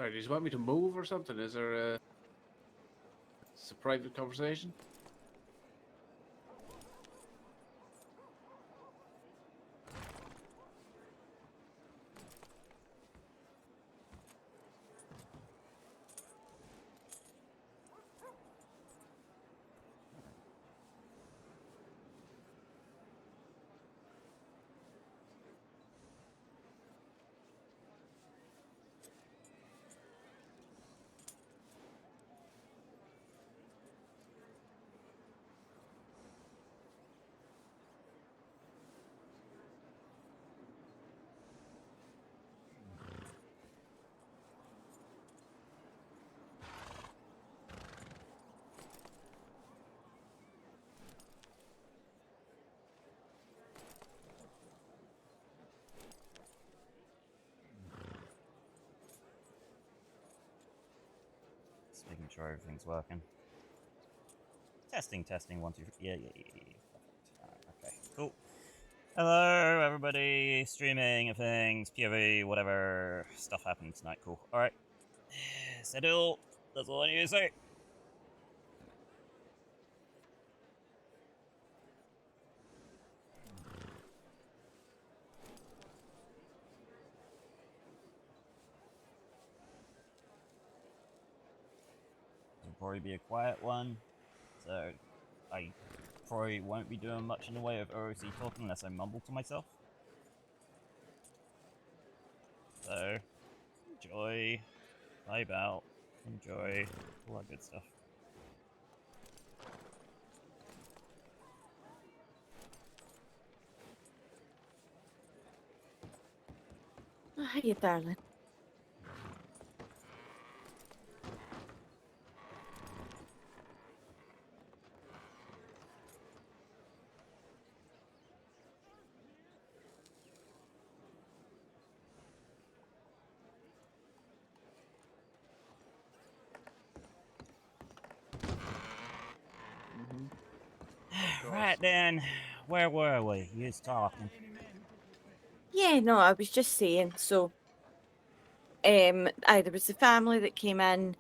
Sorry, do you want me to move or something? Is there a private conversation? Just making sure everything's working. Testing, testing, 1, 2, 3. Yeah. Perfect. Okay, cool. Hello, everybody. Streaming of things, POV, whatever stuff happened tonight. Cool. Alright. Settle. That's all I need to say. It'll probably be a quiet one. So, I probably won't be doing much in the way of OOC talking unless I mumble to myself. So, enjoy, vibe out, enjoy, all that good stuff. Oh, hiya, darling. Right then, where were we? You was talking. Yeah, no, I was just saying. So, there was a family that came in,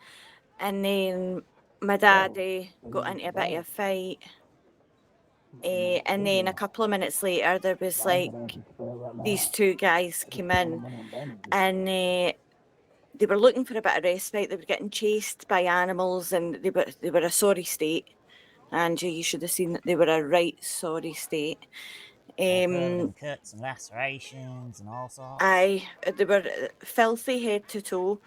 and then my daddy got into a bit of a fight. And then a couple of minutes later, there was like these two guys came in, and they were looking for a bit of respite. They were getting chased by animals, and they were a sorry state. Angie, you should have seen that they were a right sorry state. Covered in cuts and lacerations and all sorts. Aye, they were filthy head to toe.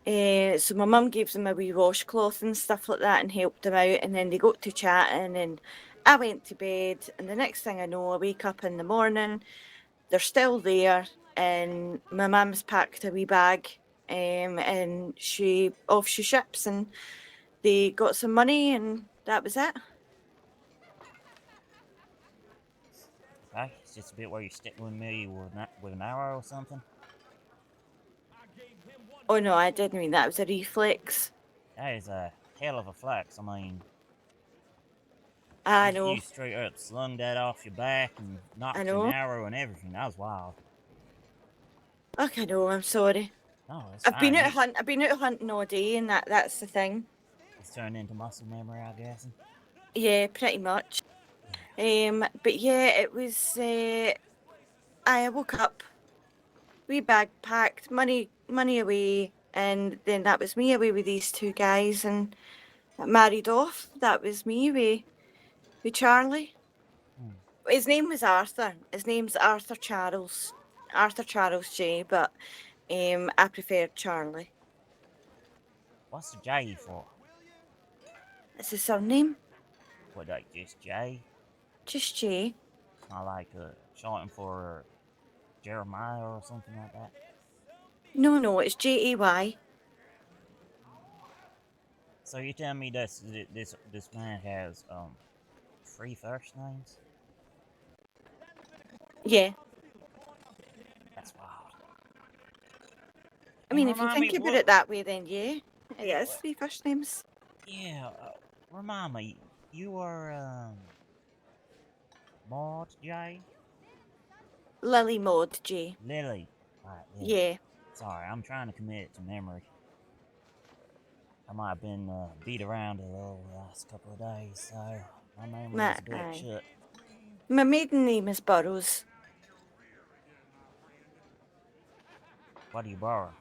So my mum gave them a wee washcloth and stuff like that and helped them out, and then they got to chatting, and I went to bed, and the next thing I know, I wake up in the morning, they're still there, and my mum's packed a wee bag, and she ships, and they got some money, and that was it. Okay, it's just a bit where you stick with me with an arrow or something. Oh no, I didn't mean that. It was a reflex. That is a hell of a flex. I mean, I know. you straight up slung that off your back and knocked I an know. arrow and everything. That was wild. Okay, no, I'm sorry. No, it's I've fine. been out hunting all day, and that's the thing. It's turned into muscle memory, I guess. Yeah, pretty much. But yeah, it was. I woke up, wee bag packed, money away, and then that was me away with these two guys, and married off. That was me with Charlie. His name was Arthur. His name's Arthur Charles. Arthur Charles J. But I preferred Charlie. What's the J for? It's his surname. What, like just J? Just J. It's not like shortened for Jeremiah or something like that. No, it's Jay. So you're telling me this man has 3 first names? Yeah. That's wild. I mean, if you think about it that way, then yeah, it is 3 first names. Yeah, remind me, you were Maud J? Lily Maud J. Lily. Right, Yeah. Sorry, I'm trying to commit it to memory. I might have been beat around a little the last couple of days, so my memory is a bit Aye. shut. My maiden name is Burrows. What do you borrow?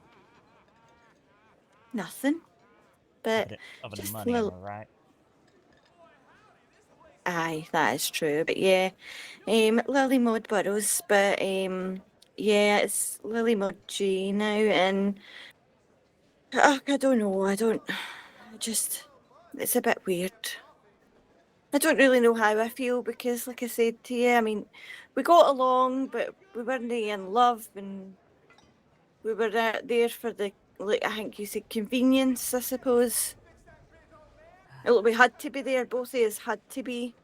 Nothing. But Other than just money, am Lil. I right? Aye, that is true. But yeah, Lily Maud Burrows. But yeah, it's Lily Maud G now, and I don't know. Just it's a bit weird. I don't really know how I feel because, like I said to you, I mean, we got along, but we weren't in love, and we were there for the, like I think you said, convenience, I suppose. Well, we had to be there. Both of us had to be.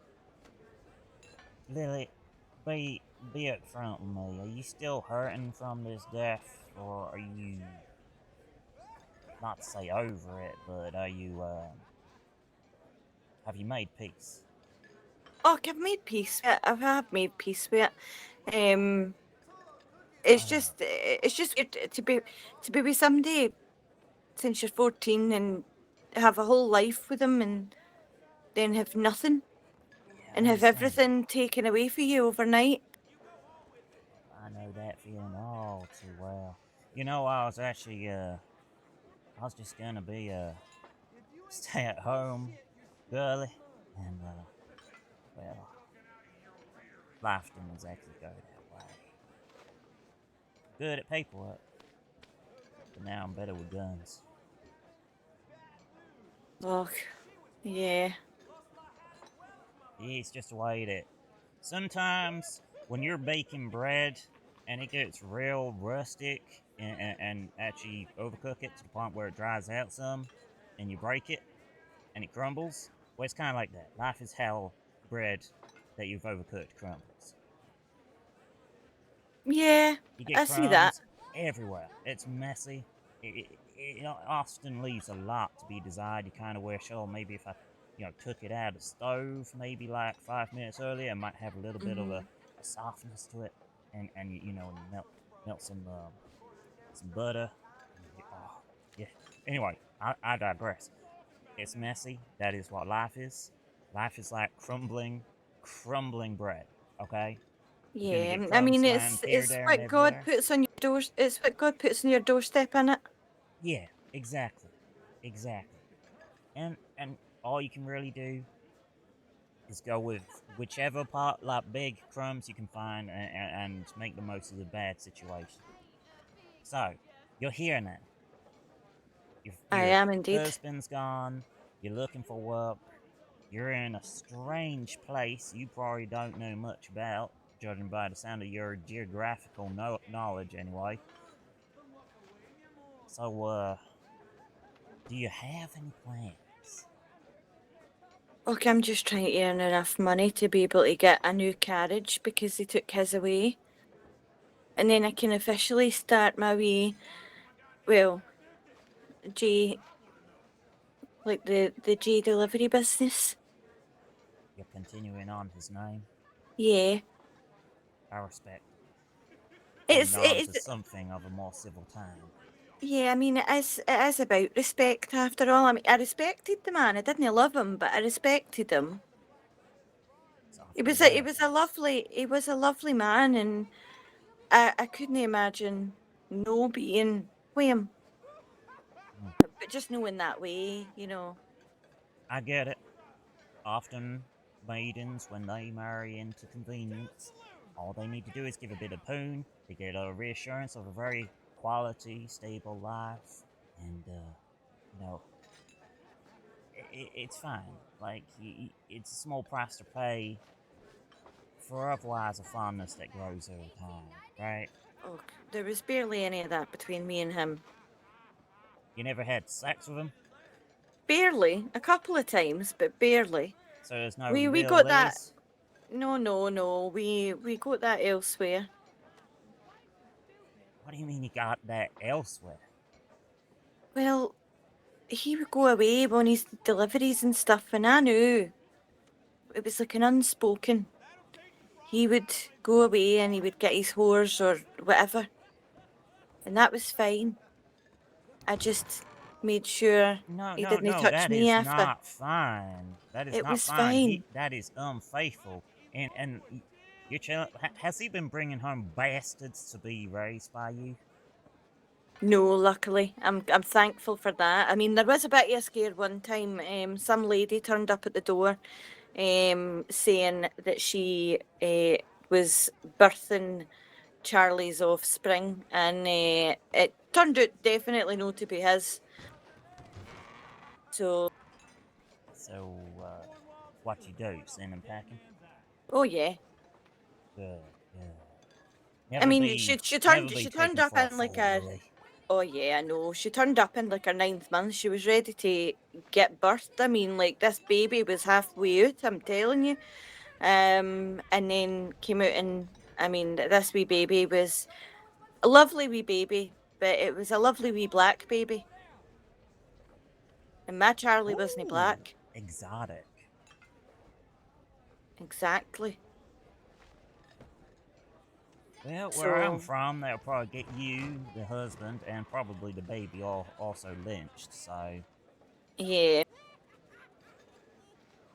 Lily, be upfront with me. Are you still hurting from this death, or are you not to say over it, but are you have you made peace? Oh, I've made peace with it. I have made peace with it. It's just weird to be with somebody since you're 14 and have a whole life with them and then have nothing Yeah, I and have understand that. everything taken away from you overnight. I know that feeling all too well. You know, I was just gonna be a stay at home girly, and well, life didn't exactly go that way. Good at paperwork, but now I'm better with guns. Oh, yeah. It's just the way that sometimes when you're baking bread and it gets real rustic and actually overcook it to the point where it dries out some and you break it and it crumbles, well, it's kind of like that. Life is how bread that you've overcooked crumbles. Yeah, You get I see that. crumbs everywhere. It's messy. It often leaves a lot to be desired. You kind of wish, oh, maybe if I, took it out of the stove, maybe like 5 minutes earlier, it might have a little bit of Hmm. a softness to it. And you melt some butter. Oh, yeah. Anyway, I digress. It's messy. That is what life is. Life is like crumbling bread. Okay, you're gonna Yeah, get I crumbs mean lying here, it's there, and what God everywhere. puts on your doors. It's what God puts on your doorstep, in it. Yeah, exactly, exactly. And all you can really do is go with whichever part, like big crumbs you can find, and make the most of the bad situation. So you're here now. I Your am indeed. husband's gone. You're looking for work. You're in a strange place you probably don't know much about, judging by the sound of your geographical knowledge, anyway. So, do you have any plans? Okay, I'm just trying to earn enough money to be able to get a new carriage because they took his away. And then I can officially start my wee, well, J, like the J delivery business. You're continuing on his name? Yeah. I respect it. Holding It's, on to it's, something of a more civil time. yeah, I mean, it is about respect after all. I mean, I respected the man. I didn't love him, but I respected him. It's He often was the a, way he it was a is. lovely man, and I couldn't imagine no being with him. Mm, But just knowing that way. I get it. Often, maidens, when they marry into convenience, all they need to do is give a bit of poon to get a reassurance of a very quality, stable life, and, you know, it's fine. Like, it's a small price to pay for otherwise a fondness that grows over time, right? Oh, there was barely any of that between me and him. You never had sex with him, Barely, a couple of times, but barely. so there's no We real got that. lilies. No, no, no. We got that elsewhere. What do you mean you got that elsewhere? Well, he would go away on his deliveries and stuff, and I knew it was like an unspoken. He would go away and he would get his whores or whatever. and that was fine. I just made sure No, he no, didn't no, touch that me is after. not fine. That is It not was fine. fine. That is unfaithful. And your child, has he been bringing home bastards to be raised by you? No, luckily, I'm thankful for that. I mean, there was a bit of a scare one time. Some lady turned up at the door, saying that she was birthing Charlie's offspring, and it turned out definitely not to be his. So, So, what you do? Send him packing? oh yeah. Good, good. I Never mean, be, she never turned be she turned taken up for a in like fool, a. Lily. Oh yeah, I know. She turned up in like her 9th month. She was ready to get birthed. I mean, like this baby was halfway out. I'm telling you. And then came out, and I mean, this wee baby was a lovely wee baby, but it was a lovely wee black baby. And my Charlie wasn't Ooh, black. exotic. Exactly. Well, where I'm So from, they'll probably get you, the husband, and probably the baby all also lynched. So, yeah,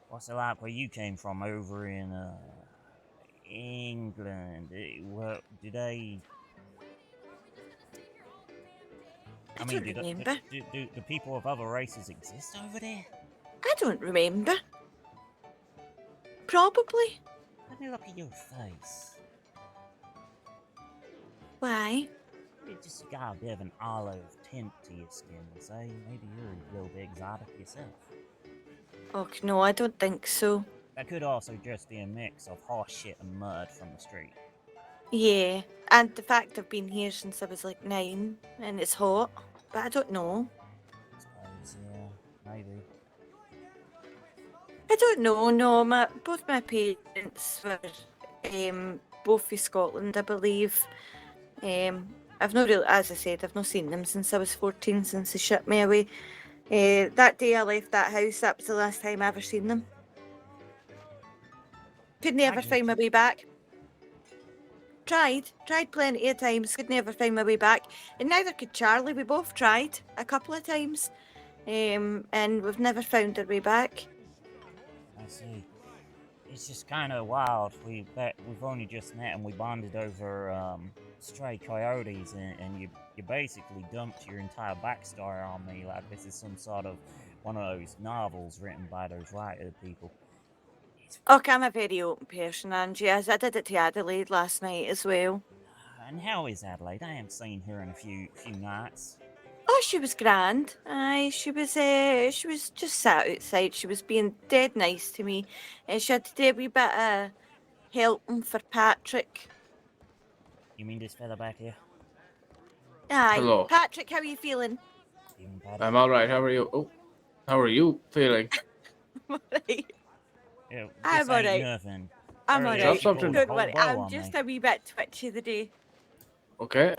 what's it like where you came from over in England? What do they? I I mean, don't remember. do people of other races exist over there? I don't remember. Probably. Let me look at your face. Why? You just got a bit of an olive tint to your skin, say maybe you're a little bit exotic yourself. Oh no, I don't think so. That could also just be a mix of horse shit and mud from the street. Yeah, and the fact I've been here since I was like 9, and it's hot, but I don't know. I suppose, yeah, maybe. I don't know. No, both my parents were both from Scotland, I believe. I've not really, as I said, I've not seen them since I was 14, since they shipped me away. That day I left that house, that was the last time I ever seen them. Couldn't I ever get find my you. way back. Tried plenty of times, could never find my way back. And neither could Charlie. We both tried a couple of times. And we've never found our way back. I see. It's just kind of wild. We've only just met and we bonded over stray coyotes, and you basically dumped your entire backstory on me like this is some sort of one of those novels written by those writer people. Okay, I'm a very open person, Angie, as I did it to Adelaide last night as well. And how is Adelaide? I haven't seen her in a few nights. Oh, she was grand. Aye, she was just sat outside. She was being dead nice to me. And she had to do a wee bit of helping for Patrick. You mean this fella back here? Aye. Hello. Patrick, how are you feeling? Evening, Paddy. I'm all right. How are you? Oh, how are you feeling? Alright. Yeah, I'm this ain't alright. nothing. I'm Earlier Drop alright. she pulled something. a Don't whole worry. bow I'm on just me. a wee bit twitchy today, Okay.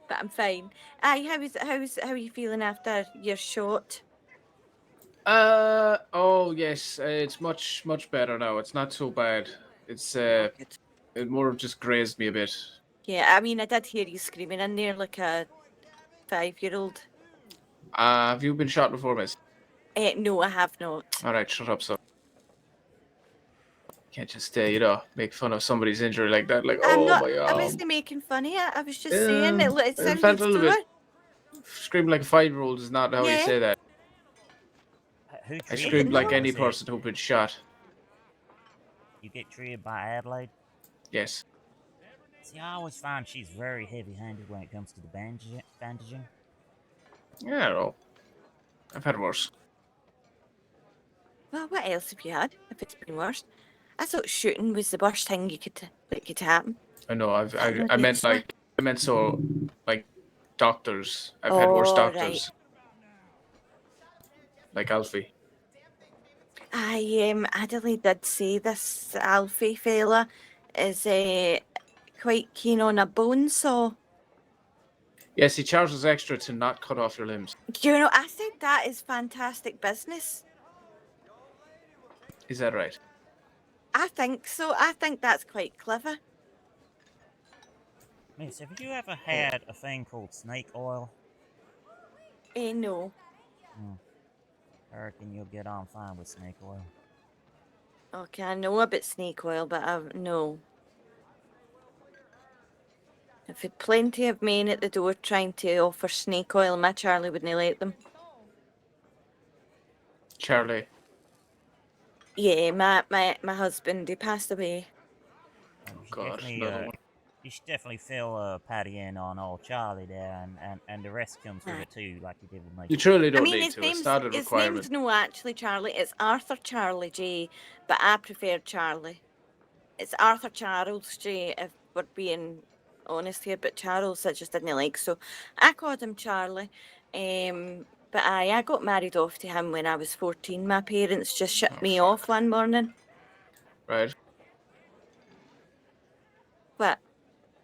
but I'm fine. Aye, how are you feeling after your shot? Oh yes. It's much better now. It's not so bad. It's Oh, good. it more just grazed me a bit. Yeah, I mean, I did hear you screaming in there like a 5-year-old. Have you been shot before, miss? No, I have not. All right, shut up, so. Can't just make fun of somebody's injury like that. Like, I'm oh not. my I arm. wasn't making fun of it. I was just saying Yeah, it it felt sounded a little sore. bit. Screaming like a 5-year-old is not how you Yeah, say that. Who I I treated didn't screamed like you? know. any Was it person who'd been shot. you get treated by Adelaide? Yes. See, I always find she's very heavy-handed when it comes to the bandaging. Yeah, I don't know. I've had worse. Well, what else have you had? If it's been worse, I thought shooting was the worst thing that could happen. I know. Sitting I meant next to her. so like doctors. I've had worse Oh right. doctors like Alfie. Adelaide did say this Alfie fella is quite keen on a bone saw. Yes, he charges extra to not cut off your limbs. Do you know? I think that is fantastic business. Is that right? I think so. I think that's quite clever. Miss, have you ever had a thing called snake oil? No. I reckon you'll get on fine with snake oil. Okay, I know about snake oil, but no. I've had plenty of men at the door trying to offer snake oil. My Charlie wouldn't let them. Charlie. Yeah, my husband, he passed away. You should God, definitely, another one. you should definitely fill Patty in on old Charlie there, and the rest comes with it too, like you did with me. You truly I don't mean, need to. It's not a his requirement. name's no actually Charlie. It's Arthur Charlie J, but I prefer Charlie. It's Arthur Charles J, if we're being honest here, but Charles I just didn't like, so I called him Charlie. But I got married off to him when I was 14. My parents just shut me off one morning. Right. But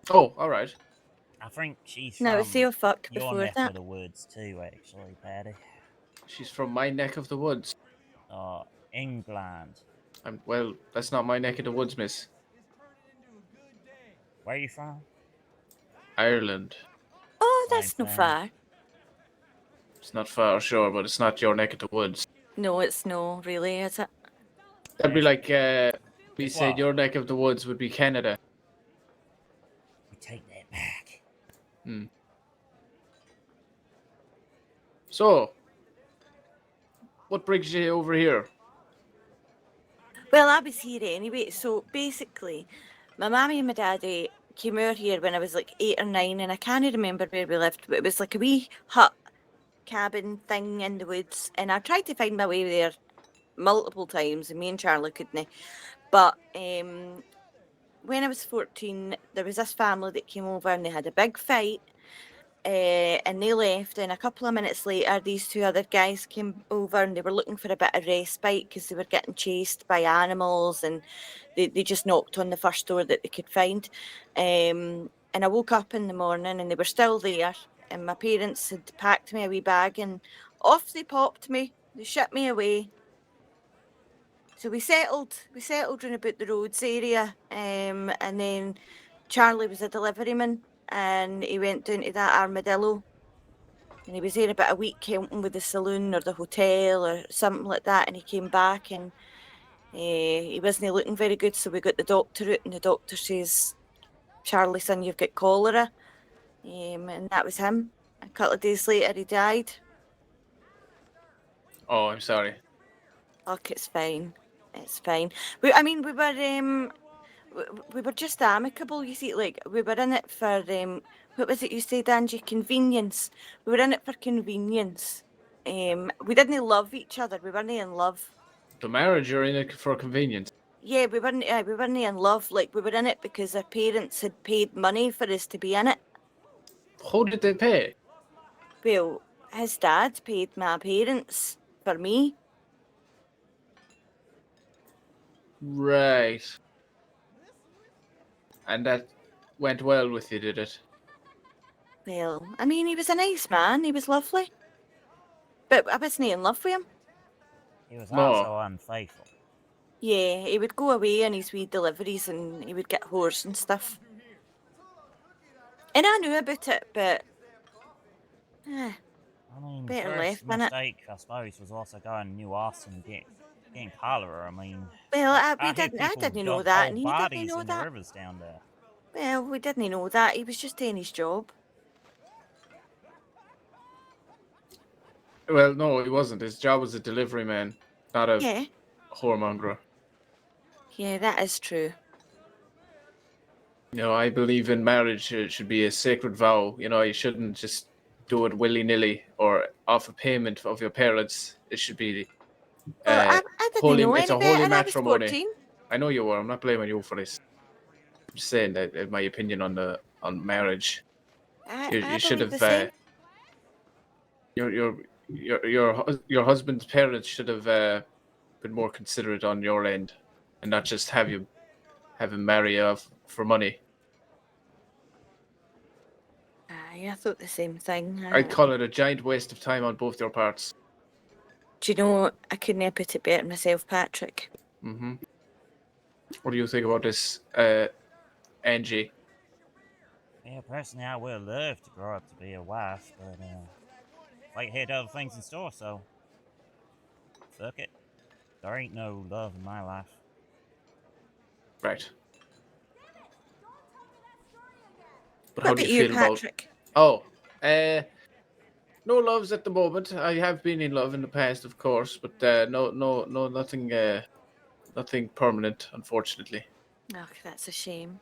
Oh, all right. I think she's no, from see, I fucked your before neck that. of the woods too, actually, Patty. She's from my neck of the woods. England. Well, that's not my neck of the woods, miss. Where are you from? Ireland. Oh, Same that's no thing. far. It's not far, sure, but it's not your neck of the woods. No, it's no, really, is it? That'd be like we It's said what? your neck of the woods would be Canada. We take that back. So, what brings you over here? Well, I was here anyway. So basically, my mommy and my daddy came out here when I was like 8 or 9, and I can't remember where we lived, but it was like a wee hut cabin thing in the woods. And I tried to find my way there multiple times, and me and Charlie couldn't. But when I was 14, there was this family that came over and they had a big fight. And they left, and a couple of minutes later these two other guys came over and they were looking for a bit of respite because they were getting chased by animals, and they just knocked on the first door that they could find. And I woke up in the morning and they were still there, and my parents had packed me a wee bag and off they popped me. They shipped me away. So we settled round about the roads area, and then Charlie was a deliveryman, and he went down to that Armadillo, and he was there about a week helping with the saloon or the hotel or something like that, and he came back and he wasn't looking very good, so we got the doctor out, and the doctor says, Charlie, son, you've got cholera, and that was him. A couple of days later he died. Oh, I'm sorry. Look, it's fine. It's fine. We were just amicable, you see, like, we were in it for, what was it you said, Angie? Convenience. We were in it for convenience. We didn't love each other. We weren't in love. The marriage, you're in it for convenience. Yeah, we weren't in love. Like, we were in it because our parents had paid money for us to be in it. How did they pay? Well, his dad paid my parents for me. Right. And that went well with you, did it? Well, I mean, he was a nice man. He was lovely. But I wasn't in love with him. He was No. also unfaithful. Yeah, he would go away on his wee deliveries and he would get whores and stuff. And I knew about it, but I mean, better first left, innit? mistake, I suppose, was also going to New Austin and getting cholera. I mean, Well, I hear didn't people know dump that, whole and he didn't bodies know in the that. rivers down there. Well, we didn't know that. He was just doing his job. Well, no, he wasn't. His job was a delivery man, not a Yeah, whoremonger. yeah, that is true. You know, I believe in marriage. It should be a sacred vow. You know, you shouldn't just do it willy-nilly or off a payment of your parents. It should be Well, I didn't holy. know It's any a holy better, and I was matrimony. 14. I know you were. I'm not blaming you for this. I'm just saying that my opinion on marriage. You should believe the have. same. Your husband's parents should have been more considerate on your end, and not just have him marry you for money. I thought the same thing. I'd call it a giant waste of time on both your parts. Do you know, I couldn't have put it better myself, Patrick. What do you think about this, Angie? Yeah, personally, I would love to grow up to be a wife, but fate had other things in store, so fuck it. There ain't no love in my life. Right. But What how do about you you, feel about? Patrick? Oh, no loves at the moment. I have been in love in the past, of course, but no, nothing permanent, unfortunately. Oh, that's a shame.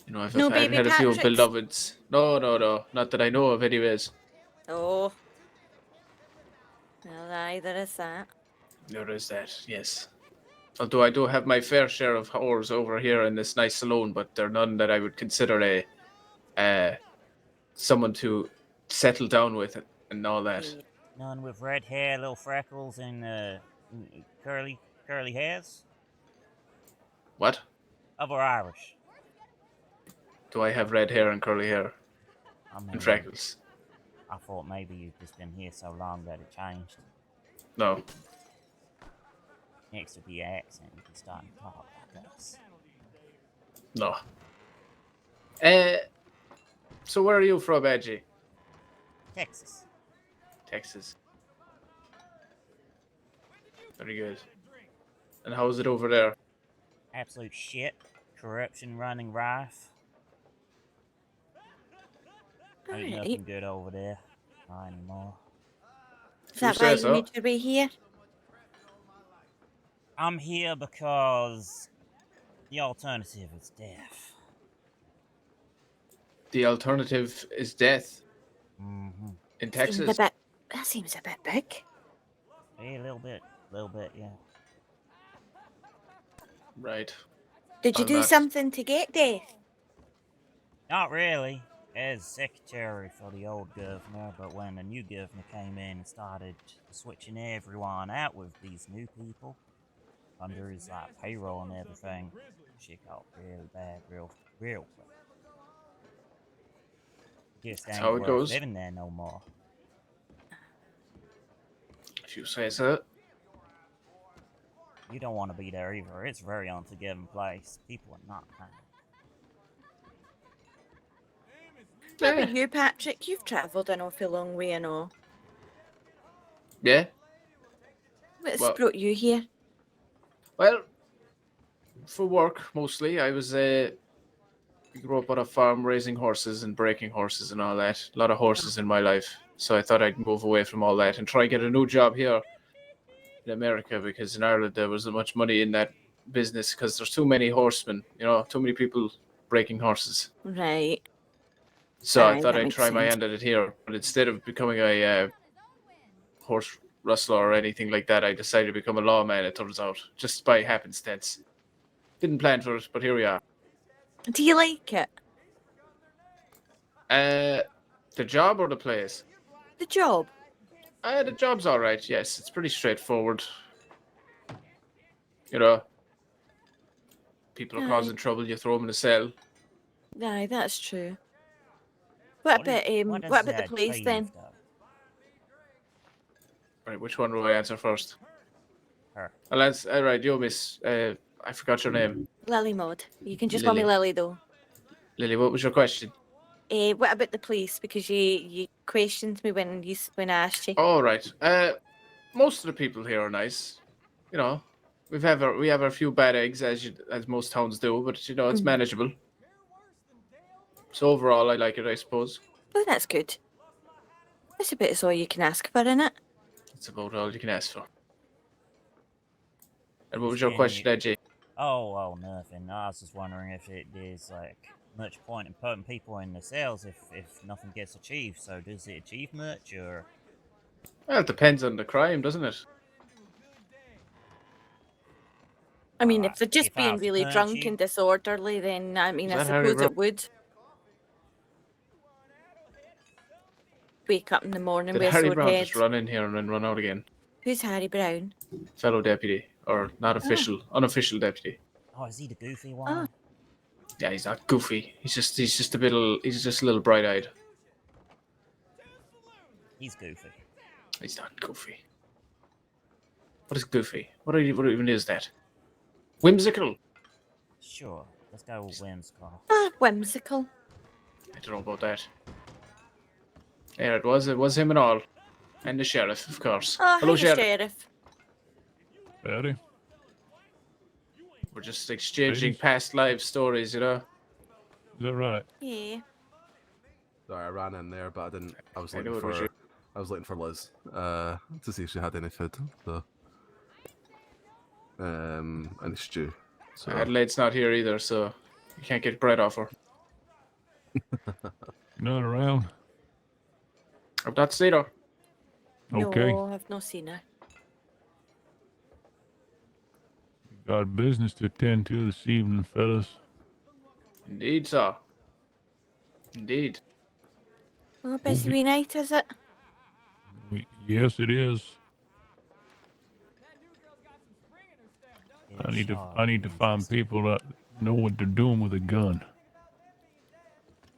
You know, No I've baby had a few Patricks? beloveds. No, not that I know of, anyways. Oh, well, aye, there is that. There is that, yes. Although I do have my fair share of whores over here in this nice saloon, but they're none that I would consider uh, someone to settle down with and all that. Yeah. None with red hair, little freckles, and curly hairs. What? Other Irish. Do I have red hair and curly hair I and mean, freckles? I thought maybe you've just been here so long that it changed. No. Next to the accent, you can start to talk like us. No. Uh, so where are you from, Angie? Texas. Texas. Very good. And how's it over there? Absolute shit. Corruption running rife. Ain't Alright. nothing good over there. Not anymore. Is You that say why you so? made your way here? I'm here because the alternative is death. The alternative is death Mm-hmm. in Seems a Texas. bit. That seems a bit big. Yeah, a little bit, yeah. Right. Did you I'm do not. something to get death? Not really. As secretary for the old governor, but when the new governor came in and started switching everyone out with these new people under his like payroll and everything, shit got really bad real quick. Just That's ain't how it worth goes. living there no more. If you say so. You don't want to be there either. It's a very unforgiving place. People are not kind. What Eh, about you, Patrick? You've travelled an awful long way and all. yeah. What's Well, brought you here? well, for work mostly. I was grew up on a farm raising horses and breaking horses and all that. A lot of horses in my life. So I thought I'd move away from all that and try and get a new job here in America, because in Ireland there wasn't much money in that business because there's too many horsemen, you know, too many people breaking horses. Right. So I Aye, thought that I'd makes try my sense. hand at it here, but instead of becoming a horse rustler or anything like that, I decided to become a lawman. It turns out, just by happenstance. Didn't plan for it, but here we are. Do you like it? The job or the place? The job? The job's all right. Yes, it's pretty straightforward. You know, people are Aye. causing trouble. You throw them in a cell. Aye, that's true. What about What what does about the that place then? achieve, though? Right, which one will I answer first? Her. I'll answer. All right, you miss. I forgot your name. Lily Maud. You can just call me Lily. Lily though. Lily, what was your question? What about the police? Because you questioned me when I asked you. All right. Most of the people here are nice. You know, we have a few bad eggs, as most towns do, but you know it's Mhm. manageable. So overall, I like it, I suppose. Oh, that's good. That's about all you can ask for, innit? That's about all you can ask for. And what Just was your genuine- question, Edgy? Oh, nothing. I was just wondering if there's like much point in putting people in the cells if nothing gets achieved. So does it achieve much or? Well, it depends on the crime, doesn't it? I mean, Like, if they're just if I being was to really punch drunk you, and disorderly, then I mean, Is I that Harry suppose it would. Wake up in the morning Did with a Harry sore Brown head. just run in here and then run out again? Who's Harry Brown? Fellow deputy, or not Oh. official, unofficial deputy. oh, is he the goofy Oh. one? Yeah, he's not goofy. He's just a little bright-eyed. He's goofy. He's not goofy. What is goofy? What even is that? Whimsical. Sure, let's go with whimsical. Whimsical. I don't know about that. Yeah, it was him and all. And the sheriff, of course. Oh, Hello, hiya, sheriff. Sheriff. Howdy. We're just exchanging Ladies? past life stories, you know? Is that right? Yeah. Sorry, I ran in there, but I didn't. I was I looking knew it was for. you. I was looking for Liz. To see if she had any food. So. And stew. So. Adelaide's not here either, so you can't get bread off her. Not around? I've not seen her. Okay. No, I've not seen her. Got business to attend to this evening, fellas. Indeed, sir. Indeed. Oh, busy wee night, is it? Yes, it is. Get I need to sharp, find interesting. people that know what they're doing with a gun.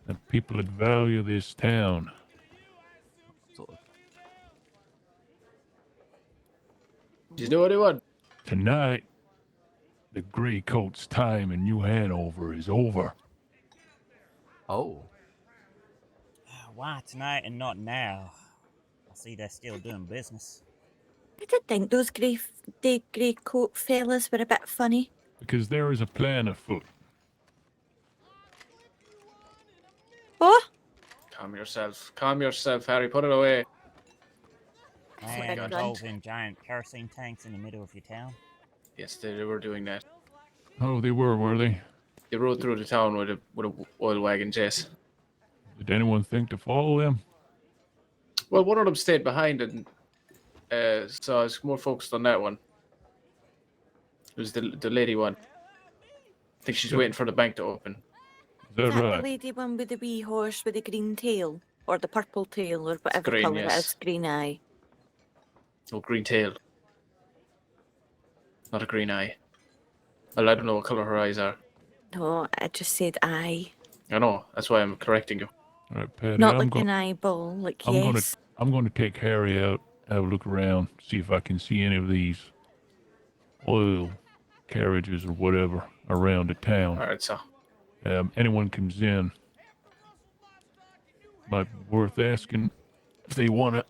The people that value this town. Absolutely. You know what he want? Tonight, the Grey Coat's time in New Hanover is over. Oh. Why tonight and not now? I see they're still doing business. I did think those grey coat fellas were a bit funny. Because there is a plan afoot. Oh, Calm yourself, Harry. Put it away. That's what And I involving giant kerosene tanks in the middle of your town. Yes, they were doing that. Oh, they were they? They rode through the town with a oil wagon, Jess. Did anyone think to follow them? Well, one of them stayed behind and so I was more focused on that one. It was the lady one. I think she's Yeah. waiting for the bank to open. Is that is that right? the lady one with the wee horse with the green tail? Or the purple tail, or whatever green, colour it yes. is. Green eye. Oh, green tail. Not a green eye. Well, I don't know what colour her eyes are. No, I just said eye. I know. That's why I'm correcting you. All right, Patty. Not I'm like going. an eyeball, like I'm gonna yes. I'm gonna take Harry out, have a look around, see if I can see any of these oil carriages or whatever around the town. All right, so Anyone comes in, might be worth asking if they want to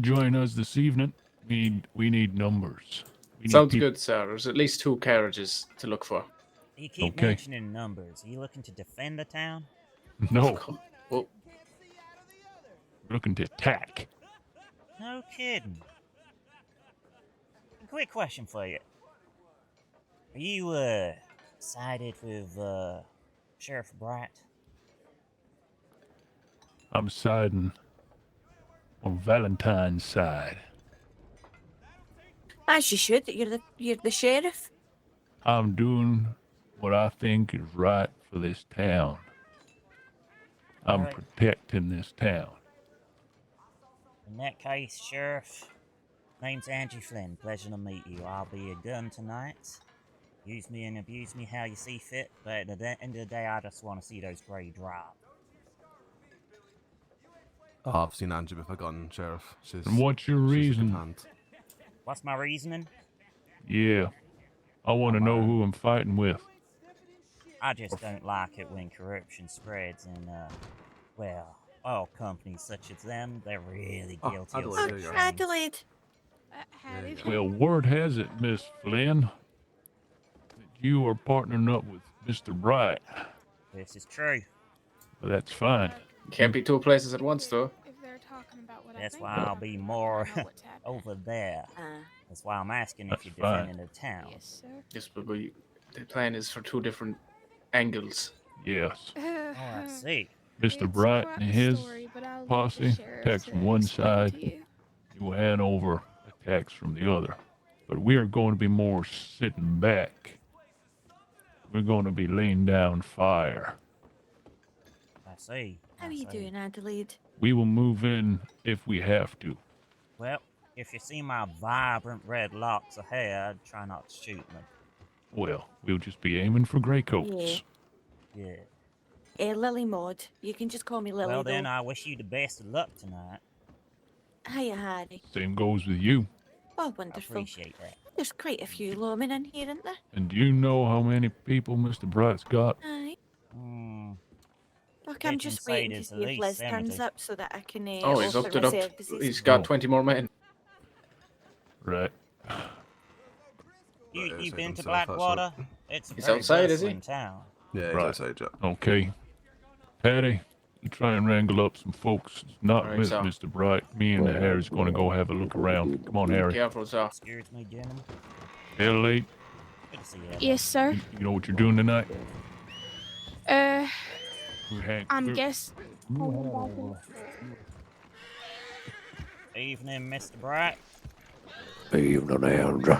join us this evening. We need numbers. We need sounds peop- good, sir. There's at least 2 carriages to look for. You keep Okay. mentioning numbers. Are you looking to defend the town? No, Oh, we're looking to attack. No kidding. A quick question for you. Are you, sided with, Sheriff Bright? I'm siding on Valentine's side. As you should. You're the sheriff. I'm doing what I think is right for this town. I'm Alright. protecting this town. In that case, Sheriff, name's Angie Flynn. Pleasure to meet you. I'll be a gun tonight. Use me and abuse me how you see fit, but at the end of the day, I just want to see those gray drop. Oh, I've seen Angie with a gun, Sheriff. She's. And what's your she's a good reason? hand. What's my reasoning? Yeah, I want to know who I'm fighting with. I just don't like it when corruption spreads and, well, oil companies such as them, they're really Oh, guilty Adelaide, of there such you Oh, are. things. Adelaide. There you go. Well, word has it, Miss Flynn, that you are partnering up with Mr. Bright. This is true. Well, that's fine. can't be 2 places at once, though. If they're talking about what That's I why think I'll they're be talking more about, I know what's happening. over there. Ah. That's why I'm asking if That's you're fine. defending the town. Yes, sir. Yes, but the plan is for 2 different angles. Yes. Oh, I see. Mr. It's Bright quite and the his story, but I'll leave posse the sheriff attacks to from one explain side, to you. New Hanover attacks from the other. But we are going to be more sitting back. We're going to be laying down fire. I see. How I are you see. doing, Adelaide? We will move in if we have to. Well, if you see my vibrant red locks of hair, try not to shoot me. Well, we'll just be aiming for gray coats. Yeah. Lily Maud. You can just call me Lily, Well, then though. I wish you the best of luck tonight. Hiya, Harry. Same goes with you. Oh, I wonderful. appreciate that. There's quite a few lawmen in here, isn't there? And do you know how many people Mr. Bright's got? Aye. Hmm. Oh, Look, I'm Get just inside waiting to is the see if least Liz turns cemetery. up so that I can Oh, he's offer upped my it up. services. He's got Oh. 20 more men. Right. Yeah, You've take been to himself Blackwater? It's a He's very outside, is he? bustling town. Yeah, he's Right. outside, yeah. Okay. Patty, you try and wrangle up some folks. It's not Alright, with sir. Mr. Bright. Me and Harry's going to go have a look around. Come on, Harry. Careful, sir. Excuse me, gentlemen. Hell late. Good to see you. Yes, sir. You know what you're doing tonight? I'm guess. Evening, Mr. Bright. Evening, Andrew.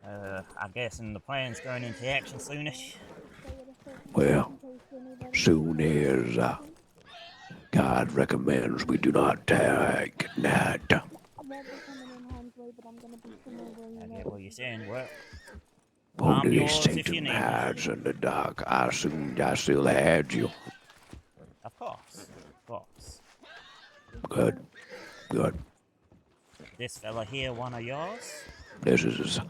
I guess the plan's going into action soonish. Well, soon as God recommends we do not take night. I get what you're saying. Well, I'm Only yours if you Satan need me. hides in the dark. I assumed I still had you. Of course. Of course. Good. Good. This fella here one of yours? This is,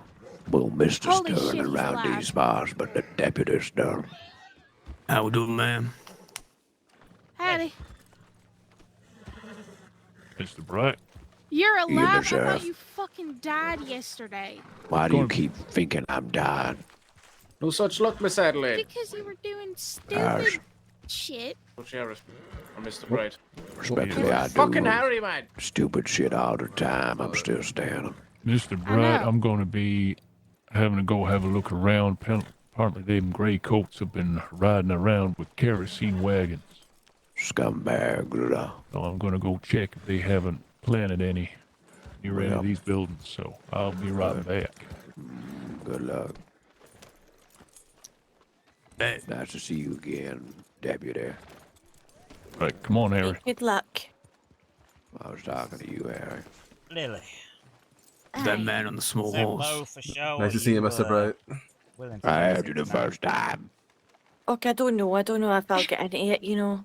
well, Mr. Holy shit, Stern he's around alive. these parts, but the deputy Stern. How we doing, ma'am? Howdy. Mr. Bright. You're Evening, alive? I Sheriff. thought you fucking died yesterday. Why do you Going- keep thinking I'm dying? No such luck, Miss Adelaide. Because you were doing Ours. stupid shit. Oh, Sheriff. Or Mr. Bright. Respectfully, I do Fucking Harry, man. stupid shit all the time. I'm still standing. Mr. Bright, know. I'm going to be having to go have a look around. Partly them gray coats have been riding around with kerosene wagons. Scumbags. So I'm going to go check if they haven't planted any near any Well. of these buildings. So I'll be right back. Good luck. Hey, Nice to see you again, deputy. Right, come on, Harry. Good luck. I was talking to you, Harry. Lily. that man on the small Is that horse. bow for show? Nice to see you, Mr. Bright. Willing to I use heard it you the tonight? first time. Okay, I don't know. I don't know if I'll get into it, you know.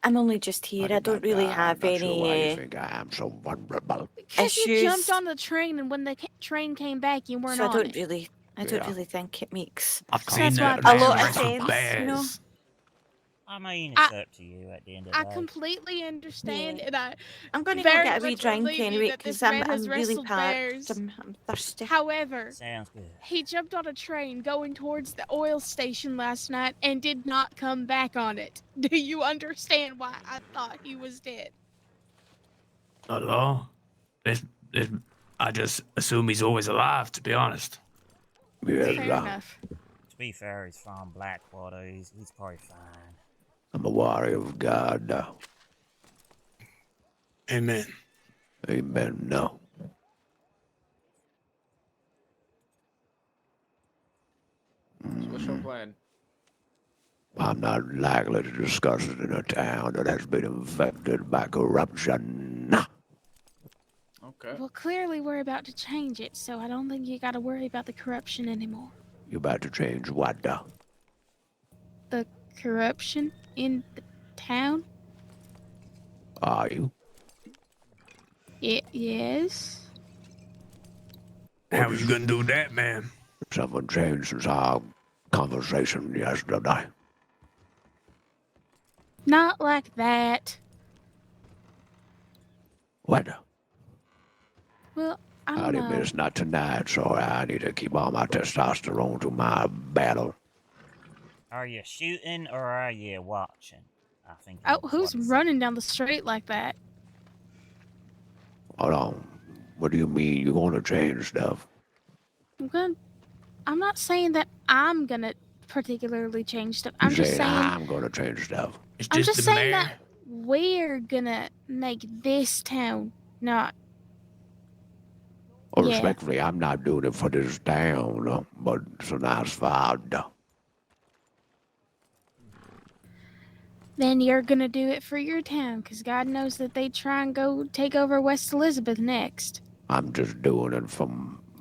I'm only just here. I don't really have I'm not sure why you any. think I am so vulnerable. Because you Issues. jumped on the train, and when the train came back, you weren't So I on don't it. really. I don't really think it makes I've So seen that's that why I man A lot of wrestle sense, you know? bears. I mean, it's up to you at the end of the I day. completely understand, Yeah. and I I'm going to go very get a wee much drink believe you anyway that this because I'm, man has I'm really wrestled parched. bears. I'm thirsty. However, Sounds good. he jumped on a train going towards the oil station last night and did not come back on it. Do you understand why I thought he was dead? Not at all. I just assume he's always alive, to be honest. Yes, Fair enough. To be fair, he's from Blackwater. He's probably fine. I'm a warrior of God. Amen. Amen. No. So what's your plan? I'm not likely to discuss it in a town that has been infected by corruption. Okay. Well, clearly we're about to change it, so I don't think you gotta worry about the corruption anymore. You about to change what? The corruption in the town? Are you? Yes. How are you gonna do that, man? Someone changed since our conversation yesterday. Not like that. What? Well, I I don't didn't know. miss not tonight, so I need to keep all my testosterone to my battle. Are you shooting or are you watching? I think. Oh, is who's what it running down the street like that? Hold on. What do you mean you're going to change stuff? I'm not saying that I'm gonna particularly change stuff. I'm You just saying I'm going to change stuff. It's I'm just the saying mayor. that we're gonna make this town not. Well, Yeah. respectfully, I'm not doing it for this town, but it's a nice find. Then you're gonna do it for your town, 'cause God knows that they try and go take over West Elizabeth next. I'm just doing it for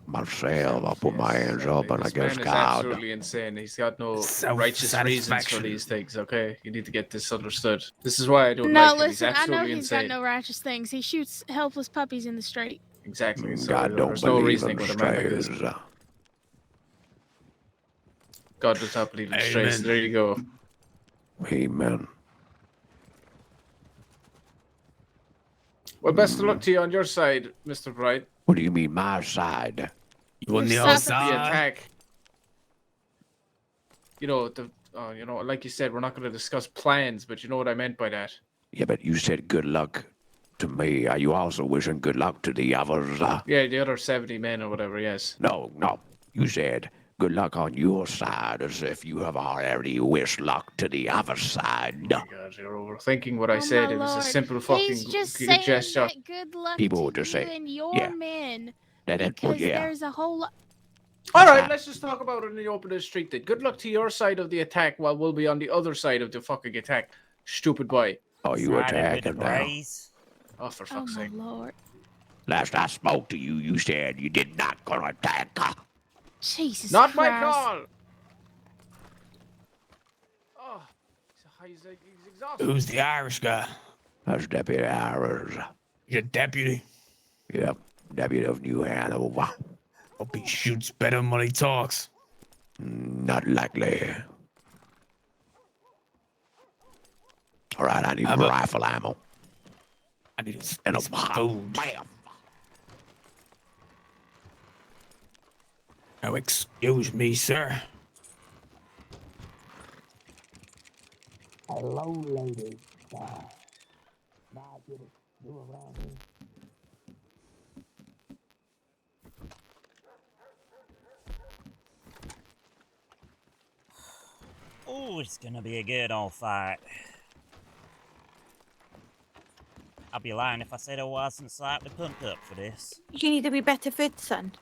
myself. I put my hands up and I This guess man is God. absolutely insane. He's got no Self-satisfaction. righteous reasons for these things, okay? You need to get this understood. This is why I don't No, like him. He's listen, I know absolutely he's insane. got no righteous things. He shoots helpless puppies in the street. Exactly. So God don't there's no believe reasoning in with a man like this. strays. God does not believe in strays. Amen. There you go. Amen. Well, best of luck to you on your side, Mr. Bright. What do you mean, my side? You on the You're other south of The side? attack. You know, like you said, we're not going to discuss plans, but you know what I meant by that. Yeah, but you said good luck to me. Are you also wishing good luck to the others? Yeah, the other 70 men or whatever, yes. No. You said good luck on your side as if you have already wished luck to the other side. Oh my God, you're overthinking what I Oh, said. my It was a Lord. simple He's fucking just good saying gesture. that good luck People would to just you say, and your yeah. men. Well, Because yeah. there's a whole lot. All right, Fine. let's just talk about it in the open of the street then. Good luck to your side of the attack while we'll be on the other side of the fucking attack. Stupid boy. Oh, you Sided with the attacking now? Braze. Oh, for Oh, fuck's my sake. Lord. Last I spoke to you, you said you did not gonna attack. Jesus Not Christ. my call! Oh, he's exhausted. Who's the Irish guy? That's Deputy Iris. Your deputy? Yep, Deputy of New Hanover. Hope he shoots better than when he talks. Not likely. All right, I need How about- rifle ammo I need some and a food. Bam. Now, excuse me, sir. Hello, lady. Oh, it's gonna be a good old fight. I'd be lying if I said I wasn't slightly pumped up for this. You need a wee bit of food, son.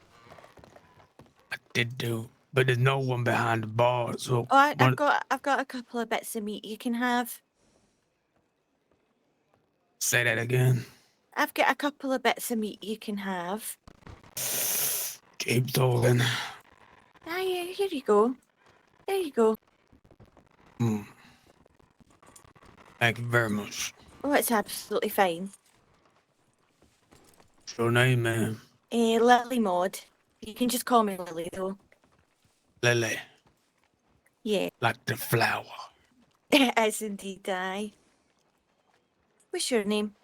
I did do, but there's no one behind the bar, so. Oh, I've one- got a couple of bits of meat you can have. Say that again. I've got a couple of bits of meat you can have. Keep talking. Ah, yeah, here you go. There you go. Hmm. Thank you very much. Oh, it's absolutely fine. What's your name, ma'am? Lily Maud. You can just call me Lily, though. Lily, Yeah, like the flower. it is indeed I. What's your name?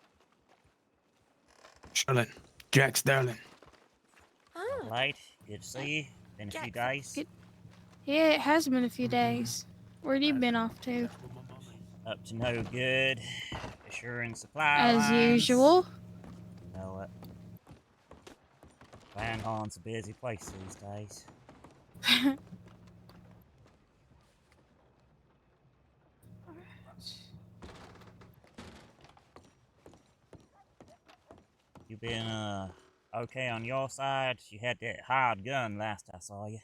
Sterling. Jack Sterling. Ah, Right, good to see you. Been a few Jack, days. good- Yeah, it has been a few days. Where'd you been off to? Up to no good. Assuring supply As lines. usual. Well, Van Horn's a busy place these days. You been, okay on your side? You had that hired gun last I saw you.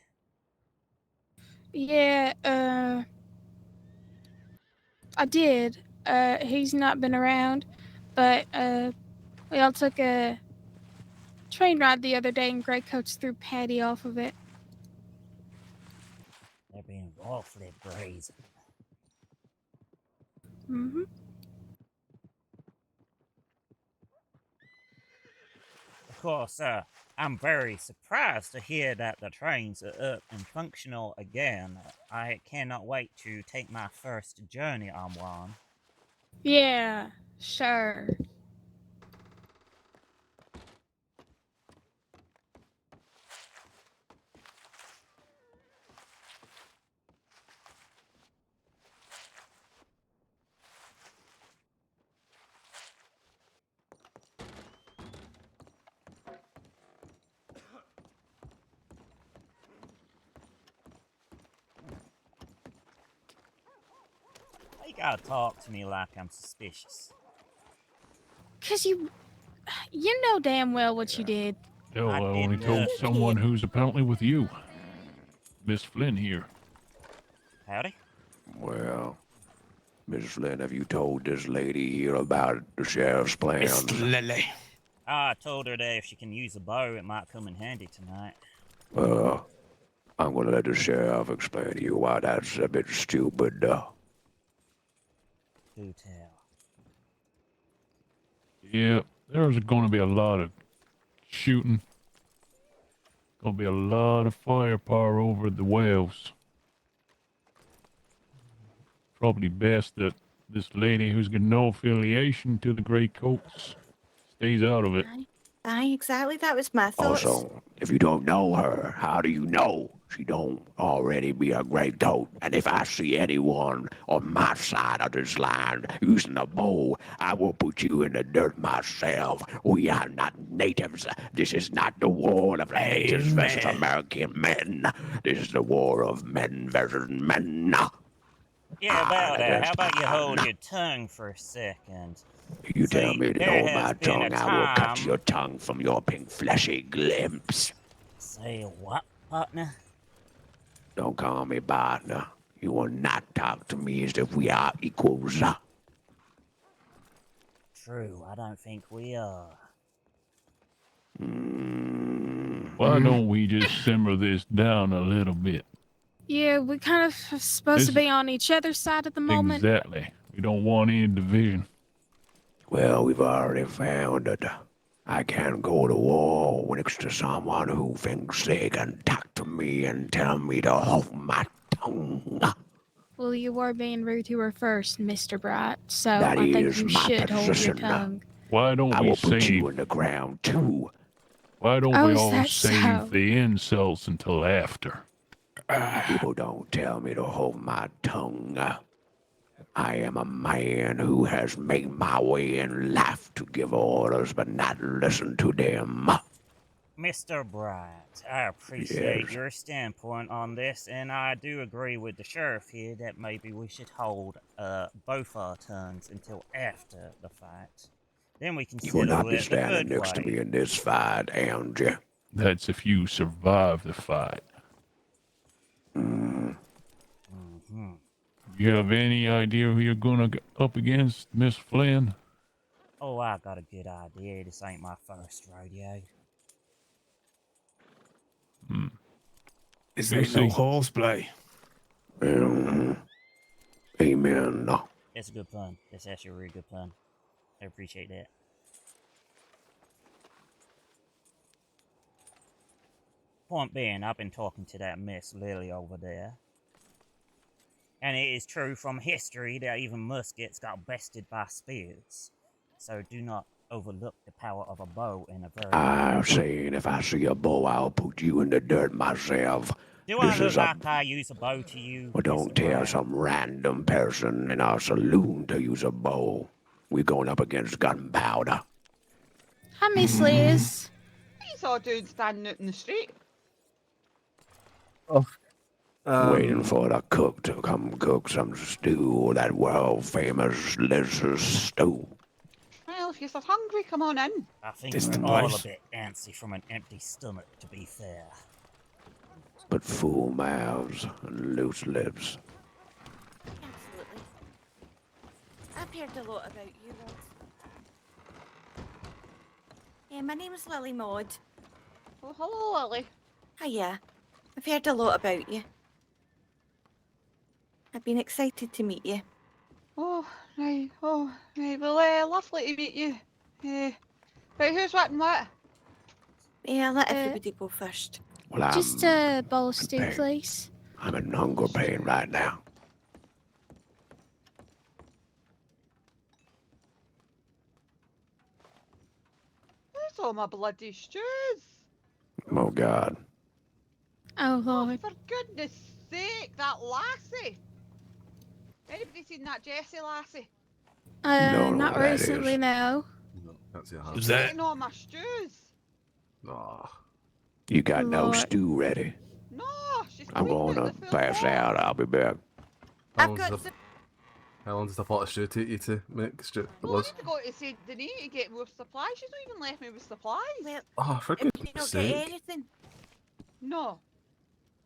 Yeah, I did. He's not been around, but, we all took a train ride the other day and Greycoats threw Patty off of it. They're being awfully brazen. Mm-hmm. Of course, I'm very surprised to hear that the trains are up and functional again. I cannot wait to take my first journey on one. Yeah, sure. Why you gotta talk to me like I'm suspicious? 'Cause you know damn well what you did. No, I I only didn't, told someone who's apparently with you. Miss Flynn here. Howdy? Well, Miss Flynn, have you told this lady here about the sheriff's Miss plans? Lily. I told her that if she can use a bow, it might come in handy tonight. I'm gonna let the sheriff explain to you why that's a bit stupid. Do tell. Yeah, there's going to be a lot of shooting. Going to be a lot of firepower over the wells. probably best that this lady who's got no affiliation to the Grey Coats stays out of it. Aye, exactly. That was my thoughts. Also, if you don't know her, how do you know she don't already be a great coat? And if I see anyone on my side of this line using a bow, I will put you in the dirt myself. We are not natives. This is not the war of natives versus American men. This is the war of men versus men. Yeah, about that that. is How about you hold fine. your tongue for a second? You tell See, me to there hold has my been a tongue, I will cut time- your tongue from your pink fleshy glimpse. Say what, partner? Don't call me partner. You will not talk to me as if we are equals. True, I don't think we are. Why don't we just simmer this down a little bit? Yeah, we kind of supposed to This- be on each other's side at the moment. Exactly. We don't want any division. Well, we've already found it. I can't go to war next to someone who thinks they can talk to me and tell me to hold my tongue. Well, you were being rude to her first, Mr. Bright, so That I think is you my should hold your position. tongue. Why don't I we will put save? you in the ground too. Why don't Oh, we is all that save so? the insults until after? People don't tell me to hold my tongue. I am a man who has made my way in life to give orders but not listen to them. Mr. Bright, I appreciate Yes. your standpoint on this, and I do agree with the sheriff here that maybe we should hold both our tongues until after the fight. Then we can You will settle not be it the standing good next to way. me in this fight, Angie. That's if you survive the fight. Mhm. You have any idea who you're gonna go up against, Miss Flynn? Oh, I got a good idea. This ain't my first rodeo. This We'll ain't no see. horseplay. Amen. It's a good pun. It's actually a really good pun. I appreciate that. Point being, I've been talking to that Miss Lily over there. And it is true from history that even muskets got bested by spears. So do not overlook the power of a bow in a very... I'm saying if I see a bow, I'll put you in the dirt myself. Do I This look is a... like I use a bow to you, Well, don't Mr. tell Bright? some random person in our saloon to use a bow. We're going up against gunpowder. Hi, Miss Liz. He's all doing standing out in the street. Waiting for the cook to come cook some stew, that world-famous Liz's stew. Well, if you're so hungry, come on in. I think This we're the all a place? bit antsy from an empty stomach, to be fair. But full mouths and loose lips. Absolutely. I've heard a lot about you, Rod. Yeah, my name's Lily Maud. Oh, hello, Lily. Hiya. I've heard a lot about you. I've been excited to meet you. Oh, right. Oh, right. Well, lovely to meet you. Right, who's what and what? Yeah, let Uh, everybody go first. Well, Just a bowl of stew, okay. please. I'm in hunger pain right now. Where's all my bloody stews? Oh, God. Oh, Oh, Lord. for goodness sake, that lassie. Anybody seen that Jessie lassie? know Not what that recently, is. no. No, can't see a hand. Was that Eating all my stews. Ah, You got no Lord. stew ready. No, she's I'm cleaning going out to the full pass pot. out. I'll be back. how I've long got does some... how long does the pot of stew take you to make stew? Well, I need to go to St. Denis to get more supplies. She's not even left me with supplies. Well, Oh, for if you goodness don't sake. get anything... No,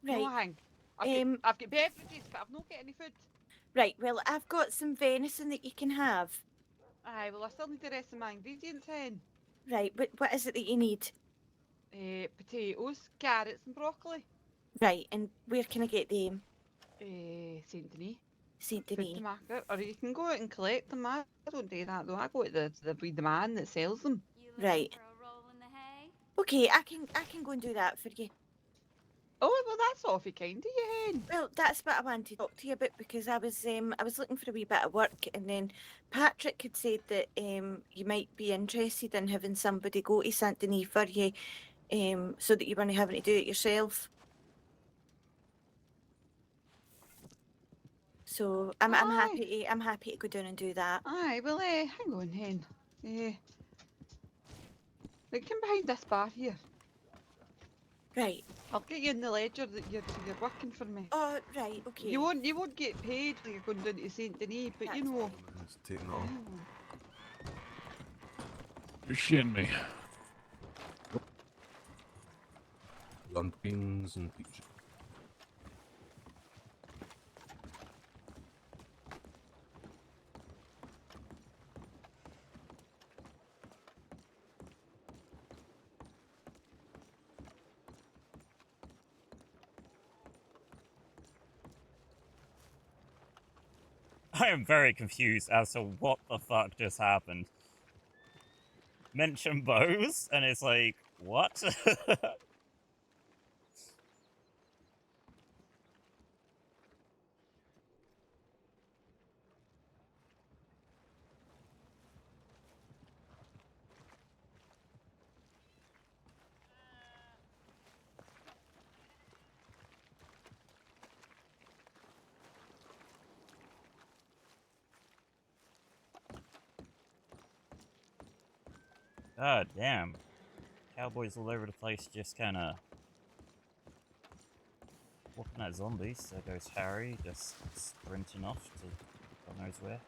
no Right, hang. I've got beverages, but I've not got any food. right. Well, I've got some venison that you can have. Aye, well, I still need the rest of my ingredients in. Right, but what is it that you need? Potatoes, carrots and broccoli. Right, and where can I get them? St. Denis. St. Food Denis. to market. Or you can go out and collect them. I don't do that though. I go to the man that sells them. Right. Okay, I can go and do that for you. Oh, well, that's awfully kind of you, Hen. Well, that's what I wanted to talk to you about because I was looking for a wee bit of work, and then Patrick had said that you might be interested in having somebody go to Saint Denis for you, so that you weren't having to do it yourself. So I'm Aye. happy to go down and do that. Aye, well, hang on, Hen. Like, come behind this bar here. Right. I'll get you in the ledger that you're working for me. Oh, right. Okay. You won't get paid when you're going down to Saint Denis, but you That's know. fine. Just taking it off. Hang on. You shin me. On beans and peaches. I am very confused as to what the fuck just happened. Mention bows, and it's like, what? God damn. Cowboys all over the place just kinda walking at zombies. There goes Harry, just sprinting off to God knows where.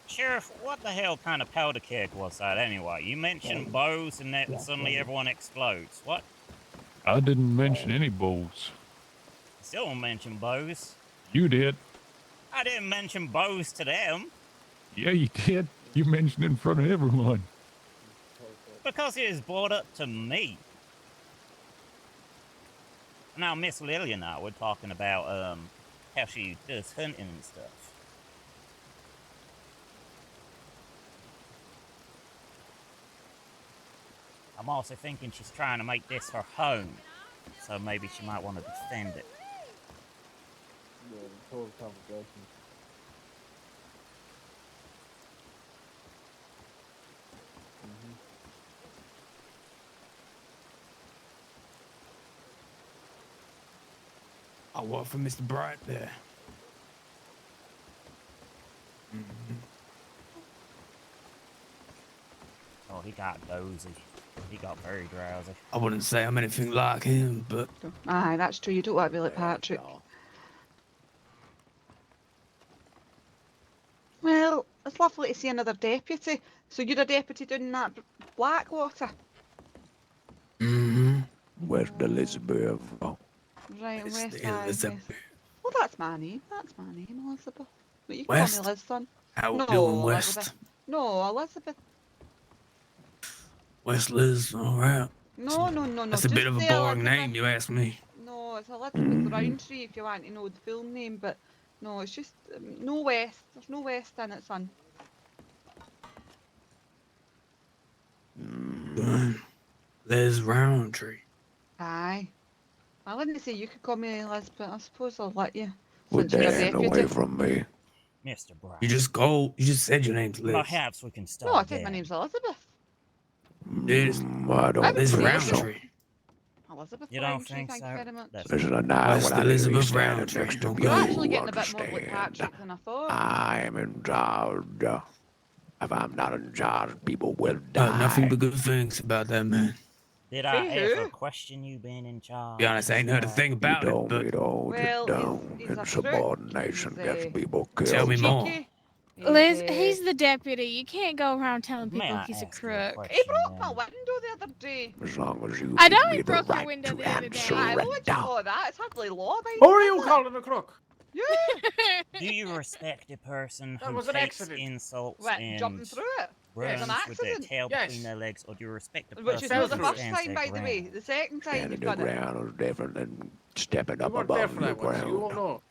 Sheriff, what the hell kind of powder keg was that anyway? You mentioned bows and then suddenly everyone explodes. What? I didn't mention any bows. Still don't mention bows. You did. I didn't mention bows to them. Yeah, you did. You mentioned it in front of everyone. Because it was brought up to me. Now, Miss Lily and I were talking about how she does hunting and stuff. I'm also thinking she's trying to make this her home, so maybe she might want to defend it. Yeah, the total conversation. I work for Mr. Bright there. Oh, he got dozy. He got very drowsy. I wouldn't say I'm anything like him, but Aye, that's true. You don't want to be like Patrick. Well, it's lovely to see another deputy. So you're a deputy down in that Blackwater? West Elizabeth. Right, It's West the Isles. Elizabeth. Well, that's my name. That's my name, Elizabeth. But you can West? call me Liz, son. How we No, doing, Elizabeth. West? No, Elizabeth. West Liz, all right. No. That's a just bit of a say boring Elizabeth. name, you ask me. No, it's Elizabeth Roundtree if you want to know the full name, but no, it's just no West. There's no West in it, son. Liz Roundtree. Aye. I wouldn't say you could call me Liz, but I suppose I'll let you. Put Since you're a that deputy. away from me. Mr. Bright. You just said your name's Liz. Perhaps we can start No, I said there. my name's Elizabeth. Dude, I don't Liz think so. Roundtree. Elizabeth You don't Roundtree, think thank so? you very much. That's Listen, now West when I need to be Elizabeth standing Roundtree. next to Okay. You're you, actually getting a bit more like understand. Patrick than I thought. I am in charge. If I'm not in charge, people will die. Nothing but good things about that man. Did I Hey, ever who? question you being in charge? Be honest, I ain't heard a thing You about it, don't, but you don't, Well, you don't. he's a Insubordination crook. gets He's, people killed. Tell me more. cheeky. Liz, he's the deputy. You can't go around telling May people I he's a ask you a crook. question, He broke my then? window the other day. As long as you I give know me he the broke your right window to the other day. Aye, what would you surrender. call that? It's hardly law abiding. Who are you is it? calling a crook? Do you respect a person That who was an takes accident. insults What, and jumping through it? It was Runs an with their accident. tail Yes. between their legs, or do you respect the Which person is fell not the who through it. first stands time, their by the way. ground? The second time Standing you've the done it. ground is different than stepping You up weren't there above for the that one, so you won't ground.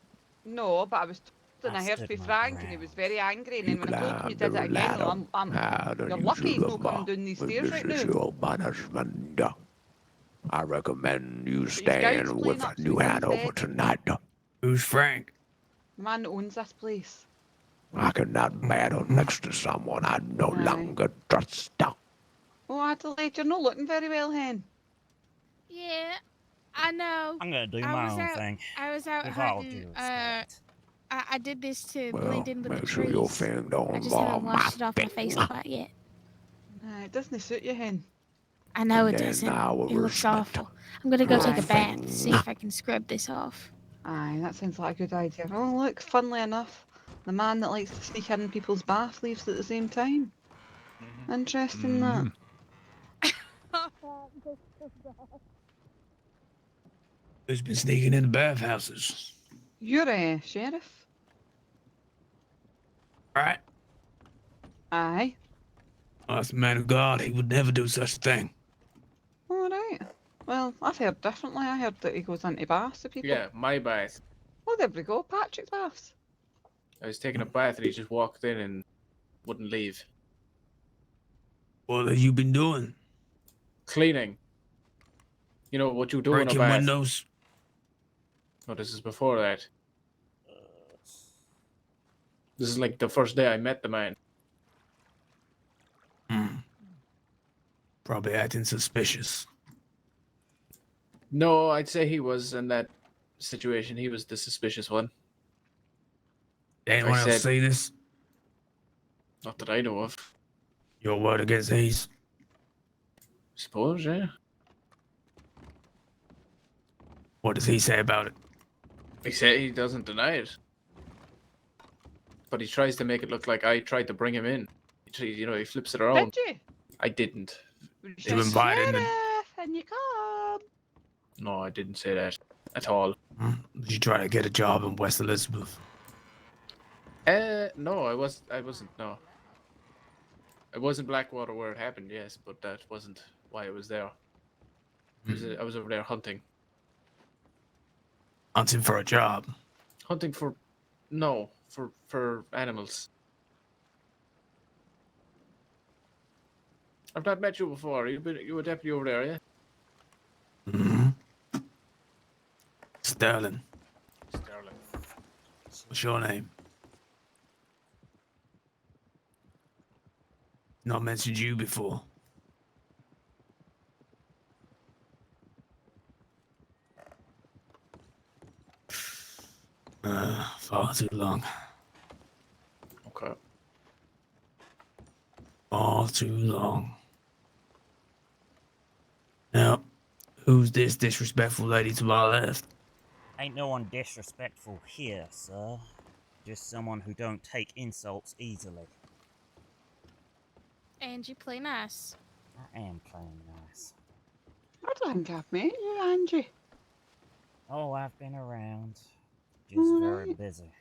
know. No, but I was told, and I I heard stood from my Frank, and he was ground. very angry. And You then when I told him you climbed did it the again, well, ladder. How do you're you lucky he's do not coming down these stairs right This is now. your punishment. I recommend you But his gout's stand playing with up, so New he's in Hanover bed. tonight. Who's Frank? The man that owns this place. I cannot battle next to someone I no Aye. longer trust. Oh, Adelaide, you're not looking very well, hen. Yeah, I know. I'm gonna do I my was own out- thing. I was out With all hunting. due respect. I did this to Well, blend in with the make sure your trees. thing don't I just haven't involve my washed it off my thing. face quite yet. Aye, it doesn't suit you, hen. I know And it then doesn't. I will It looks respect awful. I'm gonna go take a Aye. bath, see if I can scrub this off. Aye, that sounds like a good idea. Oh, look, funnily enough, the man that likes to sneak in people's bath leaves at the same time. Interesting, that. Mhm. Who's been sneaking into bathhouses? You're a sheriff? Right? Aye. Well, that's a man of God. He would never do such a thing. All right. Well, I've heard differently. I heard that he goes into baths to people. Yeah, my bath. Oh, there we go. Patrick's baths. I was taking a bath and he just walked in and wouldn't leave. What have you been doing? Cleaning. You know what you do in a Breaking bath. windows? No, this is before that. This is like the first day I met the man. Probably acting suspicious. No, I'd say he was in that situation. He was the suspicious one. Anyone else said- see this? Not that I know of. Your word against his. Suppose, yeah. What does he say about it? He said he doesn't deny it. But he tries to make it look like I tried to bring him in. He flips it around. Did you? I didn't. You invited him. Sheriff, and you come. No, I didn't say that at all. Did you try to get a job in West Elizabeth? No, I wasn't, no. It wasn't Blackwater where it happened, yes, but that wasn't why I was there. I was over there hunting. Hunting for a job. Hunting for animals. I've not met you before. You were deputy over there, yeah? Mm-hmm. Sterling. Sterling. What's your name? Not mentioned you before. Far too long. Okay. Far too long. Now, who's this disrespectful lady to my left? Ain't no one disrespectful here, sir. Just someone who don't take insults easily. Angie, play nice. I am playing nice. I don't think I've met you, Angie. Oh, I've been around. Just very busy.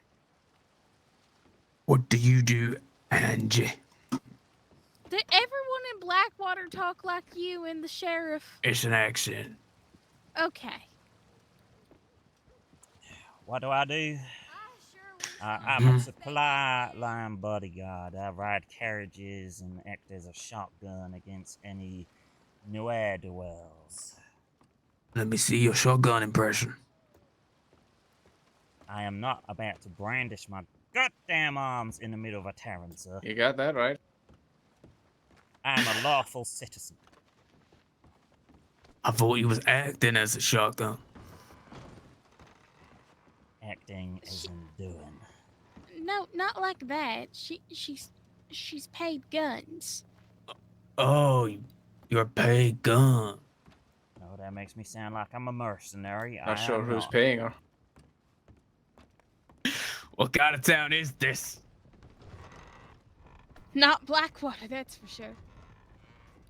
What do you do, Angie? Did everyone in Blackwater talk like you and the sheriff? It's an accent. Okay. What do? I'm a supply line bodyguard. I ride carriages and act as a shotgun against any ne'er-do-wells. Let me see your shotgun impression. I am not about to brandish my goddamn arms in the middle of a tavern, sir. You got that right. I am a lawful citizen. I thought you was acting as a shotgun. Acting isn't doing. No, not like that. She's paid guns. Oh, you're a paid gun. No, that makes me sound like I'm a mercenary. Not I sure am who's not. paying her. What kind of town is this? Not Blackwater, that's for sure.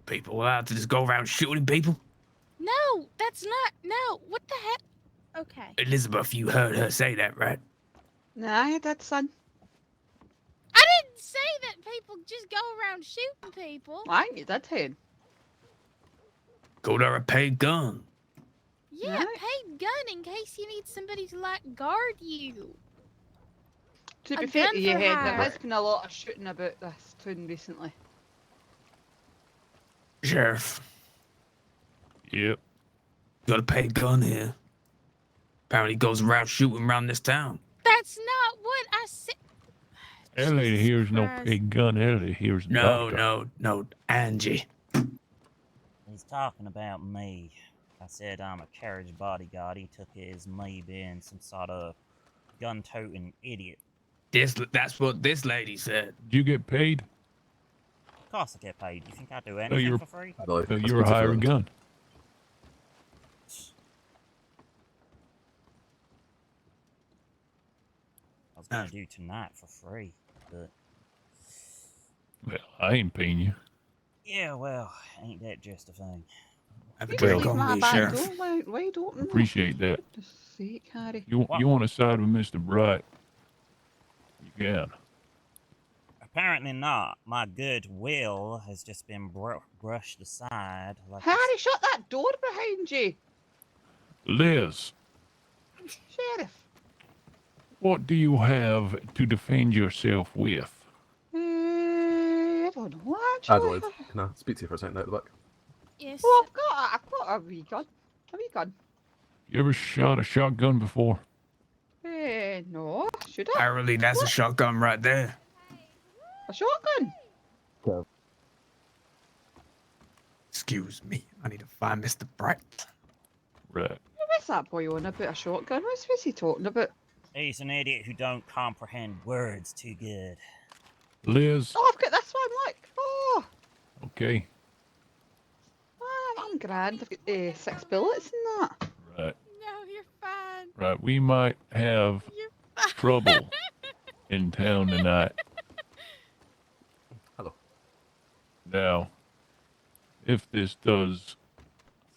People allowed to just go around shooting people? No, that's not. No, what the heck? Okay. Elizabeth, you heard her say that, right? Nah, I did, son. I didn't didn't say that people just go around shooting people. I think you did, Hen. Go to a paid gun. Yeah, Right. paid gun in case you need somebody to like guard you. To A be fair gun to you, for Hen, there hire. has been a lot of shooting about this town recently. Sheriff, Yep. got a paid gun here. Apparently goes around shooting around this town. That's not what I said. That lady here's no Christ. pig gun. That lady here's a No, doctor. no, Angie. He's talking about me. I said I'm a carriage bodyguard. He took it as me being some sort of gun-toting idiot. That's what this lady said. Did you get paid? Of course I get paid. You think I do you're- anything for free? Adelaide, No, that's you're a good to hired friend. gun. I was gonna do tonight for free, but Well, I ain't paying you. yeah, well, ain't that just a thing? Have a You drink leave on my me, back Sheriff. door wide open. Appreciate that. Goodness sake, Harry. You What? want to side with Mr. Bright? You can. Apparently not. My goodwill has just been brushed aside. Like Harry, shut that door behind you. Liz, Sheriff. what do you have to defend yourself with? I don't know, actually. Adelaide, can I speak to you for a second out the back? Yes. Oh, I've got a wee gun. A wee gun. You ever shot a shotgun before? No. Should I? Apparently that's a shotgun right there. A shotgun? Excuse me. I need to find Mr. Bright. Right. What's that boy on about a shotgun? What's he talking about? he's an idiot who don't comprehend words too good. Liz, Oh, I've got this one, look. Oh, okay. I'm grand. I've got 6 bullets in that. Right. No, you're fine. Right. We might have You're fine. trouble in town tonight. Hello. Now, if this does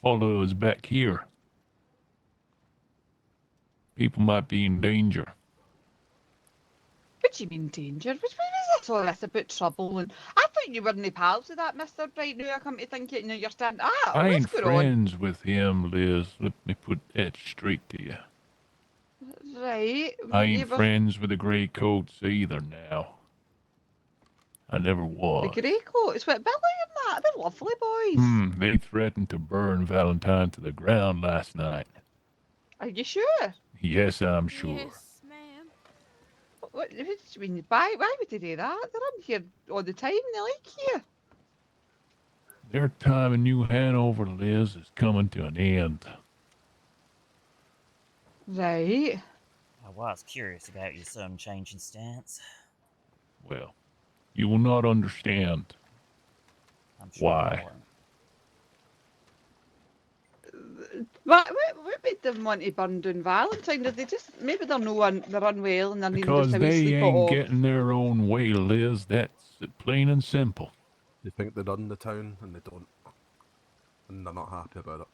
follow us back here, people might be in danger. What do you mean danger? What is this all this about trouble? And I thought you were in the pals with that Mr. Bright. Now I come to think it, you're standing. I What's ain't going on? friends with him, Liz. Let me put that straight to you. Right. I you ain't were- friends with the grey coats either now. I never was. The grey coats with Billy and that. They're lovely boys. They threatened to burn Valentine to the ground last night. Are you sure? Yes, I'm sure. Yes, ma'am. What do you mean? Why would they do that? They're in here all the time. They like you. Their time in New Hanover, Liz, is coming to an end. Right. I was curious about your sudden change in stance. Well, you will not understand. I'm sure Why? I won't. What made them want to burn down Valentine? Did they just maybe they're they're unwell and they're needing Because just a wee they sleep it ain't off. getting their own way, Liz. That's plain and simple. You think they run the town and they don't, and they're not happy about it.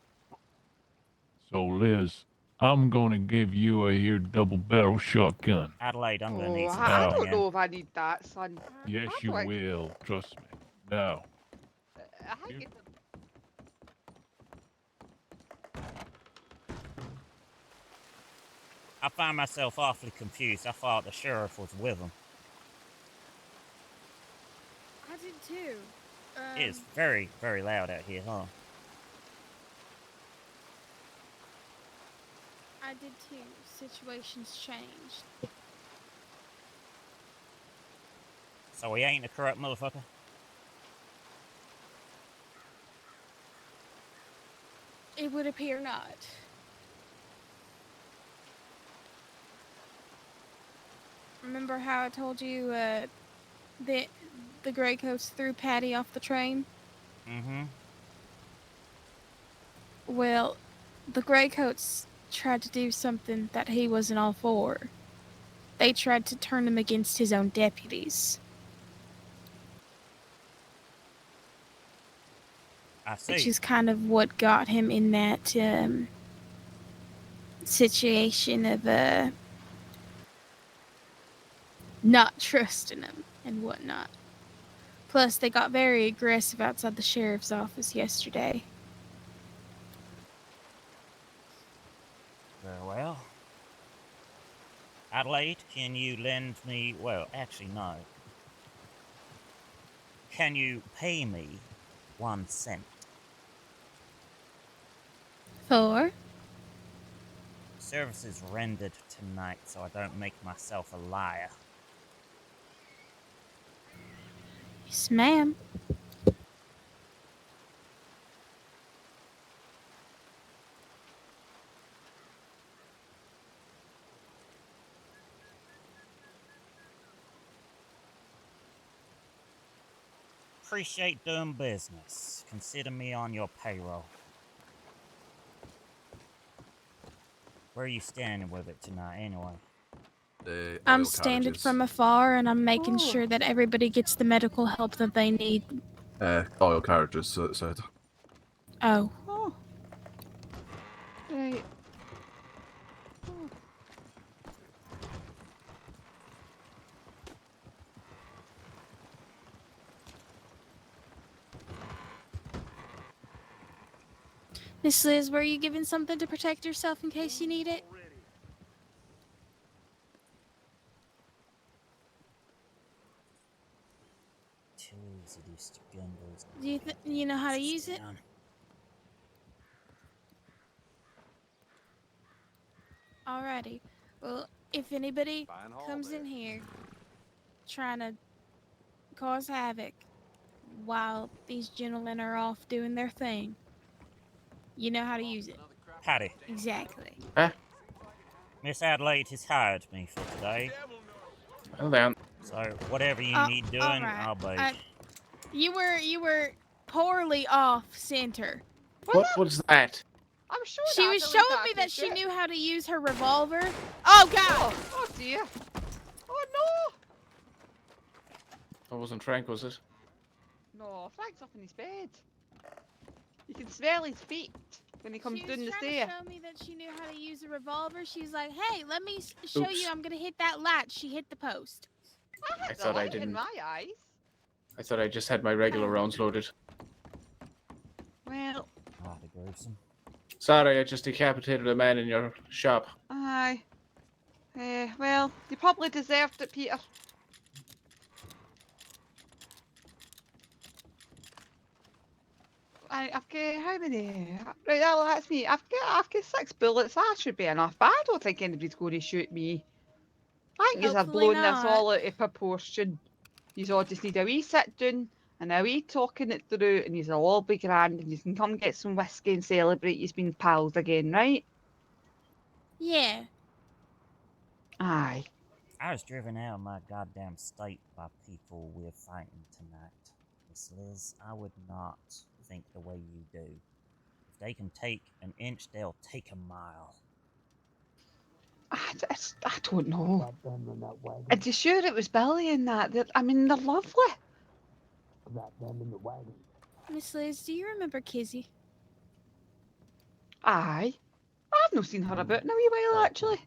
So, Liz, I'm going to give you a here double-barrel shotgun. Adelaide, I'm gonna need Oh, some I No. don't again. know if I need that, son. Yes, I you like- will. Trust me. Now, I think You- it's- I find myself awfully confused. I thought the sheriff was with him. I did too. It's very, very loud out here, huh? I did too. Situations changed. So he ain't a corrupt motherfucker? It would appear not. Remember how I told you that the Greycoats threw Patty off the train? Mm-hmm. Well, the Greycoats tried to do something that he wasn't all for. They tried to turn him against his own deputies. I see. Which is kind of what got him in that situation of not trusting him. and whatnot. Plus, they got very aggressive outside the sheriff's office yesterday. Very well. Adelaide, can you lend me... Well, actually, no. Can you pay me 1 cent? For? Services rendered tonight, so I don't make myself a liar. Yes, ma'am. Appreciate doing business. Consider me on your payroll. Where are you standing with it tonight, anyway? The I'm oil standing carriages. from afar and I'm making Oh. sure that everybody gets the medical help that they need. Oil carriages, so it said. Oh. Oh. Right. Oh. Miss Liz, were you given something to protect yourself in case you need it? Too easy, these gunboys. Do you know how to use it? Down. Alrighty. Well, if anybody comes in here trying to cause havoc while these gentlemen are off doing their thing, you know how to use it. Patty, Exactly. Miss Adelaide has hired me for today, Well then. so whatever you need doing, alright. I'll be. You were poorly off center. What was that? I'm sure She was Adelaide showing me could that she do it. knew how to use her revolver. Oh god! Oh dear. Oh no! That wasn't Frank, was it? No, Frank's up in his bed. You can smell his feet when he comes She down was the trying stairs. to show me that she knew how to use a revolver. She's like, "Hey, let me show Oops. you. I'm gonna hit that latch." She hit the post. I Hit the thought I light in didn't. my eyes. I thought I just had my regular rounds loaded. Well, Ah, the gruesome. Sorry, I just decapitated a man in your shop. aye. Well, you probably deserved it, Peter. I've got how many? Right, that's me. I've got 6 bullets. That should be enough. But I don't think anybody's going to shoot me. I think you've Hopefully blown this not. all out of proportion. You all just need a wee sit down and a wee talking it through, and you'll all be grand, and you can come get some whiskey and celebrate you've been pals again, right? Yeah. Aye. I was driven out of my goddamn state by people we're fighting tonight. Miss Liz, I would not think the way you do. If they can take an inch, they'll take a mile. I don't know. Are you sure it was Billy and that? I mean, they're lovely. Miss Liz, do you remember Kizzy? Aye. I've not seen her about in a wee while, actually.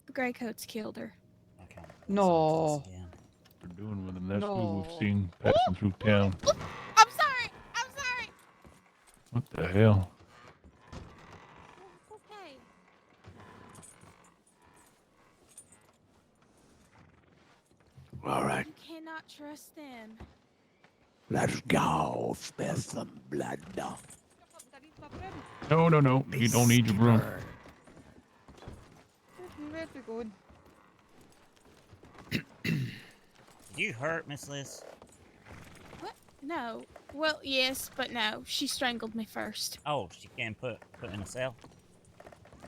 The Greycoats killed her. Okay. No. We're doing with them. That's who No. we've seen passing through town. I'm sorry. I'm sorry. What the hell? It's okay. All right, You cannot trust them. let's go. Spill some blood. No. You don't need your broom. Where's we going? Did you hurt Miss Liz? What? No. Well, yes, but no. She strangled me first. Oh, she can put in a cell?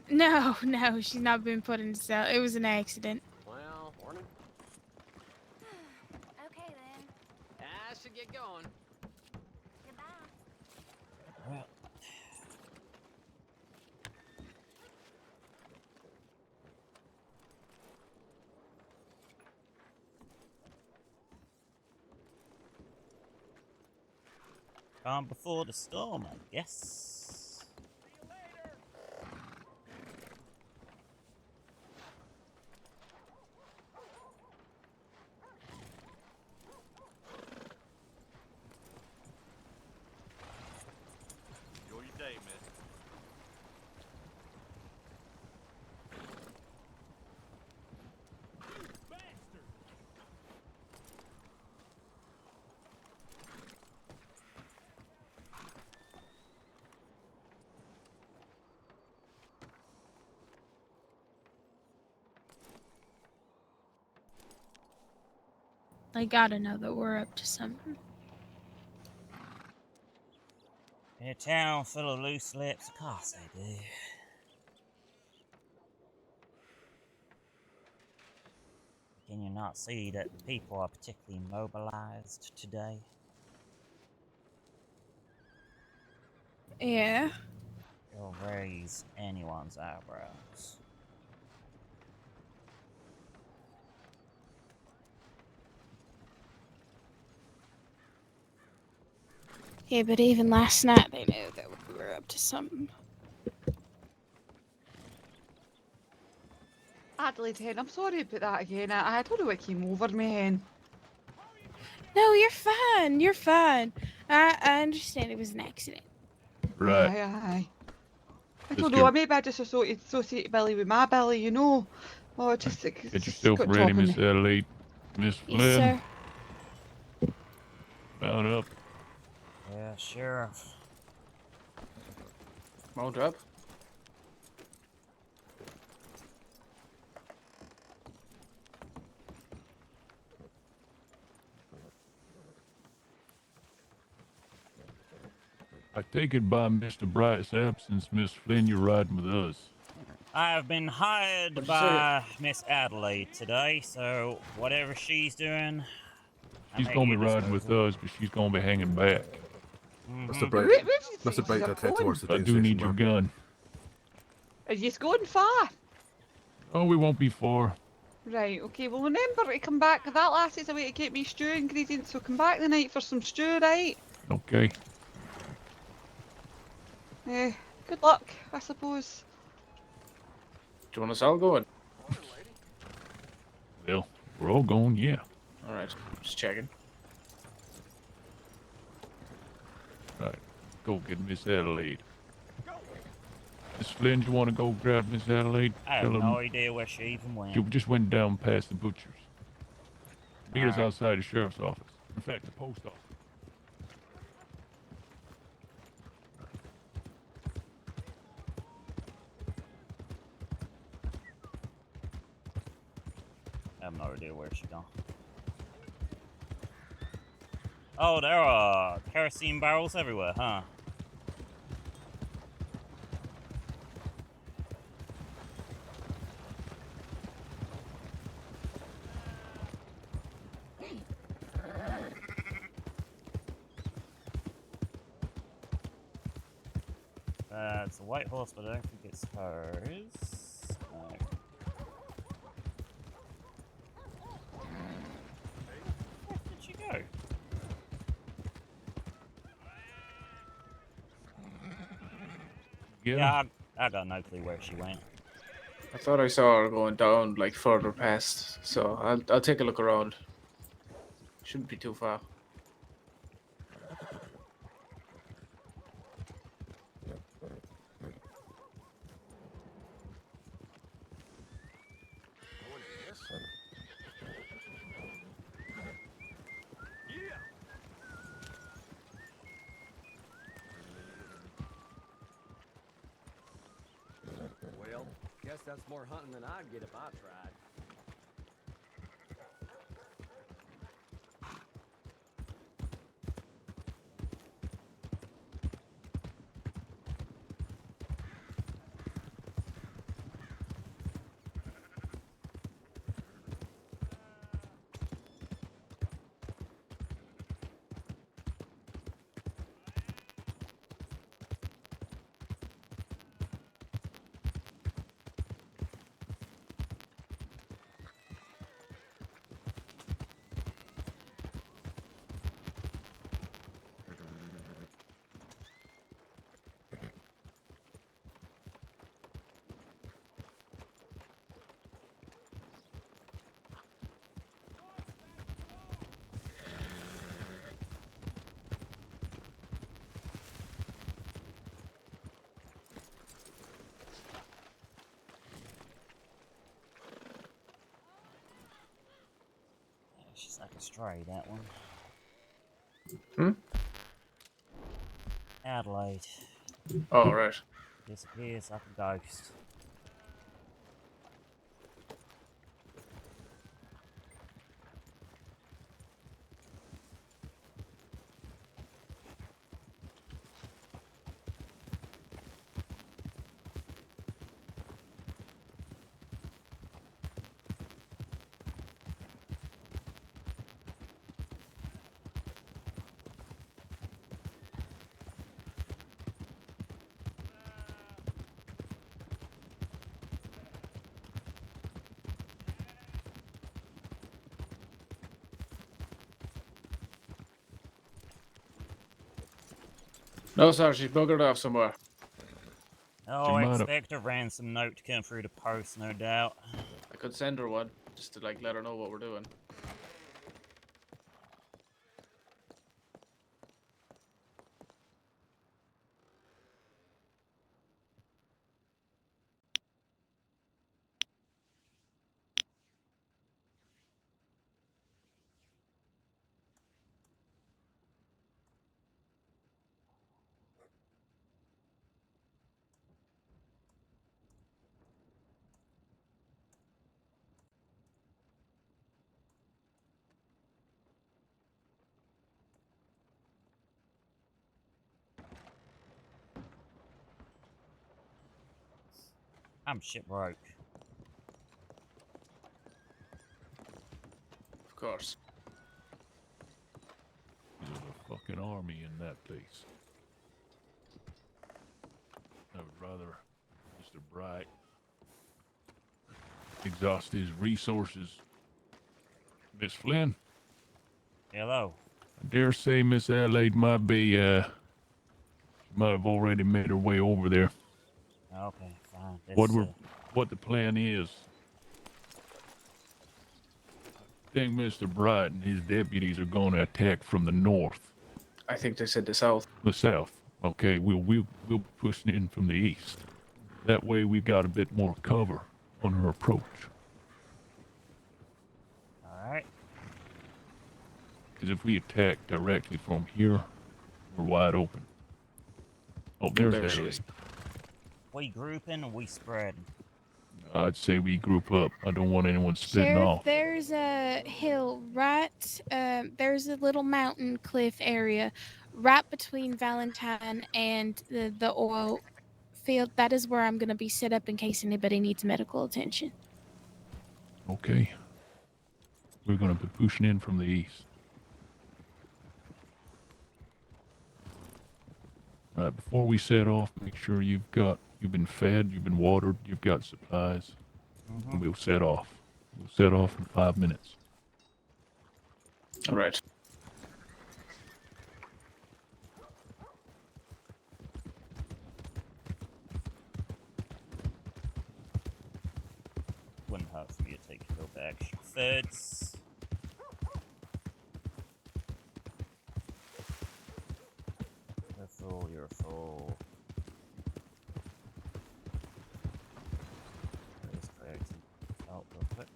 No, she's not been put in a cell. It was an accident. Well, morning. Okay then. I should get going. Goodbye. Well, calm before the storm, I guess. They gotta know that we're up to something. In a town full of loose lips, of course they do. Can you not see that the people are particularly mobilized today? Yeah. It'll raise anyone's eyebrows. Yeah, but even last night they knew that we were up to something. Adelaide, hen, I'm sorry about that again. I don't know what came over me, hen. No, you're fine. You're fine. I understand it was an accident. Right. Aye, aye. I Just don't know. Maybe I just associate Billy with my Billy, you know. Oh, just Get just yourself got ready, top of Miss me. Adelaide. Miss Yes, Flynn, sir. mount up. Yeah, Sheriff. Mount up. I take it by Mr. Bright's absence, Miss Flynn, you're riding with us. I have been hired What'd you say? by Miss Adelaide today, so whatever she's doing, She's I'm at gonna be your riding with disposal. us, but she's gonna be hanging back. Mr. Mhm. Bright, Where did you Mr. think Bright you're did head going? towards the I train do station, need your ma'am. gun. Are you going far? Oh, we won't be far. Right, okay, well remember to come back. That lassie's away to get me stew ingredients, so come back the night for some stew, right? Okay. Good luck, I suppose. Do you want us all going? Well, we're all going, yeah. All right, just checking. Right. Go get Miss Adelaide. Miss Flynn, you want to go grab Miss Adelaide? I have Tell no him idea where she even went. you just went down past the butcher's. Meet us Alright. outside the sheriff's office. In fact, the post office. I have no idea where she gone. Oh, there are kerosene barrels everywhere, huh? It's a white horse, but I don't think it's hers. No. Where did she go? Yeah, I got no clue where she went. I thought I saw her going down like further past, so I'll take a look around. Shouldn't be too far. Well, guess that's more hunting than I'd get if I tried. She's like a stray, that one. Hmm? Adelaide. Oh, right. Disappears like a ghost. No, sir, she buggered off somewhere. Oh, I might have- expect a ransom note to come through the post, no doubt. I could send her one, just to, like, let her know what we're doing. I'm shit broke. Of course. There's a fucking army in that place. I would rather Mr. Bright exhaust his resources. Miss Flynn, Hello. I dare say Miss Adelaide might be, might have already made her way over there. Okay, fine. What the plan is. I think Mr. Bright and his deputies are going to attack from the north. I think they said the south. The south. Okay, we'll push in from the east. That way we got a bit more cover on her approach. Alright. Because if we attack directly from here, we're wide open. Oh, There there's she Adelaide. is. We grouping and we spread. I'd say we group up. I don't want anyone splitting Sheriff, off. there's a hill right. There's a little mountain cliff area right between Valentine and the oil field. That is where I'm going to be set up in case anybody needs medical attention. Okay. We're going to be pushing in from the east. All right, before we set off, make sure you've been fed, you've been watered, you've got supplies, and we'll set off. We'll set off in 5 minutes. All right. Wouldn't hurt for me to take a little bit extra foods. You're full, you're full. There's creating help real quick.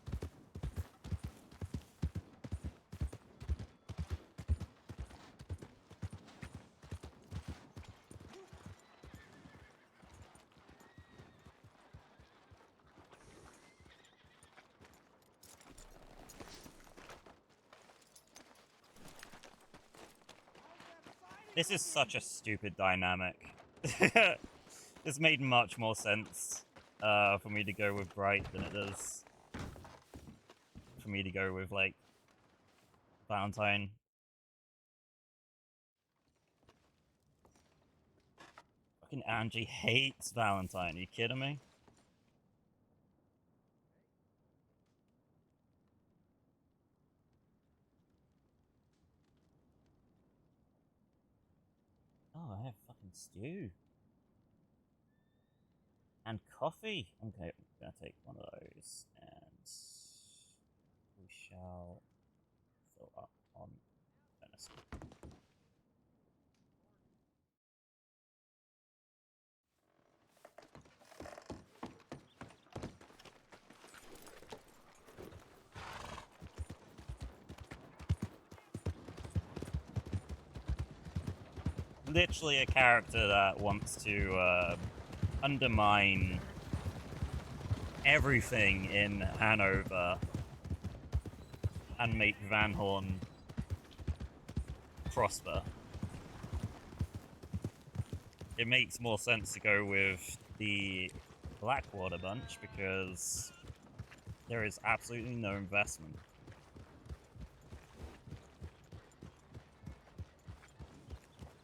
This is such a stupid dynamic. This made much more sense for me to go with Bright than it does for me to go with, like, Valentine. Fucking Angie hates Valentine, are you kidding me? Oh, I have fucking stew. And coffee. Okay, I'm gonna take one of those, and we shall fill up on venison. Literally a character that wants to undermine everything in Hanover and make Van Horn prosper. It makes more sense to go with the Blackwater bunch because there is absolutely no investment.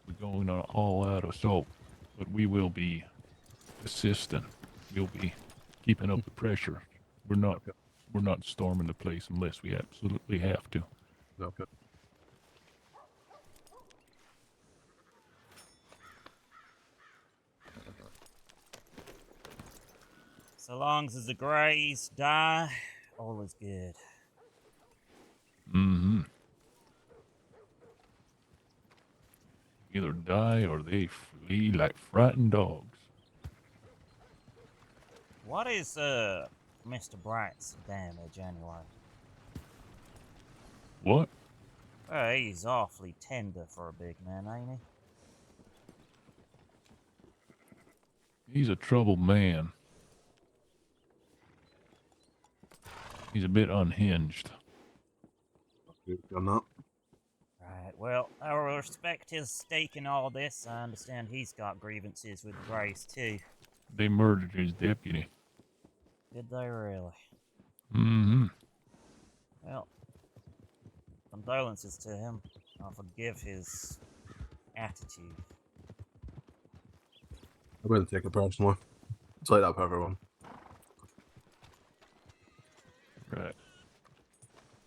We're going on all-out assault, but we will be assisting. We'll be keeping up the pressure. We're not storming the place unless we absolutely have to. Okay. So long as the greys die, all is good. Mm-hmm. Either die or they flee like frightened dogs. What is Mr. Bright's damage anyway? What? Well, he's awfully tender for a big man, ain't he? He's a troubled man. He's a bit unhinged. I'm not. Right, well, I will respect his stake in all this. I understand he's got grievances with the Greys, too. They murdered his deputy. Did they really? Mm-hmm. Well, condolences to him. I'll forgive his attitude. I wouldn't take it personally. It's like that for everyone. Right.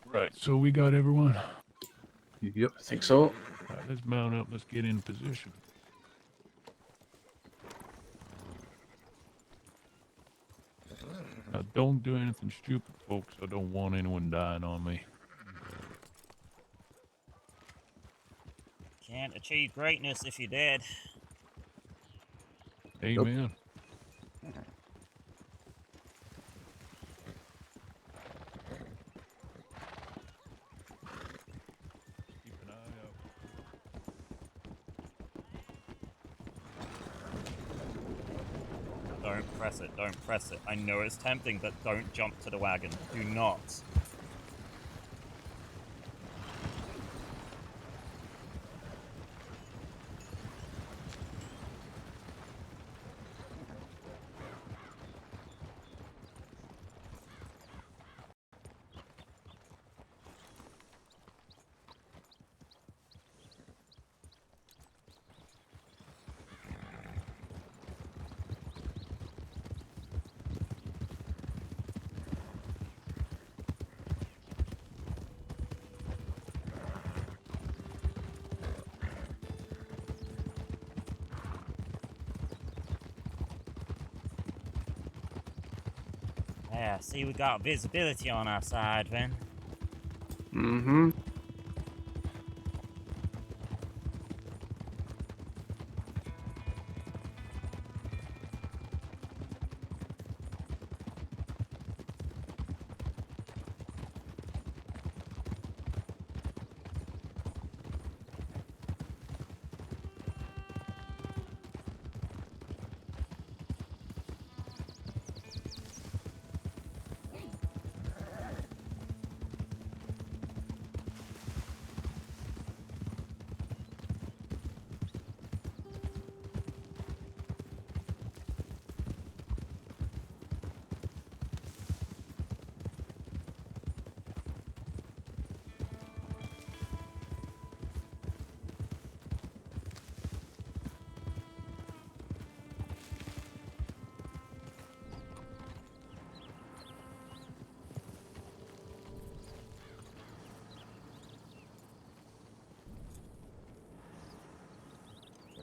Right, so we got everyone? Yep. I think so. All right, let's mount up. Let's get in position. Now, don't do anything stupid, folks. I don't want anyone dying on me. Can't achieve greatness if you're dead. Amen. Keep an eye out. Don't press it, don't press it. I know it's tempting, but don't jump to the wagon. Do not. Yeah, see, we got visibility on our side, then. Mm-hmm.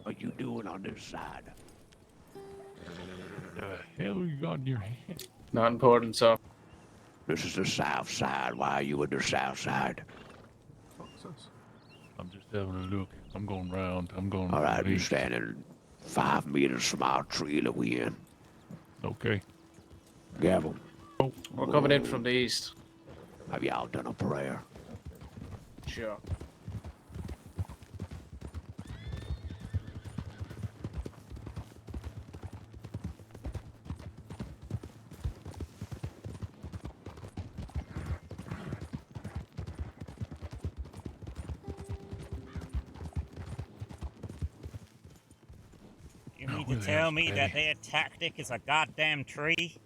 What you doing on this side? The hell you got in your hand? Not important, so. This is the south side. Why are you in the south side? What's this? I'm just having a look. I'm going round. I'm going All right, you're east. standing 5 meters from our tree that we in. Okay. Gavel, We're coming in from the east. have y'all done a prayer? Sure. You mean Where to the tell hell's me Betty? that their tactic is a goddamn tree?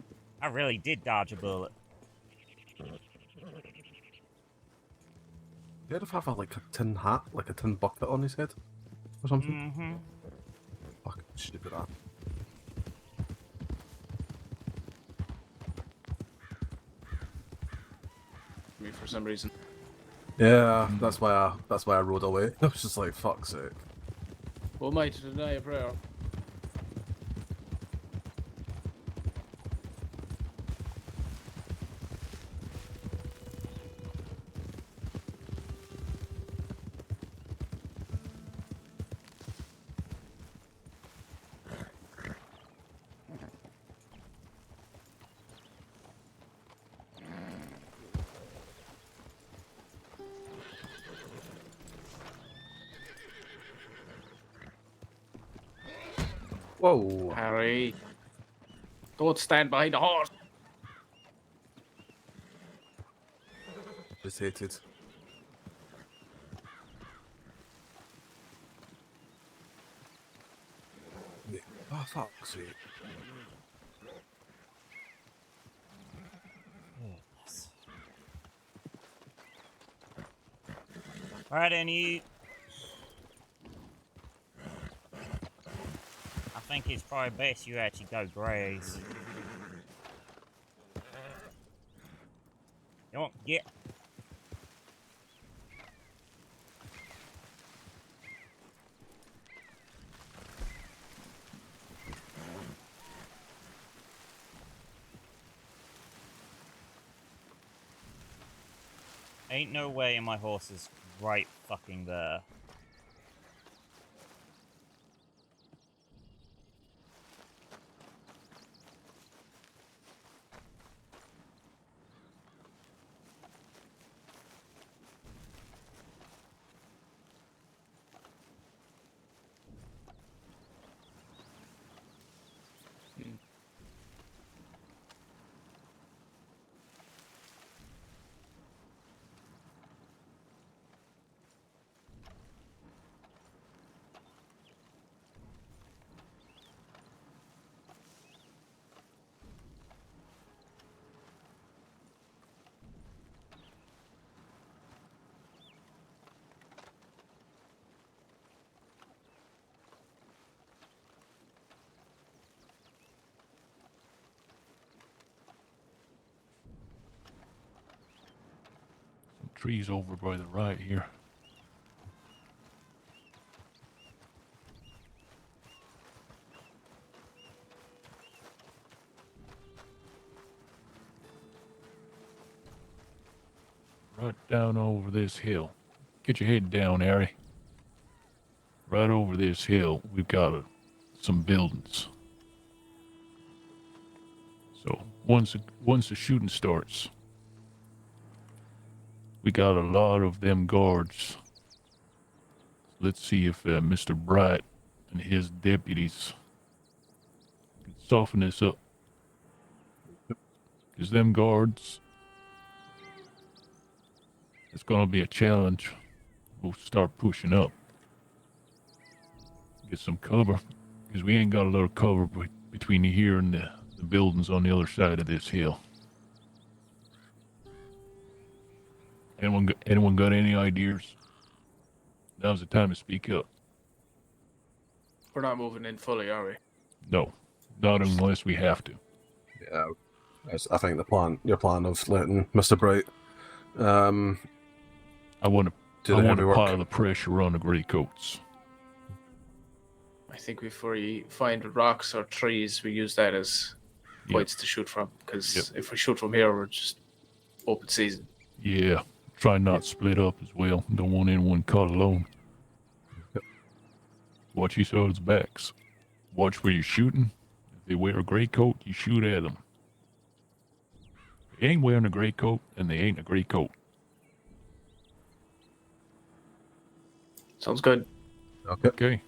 I really did dodge a bullet. He had to have like a tin hat, like a tin bucket on his head, or something. Mm-hmm. Fucking stupid that. Me for some reason. Yeah, that's why I rode away. I was just like, fuck's sake. Who am I to deny a prayer? Whoa. Harry. Don't stand behind the horse. Just hated. Yeah. Oh, fuck's sake. Goodness. Alright, Annie. I think it's probably best you actually go graze. Don't get. Ain't no way my horse is right fucking there. Some trees over by the right here. Right down over this hill. Get your head down, Harry. Right over this hill, we've got some buildings. So once the shooting starts, we got a lot of them guards. Let's see if Mr. Bright and his deputies can soften this up. Because them guards, it's gonna be a challenge. We'll start pushing up. Get some cover, because we ain't got a lot of cover between here and the buildings on the other side of this hill. Anyone got any ideas? Now's the time to speak up. We're not moving in fully, are we? No, not unless we have to. Yeah, I think your plan of letting Mr. Bright, I want do to the heavy work. pile the pressure on the Greycoats. I think if we find rocks or trees, we use that as points to shoot from. Because if we shoot from here, we're just open season. Yeah, try not to split up as well. Don't want anyone caught alone. Watch each other's backs. Watch where you're shooting. If they wear a gray coat, you shoot at them. If they ain't wearing a gray coat, then they ain't a gray coat. Sounds good. Okay.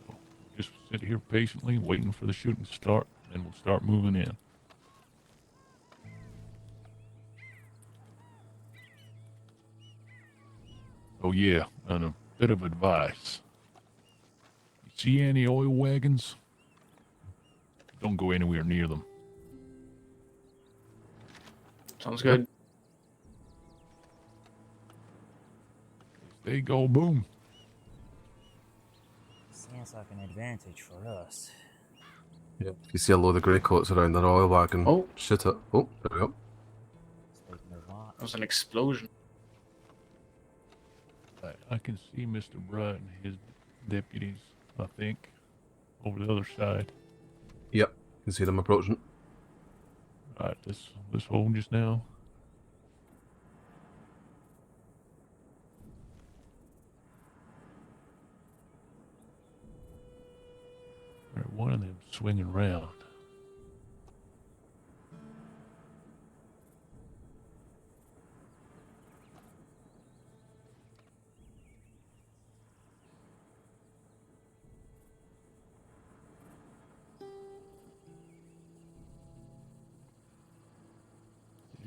So just sit here patiently, waiting for the shooting to start, and we'll start moving in. Oh yeah, and a bit of advice. You see any oil wagons? Don't go anywhere near them. Sounds good. They go boom. Sounds like an advantage for us. Yeah. If you see a load of grey coats around an oil wagon, shoot it. Oh, there we go. That was an explosion. I can see Mr. Bright and his deputies, I think, over the other side. Yep, you can see them approaching. Alright, let's hold just now. Alright, one of them swinging round.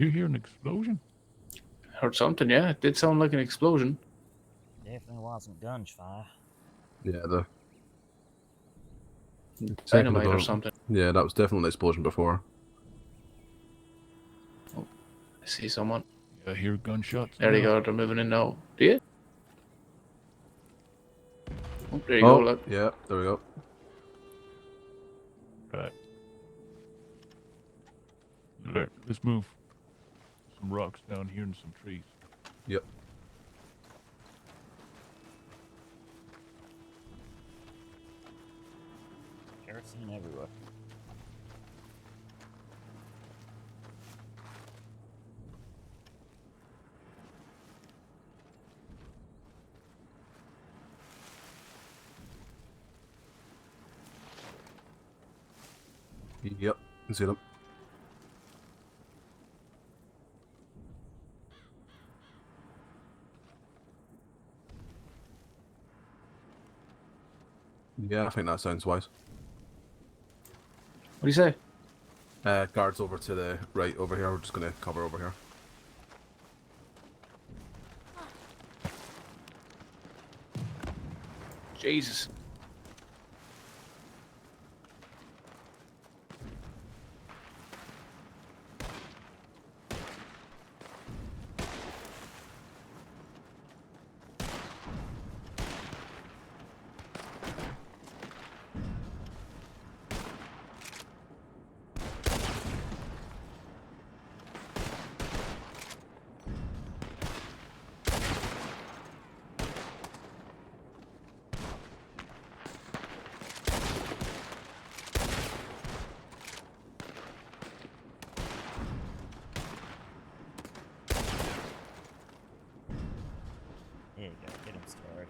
You hear an explosion? Heard something, yeah. It did sound like an explosion. Definitely wasn't gunfire. Yeah, the second Dynamite or ago. something. Yeah, that was definitely an explosion before. I see someone. I hear gunshots. There you now. go. They're moving in now. Do you? Oh, there you go, look. Yeah, there we go. Right. Let's move. Some rocks down here and some trees. Yep. Kerosene everywhere. Yep, can see them. Yeah, I think that sounds wise. What do you say? Guards over to the right over here. We're just going to cover over here. Jesus. There you go. Get him started.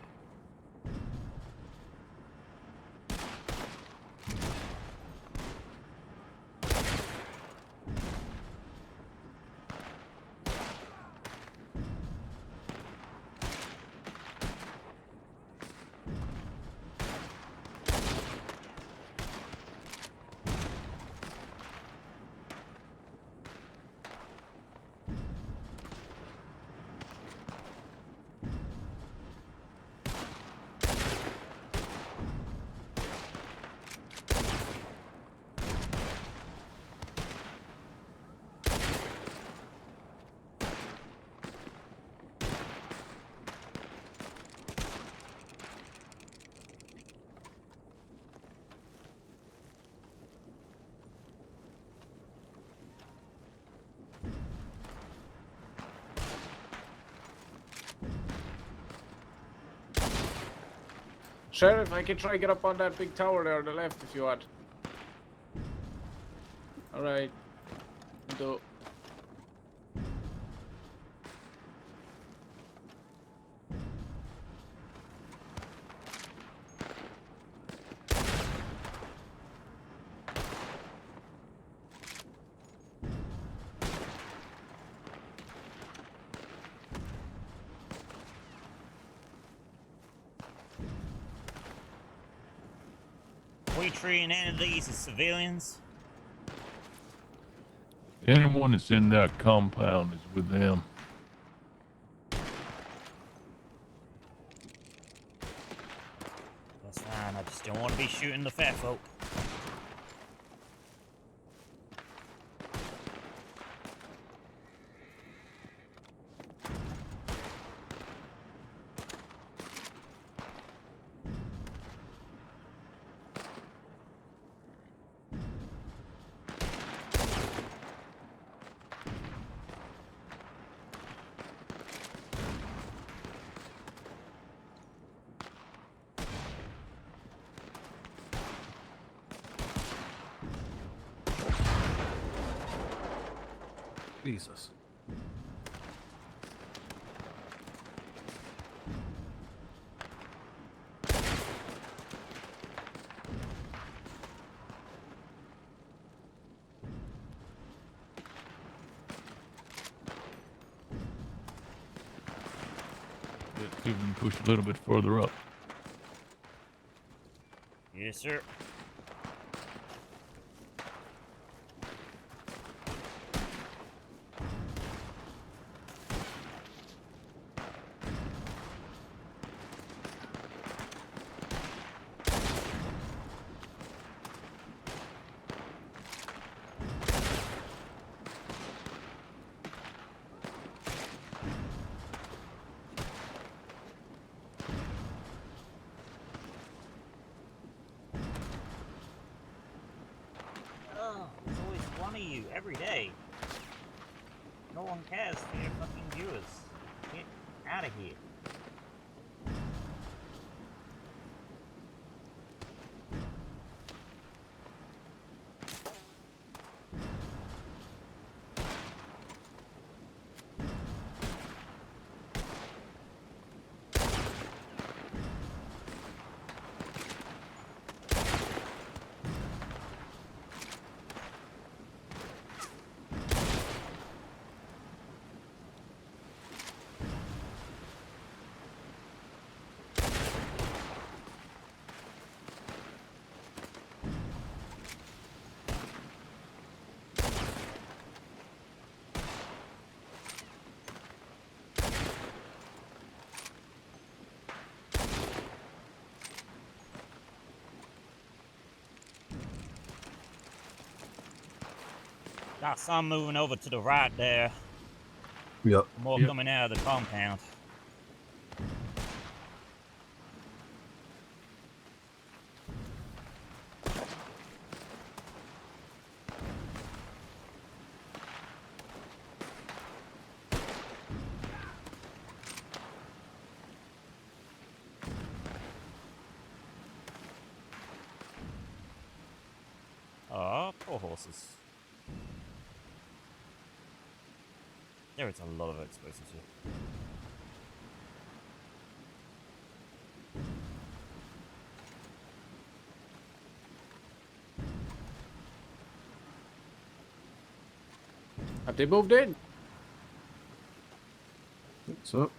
Sheriff, I can try to get up on that big tower there on the left if you want. Alright. Do. We treating any of these as civilians? Anyone that's in that compound is with them. That's fine. I just don't want to be shooting the fat folk. Jesus. Let's see if we can push a little bit further up. Yes, sir. of you every day. No one cares for your fucking viewers. Get out of here. Got some moving over to the right there. Yep. More coming out of the compound. Oh, poor horses. There is a lot of explosives here. Have they moved in? So.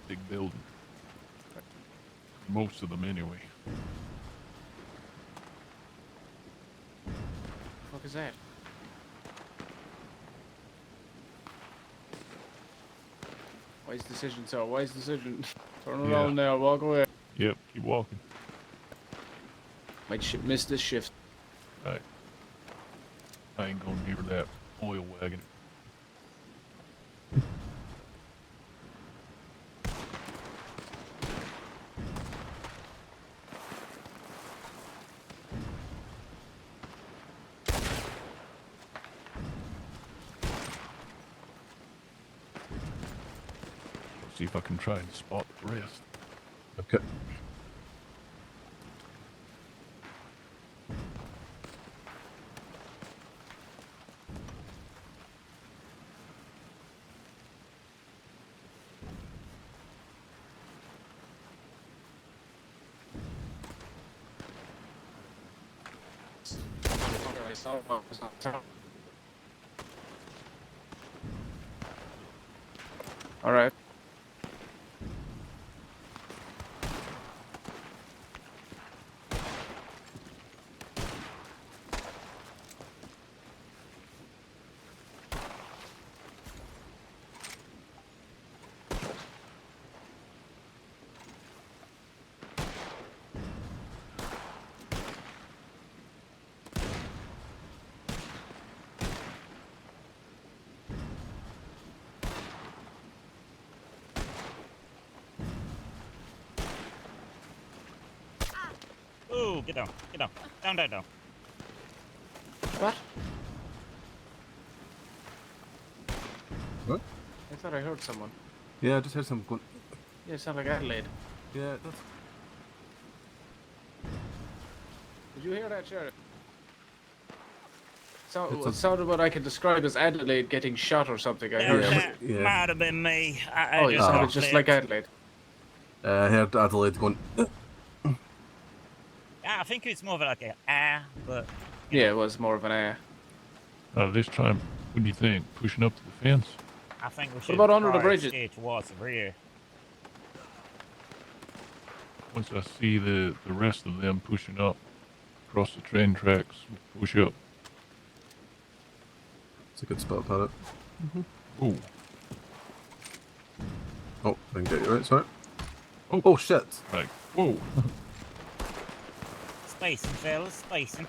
Big building. Most of them anyway. What the fuck is that? Wise decision, sir. Wise decision. Turn around now. Walk away. Yep, keep walking. Might miss this shift. Right. I ain't going near that oil wagon. See if I can try and spot the rest. Okay. All right. Ooh, get down, get down. Down, down, down. What? What? I thought I heard someone. Yeah, I just heard someone going. Yeah, it sounded like Adelaide. Yeah, that's. Did you hear that, Sheriff? It's It sounded what I can describe as Adelaide getting shot or something. I heard. That Yeah. might have been me. I Oh, you just sounded got just clipped. like Adelaide. I heard Adelaide going. I think it's more of like a but Yeah, it was more of an This time, what do you think? Pushing up to the fence? I think we should about under the probably bridges? steer towards the rear. Once I see the rest of them pushing up across the train tracks, push up. It's a good spot to it. Ooh. Oh, I can get you right, sorry. Oh shit! Right. Whoa. Spacing, fellas, spacing.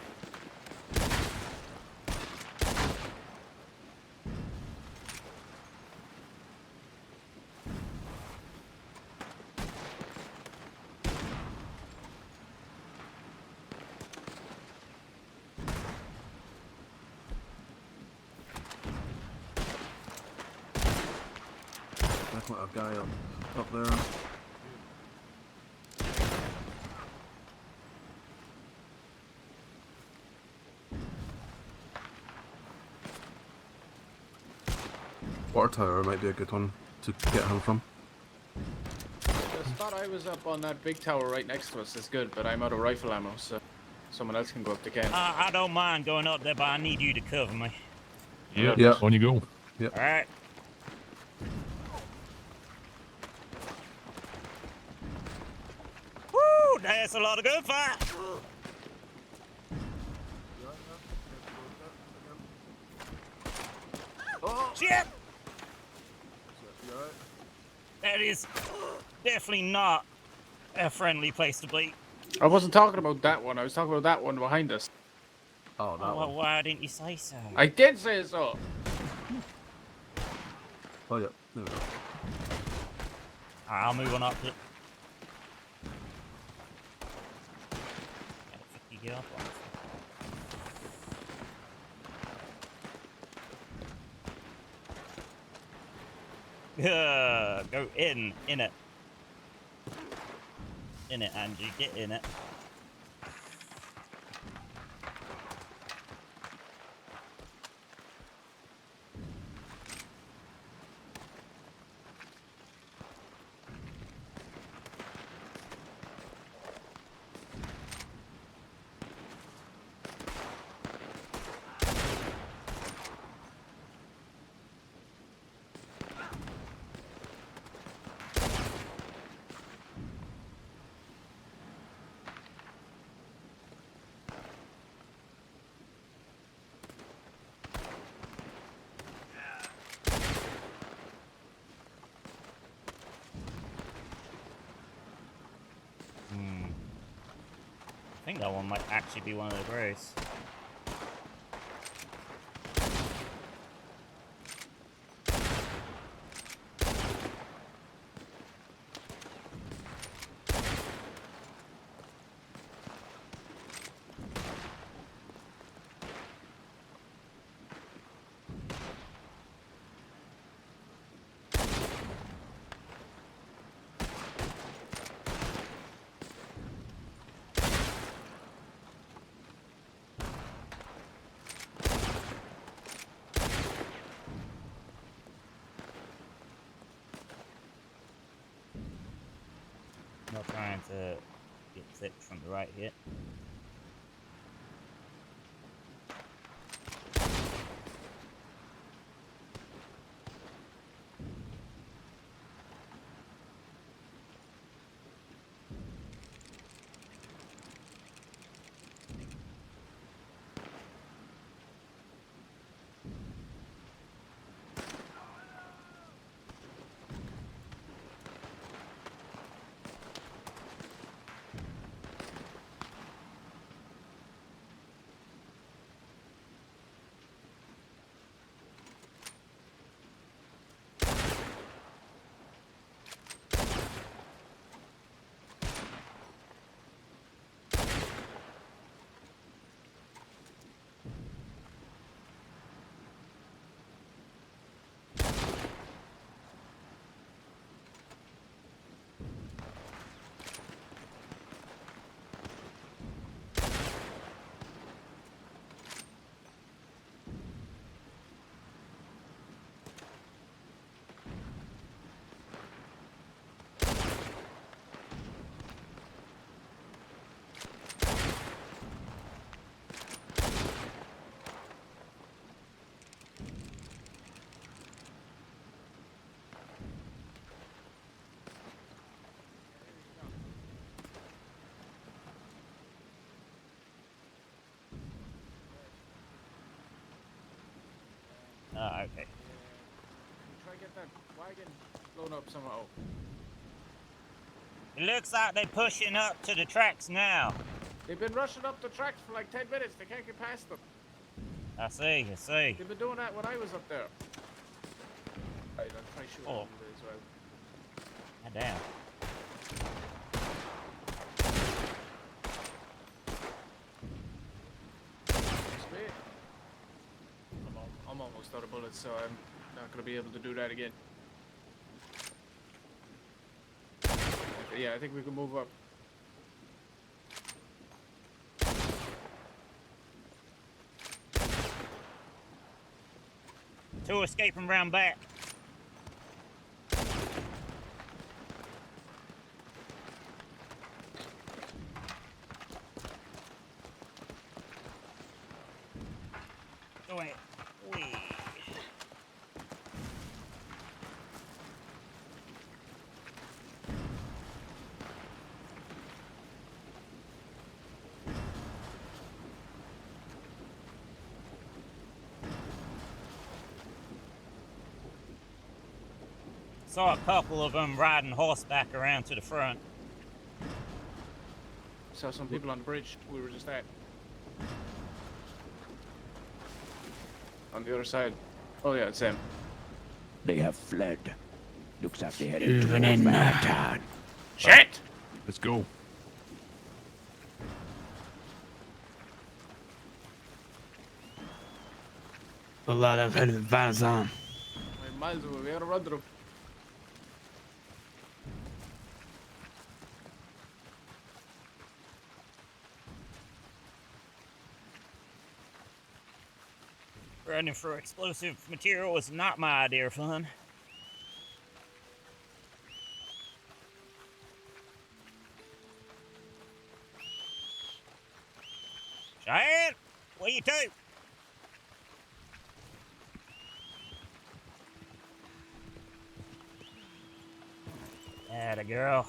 What a guy up there. Water tower might be a good one to get him from. The spot I was up on, that big tower right next to us, is good, but I'm out of rifle ammo, so someone else can go up the can. I don't mind going up there, but I need you to cover me. Yeah. On you go. Yep. All right. Woo! That's a lot of gunfire. Oh shit! That is definitely not a friendly place to be. I wasn't talking about that one. I was talking about that one behind us. Oh, that well, one. why didn't you say so? I did say so. Oh, yeah. There we go. I'll move on up to it. Gotta 50 get up on this. Go in it. In it, Angie, get in it. I think that one might actually be one of the grays. Not trying to get clipped from the right here. Ah, okay. Try to get that wagon blown up somehow. It looks like they're pushing up to the tracks now. They've been rushing up the tracks for like 10 minutes. They can't get past them. I see. They've been doing that when I was up there. Right, I'll try shooting them as well. God damn. Sweet. I'm almost out of bullets, so I'm not going to be able to do that again. Yeah, I think we can move up. Two escaping round back. Doing it. Whee. Saw a couple of them riding horseback around to the front. Saw some people on the bridge. We were just at. On the other side. Oh yeah, it's him. They have fled. Looks like they headed Moving towards in. Valentine. Shit! Let's go. A lot of headed Valentine. Miles away, we gotta run through. Running for explosive material was not my idea of fun. Cheyenne, what you do? Atta girl.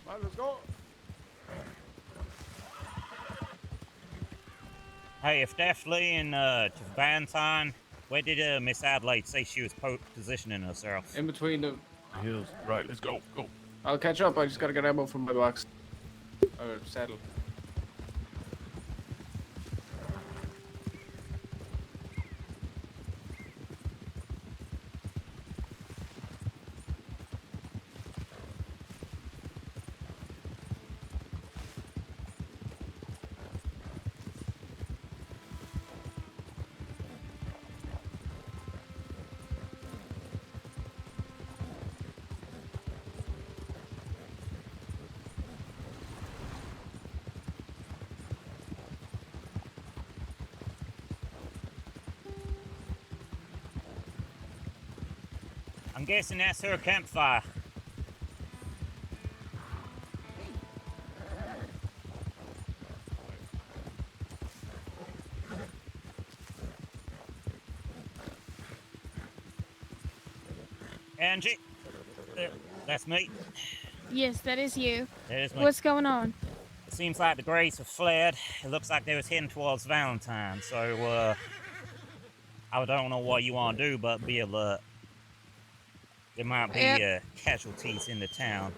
Miles, let's go. Hey, if they're fleeing to Valentine, where did Miss Adelaide say she was positioning herself? In between the Hills. Right, let's go. Go. I'll catch up. I just gotta get ammo from my box. Or saddle. I'm guessing that's her campfire. Angie, that's me. Yes, that is you. That is me. What's going on? It seems like the Greys have fled. It looks like they was heading towards Valentine, so I don't know what you want to do, but be alert. There might be casualties in the town.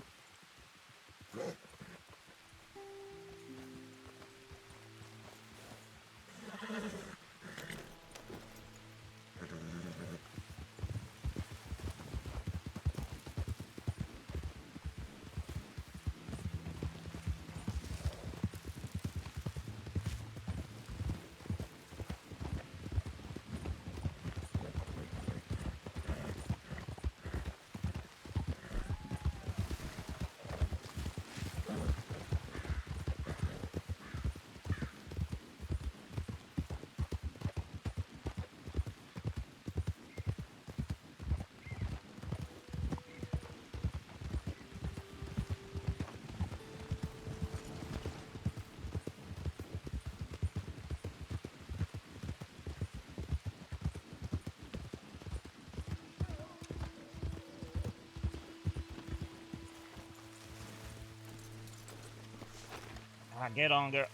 Get on, girl.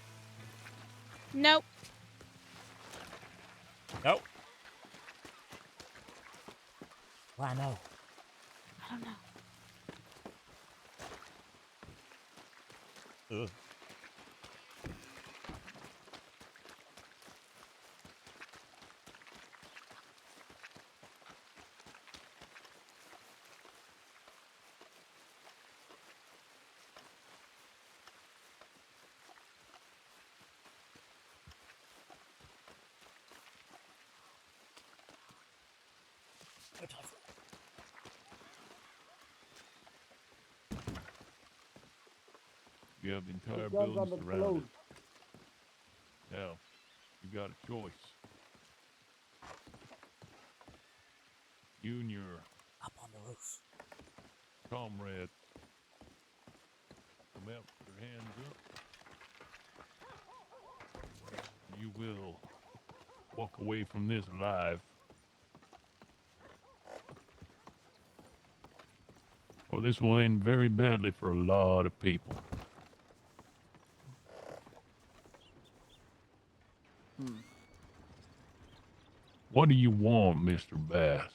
Nope. Nope. Why no? I don't know. Ugh. You have the entire Put guns building on the surrounded. floor. Now, you got a choice. You and your Up on the roof. comrade come out with your hands up. You will walk away from this alive. Or this will end very badly for a lot of people. What do you want, Mr. Bass?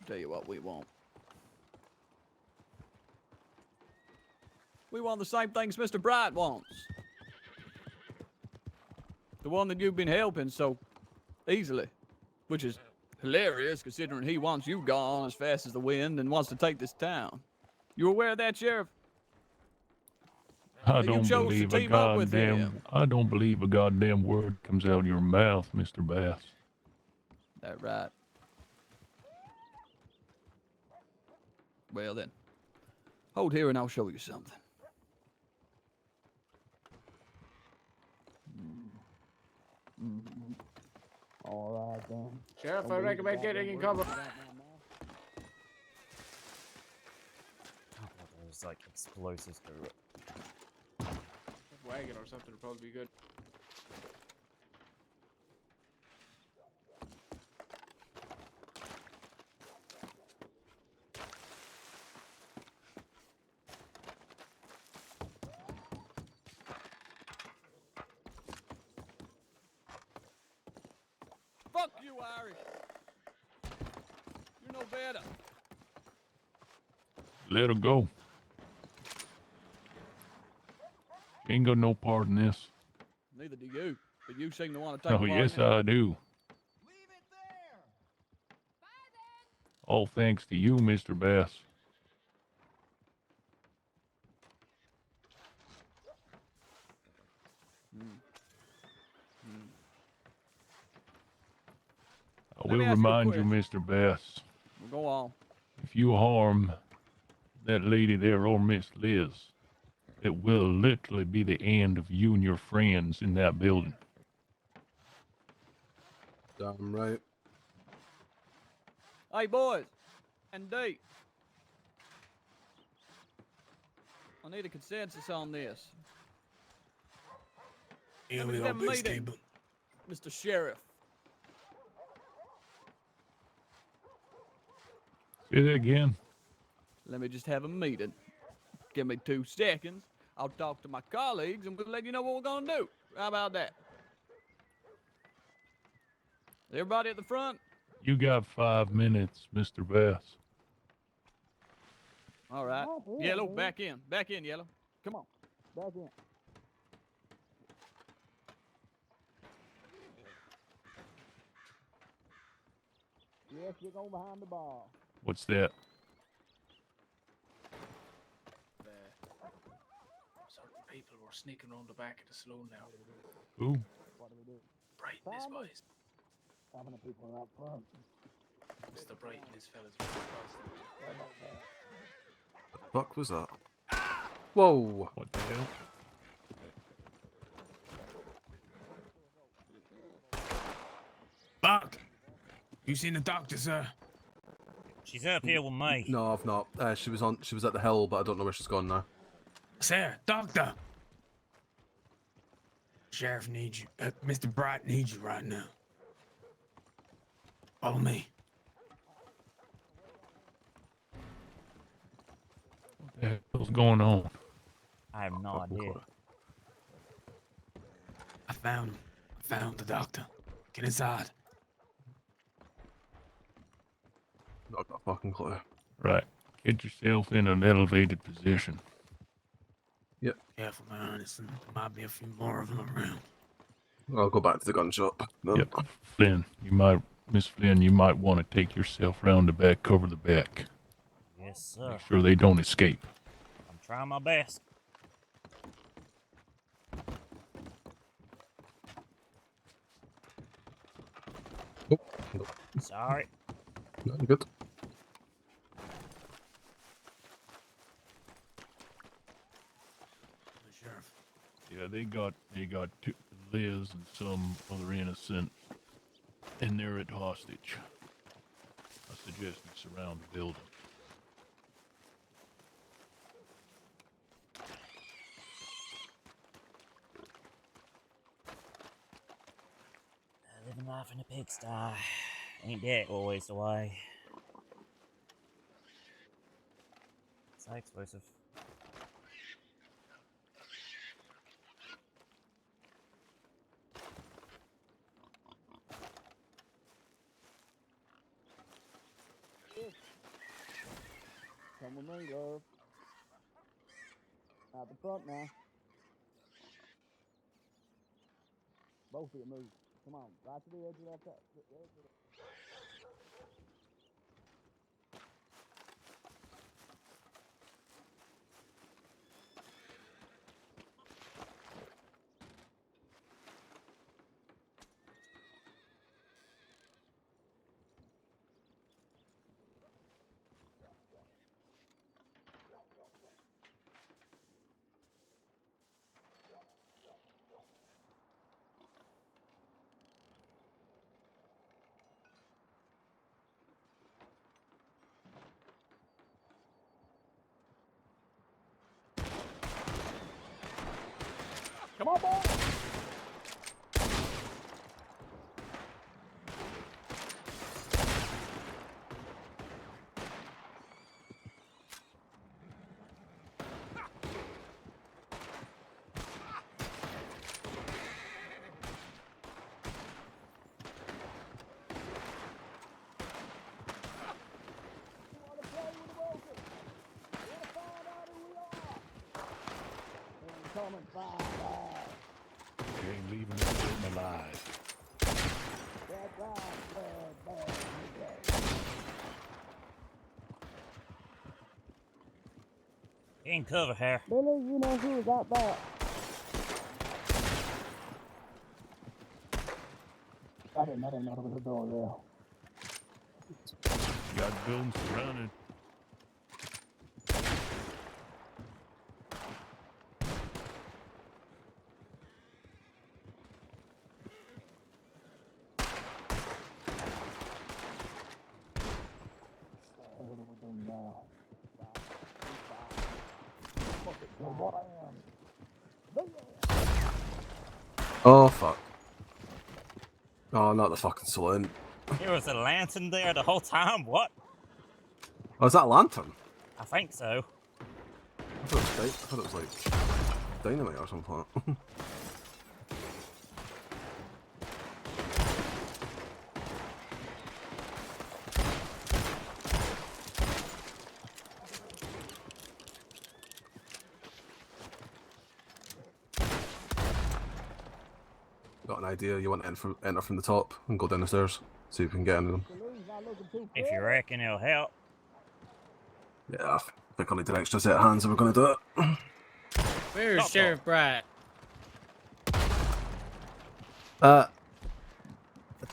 Tell you what we want. We want the same things Mr. Bright wants. The one that you've been helping so easily, which is hilarious considering he wants you gone as fast as the wind and wants to take this town. You aware of that, Sheriff? I You don't chose to believe a team up with goddamn. him. I don't believe a goddamn word comes out of your mouth, Mr. Bass. That right. Well then, hold here and I'll show you something. All right then. Sheriff, I recommend getting in cover. There's like explosives everywhere. Wagon or something would probably be good. Fuck you, Irish. You know better. Let her go. Ain't got no part in this. Neither do you, but you seem to want to take Oh, part yes, in it. I do. All thanks to you, Mr. Bass. I Let me will ask you a remind you, question. Mr. Bass, Well, go on. if you harm that lady there or Miss Liz, it will literally be the end of you and your friends in that building. Damn right. Hey, boys, and D. I need a consensus on this. Here Let we me go, have a Big meeting, Stable. Mr. Sheriff. Say that again. Let me just have a meeting. Give me 2 seconds. I'll talk to my colleagues and we'll let you know what we're gonna do. How about that? Everybody at the front? You got 5 minutes, Mr. Bass. All right. Yellow, back in. Back in, Yellow. Come on. Back in. Yes, you're going behind the bar. What's that? Certain people were sneaking around the back of the saloon now. Who? What do we do? Bright and his boys. How many people are up front? Mr. Bright and his fellas. What the fuck was that? Whoa! What the hell? Buck, you seen the doctor, sir? She's up here with me. No, I've not. She was at the hill, but I don't know where she's gone now. Sir, doctor. Sheriff needs you. Mr. Bright needs you right now. Follow me. What the hell's going on? I have no idea. I found him. I found the doctor. Get inside. Not got a fucking clue. Right. Get yourself in an elevated position. Yep. Careful, man. There might be a few more of them around. I'll go back to the gun shop. No. Yep. Flynn, Miss Flynn, you might want to take yourself round the back, cover the back. Yes, sir. Make sure they don't escape. I'm trying my best. Oh. Sorry. Very good. Sheriff. Yeah, they got two, Liz and some other innocent, and they're at hostage. I suggest we surround the building. Living life in a pigsty. Ain't that always the way? So explosive. Come with me, love. Out the front now. Both of you move. Come on, right to the edge of that. The edge of the... Come on, boy! Come and find out. You ain't leaving this building alive. That's right, bad. In cover here. Billy, you know who got that? I didn't know there was a door there. Got buildings surrounded. What do we do now? What I am. Oh, fuck. Oh, not the fucking saloon. There was a lantern there the whole time. What? Oh, is that a lantern? I think so. I thought it was like dynamite or something. Got an idea? You want to enter from the top and go down the stairs? See if we can get into them. If you reckon it'll help. Yeah, I think I need an extra set of hands if we're going to do it. Where is Sheriff Bright? I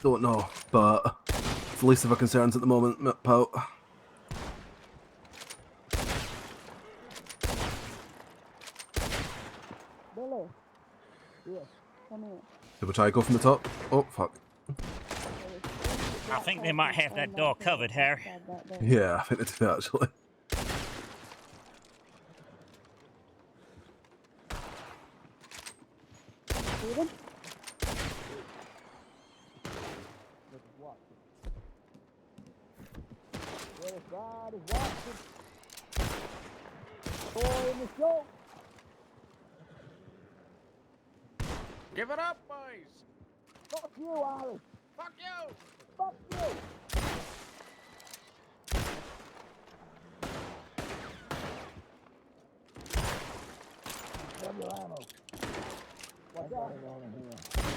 don't know, but it's the least of our concerns at the moment, pal. Billy. Yeah, come here. Should we try to go from the top? Oh, fuck. I think they might have that door covered here. Yeah, I think they do actually. Steven? Well, side is watching. Boy in the show. Give it up, boys! Fuck you, Alice. Fuck you! Fuck you. Grab your ammo. Watch out.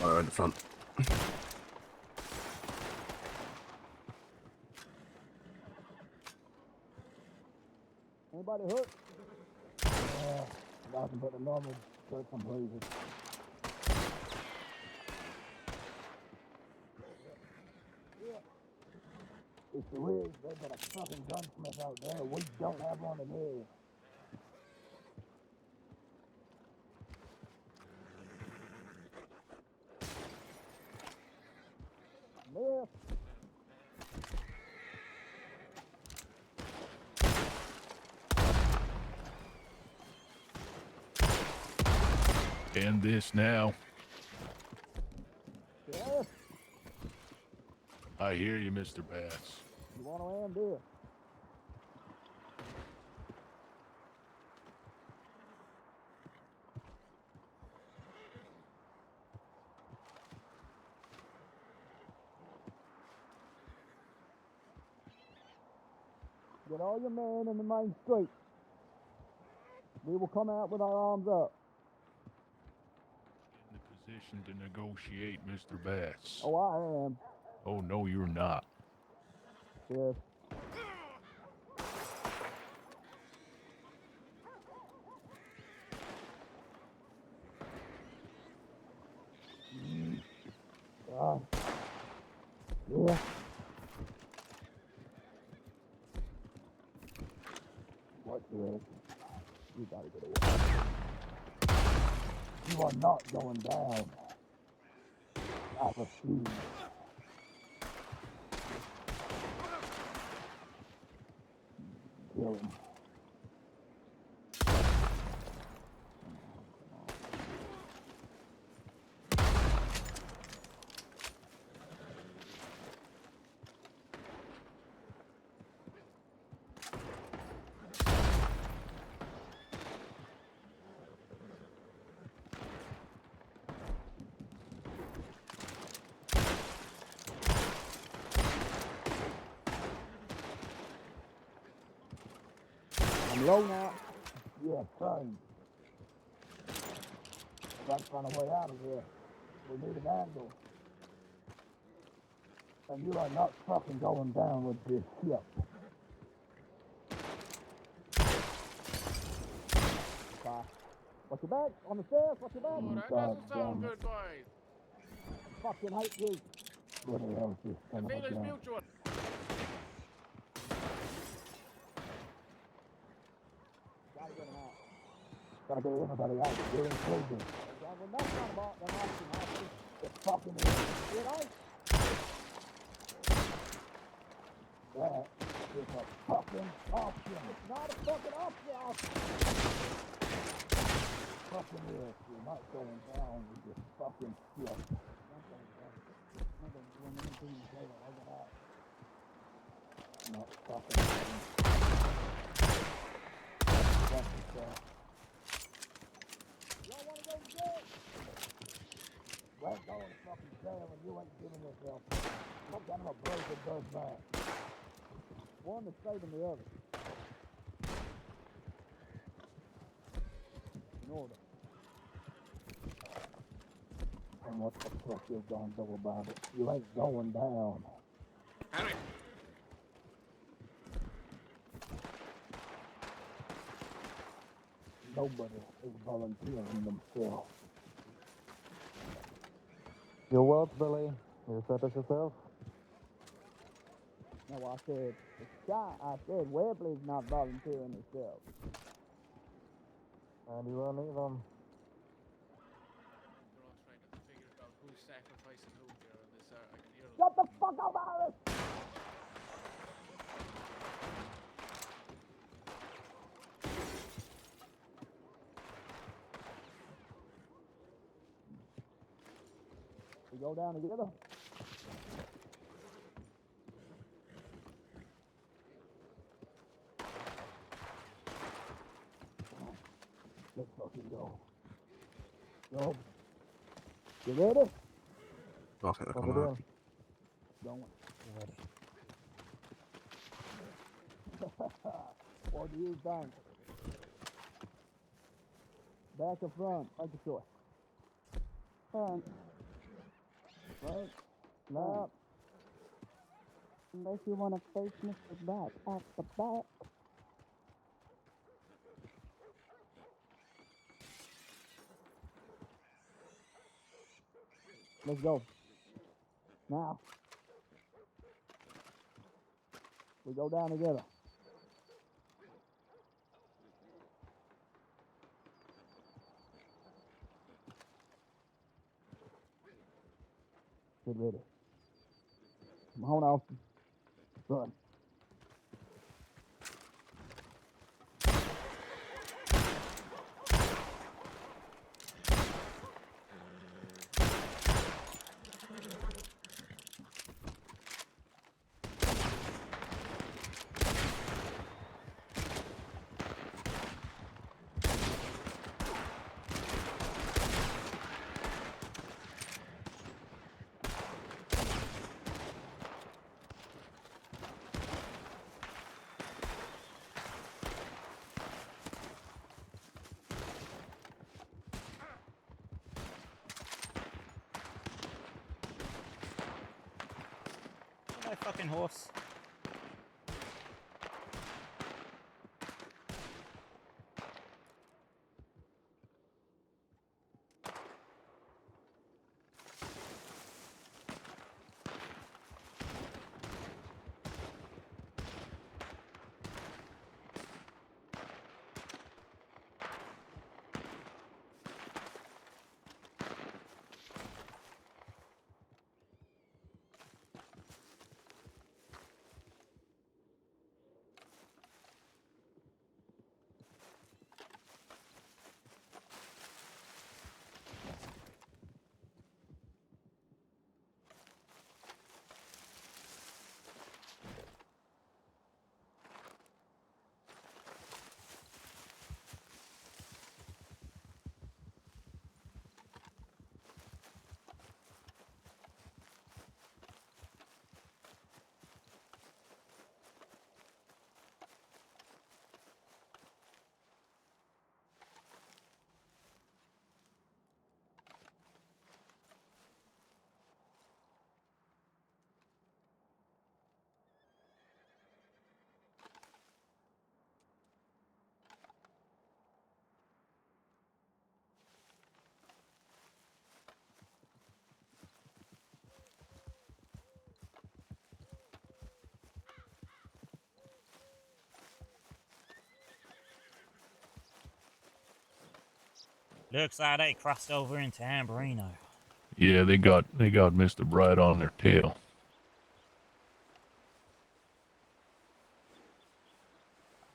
Right in the front. Anybody hurt? Yeah, nothing but a normal shirt and blazers. It's There is. They've got a fucking gunsmith out there. We don't have one in here. Miss. End this now. Yes. I hear you, Mr. Bass. You want to end this? Get all your men in the main street. We will come out with our arms up. In the position to negotiate, Mr. Bass. Oh, I am. Oh, no, you're not. Yes. Yeah. What is? You gotta get away. You are not going down. I refuse. Kill him. I'm low now. Yeah, trying. Got to find a way out of here. We need an angle. And you are not fucking going down with this ship. Watch your back on the stairs. Watch your back. Oh, that doesn't sound good, boys. Fucking hate you. What the hell is this? The feeling's mutual. Gotta get him out. Gotta get everybody out. You're included. Well, that's not about the option, Austin. It's fucking you know? That is a fucking option. It's not a fucking option, Austin. Fucking yes, you're not going down with this fucking shit. Not fucking. That's the stuff. Y'all wanna go to jail? Well, go to fucking jail and you ain't giving yourself. Some kind of a broken does back. One is saving the other. In order. And what the fuck you gonna do about it? You ain't going down. Harry. Nobody is volunteering themselves. Your what, Billy? You said it yourself? No, I said, I said Webley's not volunteering himself. And you won't either. They're all trying to figure out who's sacrificing who here on this. I can hear them. Shut the fuck up, Iris! We go down together. Let's fucking go. Go. You ready? Okay, Over come there. on. Going. What do you think? Back or front? Make a choice. Front. Right. Left. Unless you want to face Mr. Back at the back. Let's go. Now. We go down together. Get ready. Come on, Austin. Run. My fucking horse. Looks like they crossed over into Amberino. Yeah, they got Mr. Bright on their tail.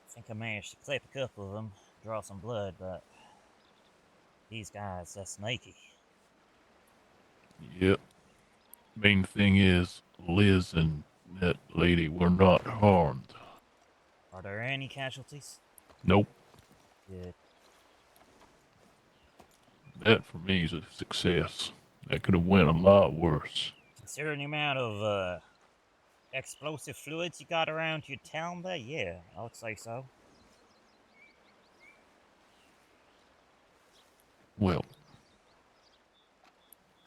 I think I managed to clip a couple of them, draw some blood, but these guys, they're snaky. Yep. Main thing is, Liz and that lady were not harmed. Are there any casualties? Nope. Good. That for me is a success. That could have went a lot worse. Considering the amount of explosive fluids you got around your town there, yeah, I would say so. Well,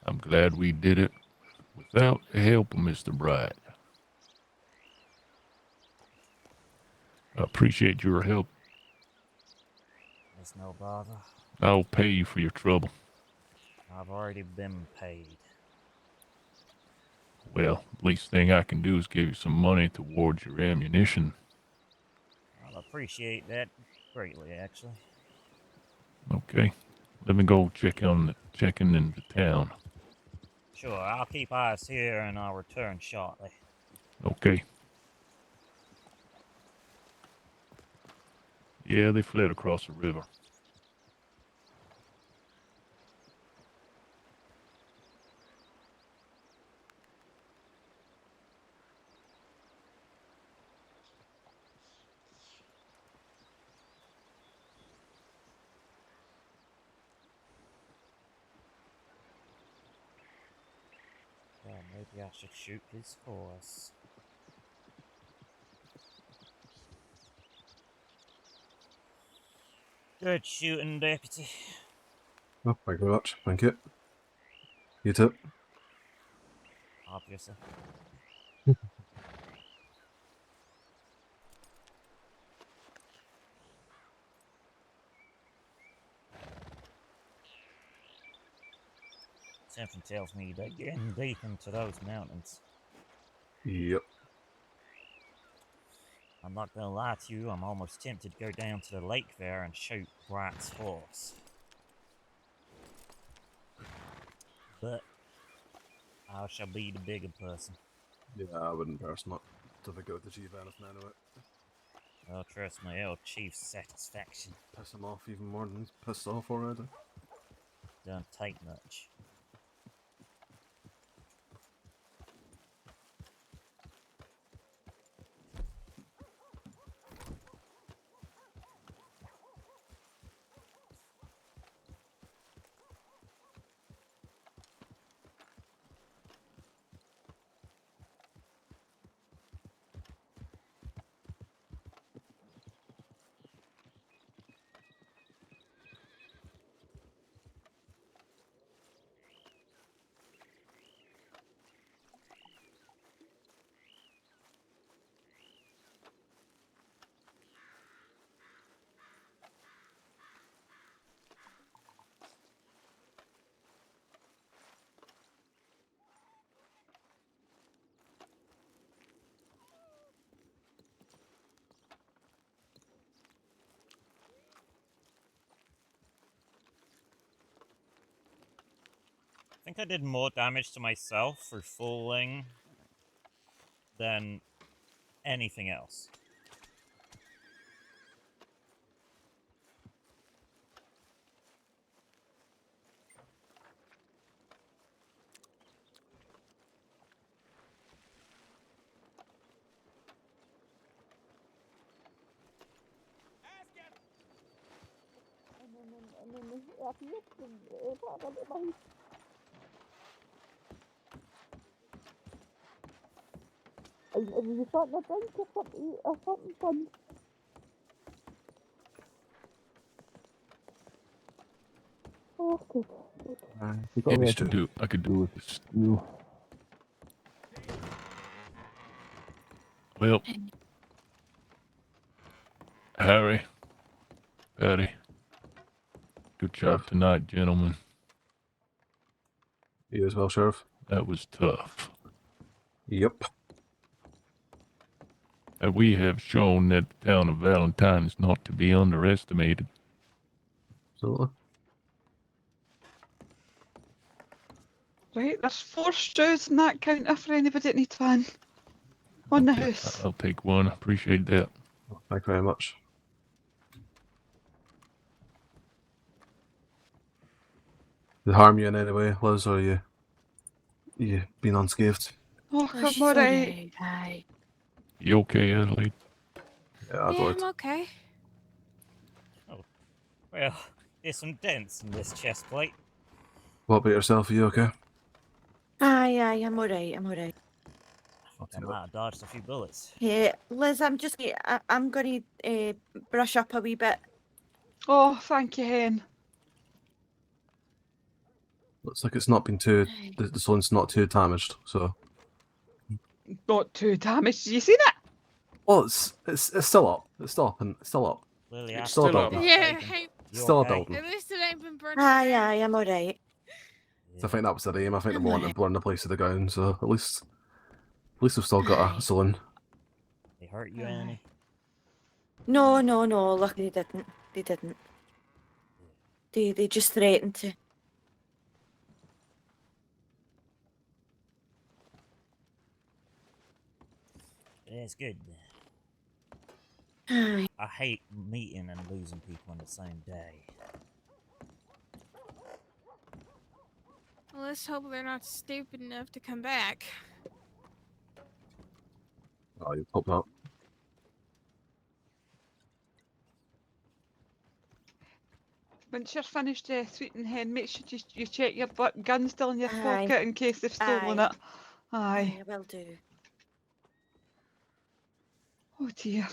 I'm glad we did it without the help of Mr. Bright. I appreciate your help. There's no bother. I'll pay you for your trouble. I've already been paid. Well, least thing I can do is give you some money towards your ammunition. I'll appreciate that greatly, actually. Okay. Let me go checking into town. Sure, I'll keep eyes here and I'll return shortly. Okay. Yeah, they fled across the river. Well, maybe I should shoot his horse. Good shooting, Deputy. Oh, thank you very much. Thank you. You too. Obviously. Something tells me they're getting deep into those mountains. Yep. I'm not gonna lie to you, I'm almost tempted to go down to the lake there and shoot Bright's horse. But I shall be the bigger person. Yeah, I wouldn't personally. To figure out the chief anything anyway. Well, trust me, it'll chief satisfaction. Piss him off even more than he's pissed off already. Don't take much. I think I did more damage to myself for falling than anything else. Have you starting a drink or something fun? Oh, good. I could do with this. Well, Harry, Patty, good job tonight, gentlemen. You as well, Sheriff. That was tough. Yep. And we have shown that the town of Valentine is not to be underestimated. Absolutely. Right, there's 4 straws in that counter for anybody that needs one. On the house. I'll take one. Appreciate that. Thank you very much. Did it harm you in any way, Liz, or you been unscathed? Oh, Oh, come she's on, alright. Aye. You okay, Adelaide? Yeah, Yeah, I'm okay. Oh, well, there's some dents in this chest plate. What about yourself? Are you okay? Aye, I'm alright. I'm alright. I think I might have dodged a few bullets. Yeah, Liz, I'm gonna brush up a wee bit. Oh, thank you, Hen. Looks like it's not been too. The sun's not too damaged, so. Not too damaged. Did you seen it? Well, it's still up. It's still up and it's still up. Lily, It's I still a still up. building. Yeah, hey, Still a okay? building. at least it ain't been burnt. Aye, I'm alright. So I think that was the aim. I think they I'm wanted to alright. burn the place to the ground. So at least we've still got a saloon. They hurt you, Annie? No. Luckily, they didn't. They didn't. They just threatened to. It's good. Aye. I hate meeting and losing people on the same day. Well, let's hope they're not stupid enough to come back. Oh, you hope not. Once you're finished sweeting, Hen, make sure you check your gun still in your Aye. pocket in case they've stolen Aye. it. Aye. I will do. Oh dear.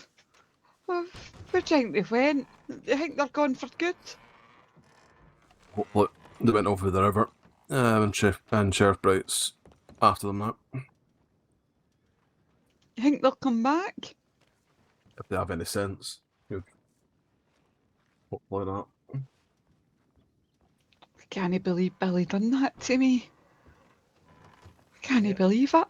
Well, where do you think they went? You think they're gone for good? Hopefully they went over the river. And Sheriff Bright's after them now. You think they'll come back? If they have any sense. Hopefully not. I can't believe Billy done that to me. I can't believe it.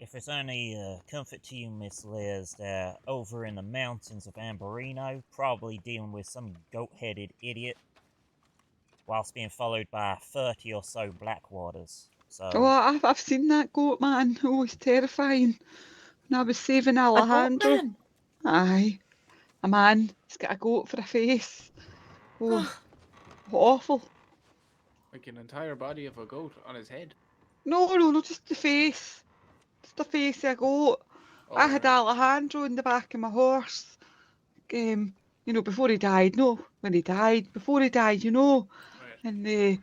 if it's any comfort to you, Miss Liz, they're over in the mountains of Amberino, probably dealing with some goat-headed idiot, whilst being followed by 30 or so Blackwaters. So. Oh, I've seen that goat man. Oh, he's terrifying. When I was saving A goat Alejandro. man? Aye. A man. He's got a goat for a face. Oh, awful. Like an entire body of a goat on his head. No, just the face. Just the face of a goat. Oh, I had right. Alejandro in the back of my horse. You know, before he died. No, when he died. Before he died, you know. Right.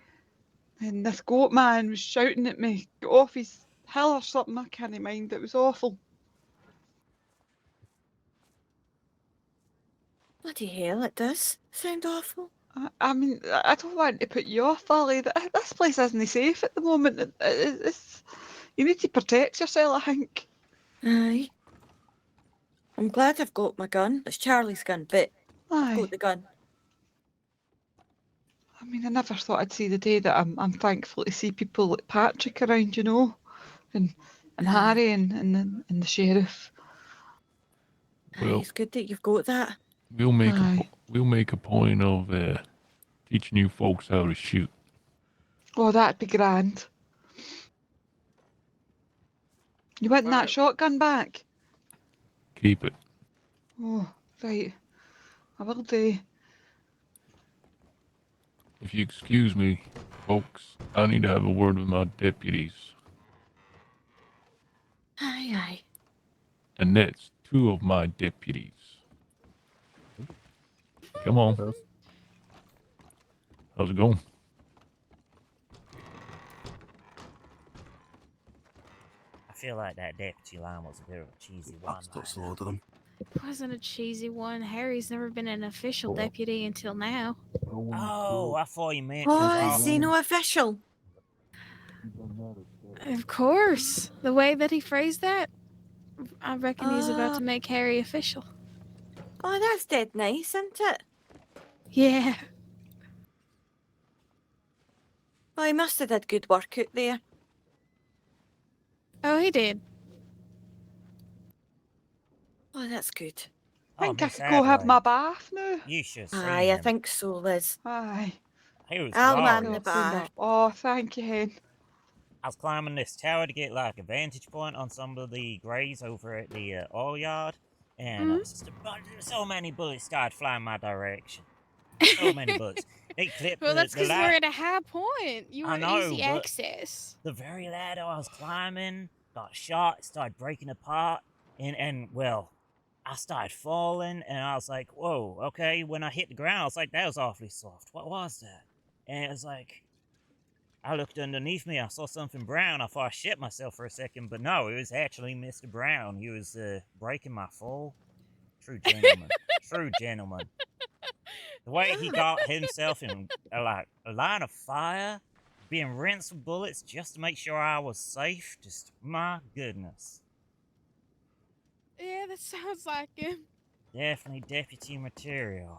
And this goat man was shouting at me, get off his hill or something. I can't mind. It was awful. Bloody hell, it does sound awful. I mean, I don't want to put you off, Valley. This place isn't safe at the moment. You need to protect yourself, I think. Aye. I'm glad I've got my gun. It's Charlie's gun, but I've Aye. got the gun. I mean, I never thought I'd see the day that I'm thankful to see people like Patrick around, you know, and Harry and the sheriff. Well, it's good that you've got that. we'll make a point of teaching you folks how to shoot. Oh, that'd be grand. You want that shotgun back? Keep it. Oh, right. I will do. If you excuse me, folks, I need to have a word with my deputies. Aye. And that's 2 of my deputies. Come on. How's it going? I feel like that deputy line was a bit of a cheesy one. That's a load of them. It wasn't a cheesy one. Harry's never been an official deputy until now. Oh, I thought you meant. Oh, is he no official? Of course. The way that he phrased that, I reckon he's about to make Harry official. Oh, that's dead nice, isn't it? Yeah. Oh, he must have did good work out there. Oh, he did. Oh, that's good. I think I could go have my bath now. You should see Aye, I him. think so, Liz. Aye. He was I'll man glorious. the bar. Oh, thank you, Hen. I was climbing this tower to get like a vantage point on some of the greys over at the oil yard, and so many bullets started flying my direction. So many bullets. They clipped Well, that's the because ladder. we're at a high point. You I were know, easy but access. The very ladder I was climbing got shot, started breaking apart, and well, I started falling, and I was like, whoa, okay. When I hit the ground, I was like, that was awfully soft. What was that? And it was like, I looked underneath me, I saw something brown. I thought I shit myself for a second, but no, it was actually Mr. Brown. He was breaking my fall. True gentleman. True gentleman. The way he got himself in a line of fire, being rinsed with bullets just to make sure I was safe, just my goodness. Yeah, that sounds like him. Definitely deputy material.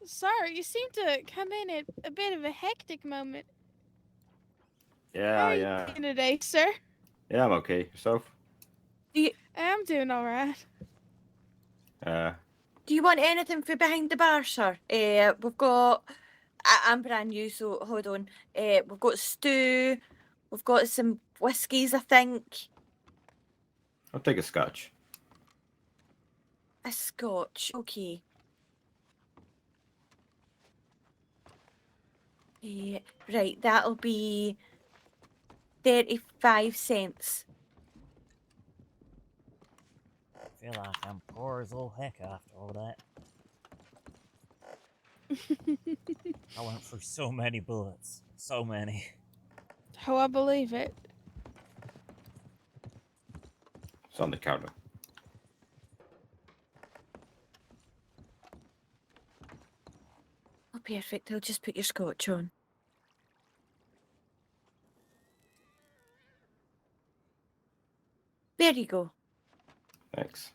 Sorry, you seem to come in at a bit of a hectic moment. Yeah, How are yeah. you doing today, sir? Yeah, I'm okay. Yourself? I'm doing all right. Do you want anything for behind the bar, sir? We've got... I'm brand new, so hold on. We've got stew. We've got some whiskies, I think. I'll take a scotch. A scotch, okay. Right, that'll be 35 cents. I feel like I'm poor as all heck after all that. I went through so many bullets. So many. Oh, I believe it. It's on the counter. Oh, perfect. I'll just put your scotch on. There you go. Thanks.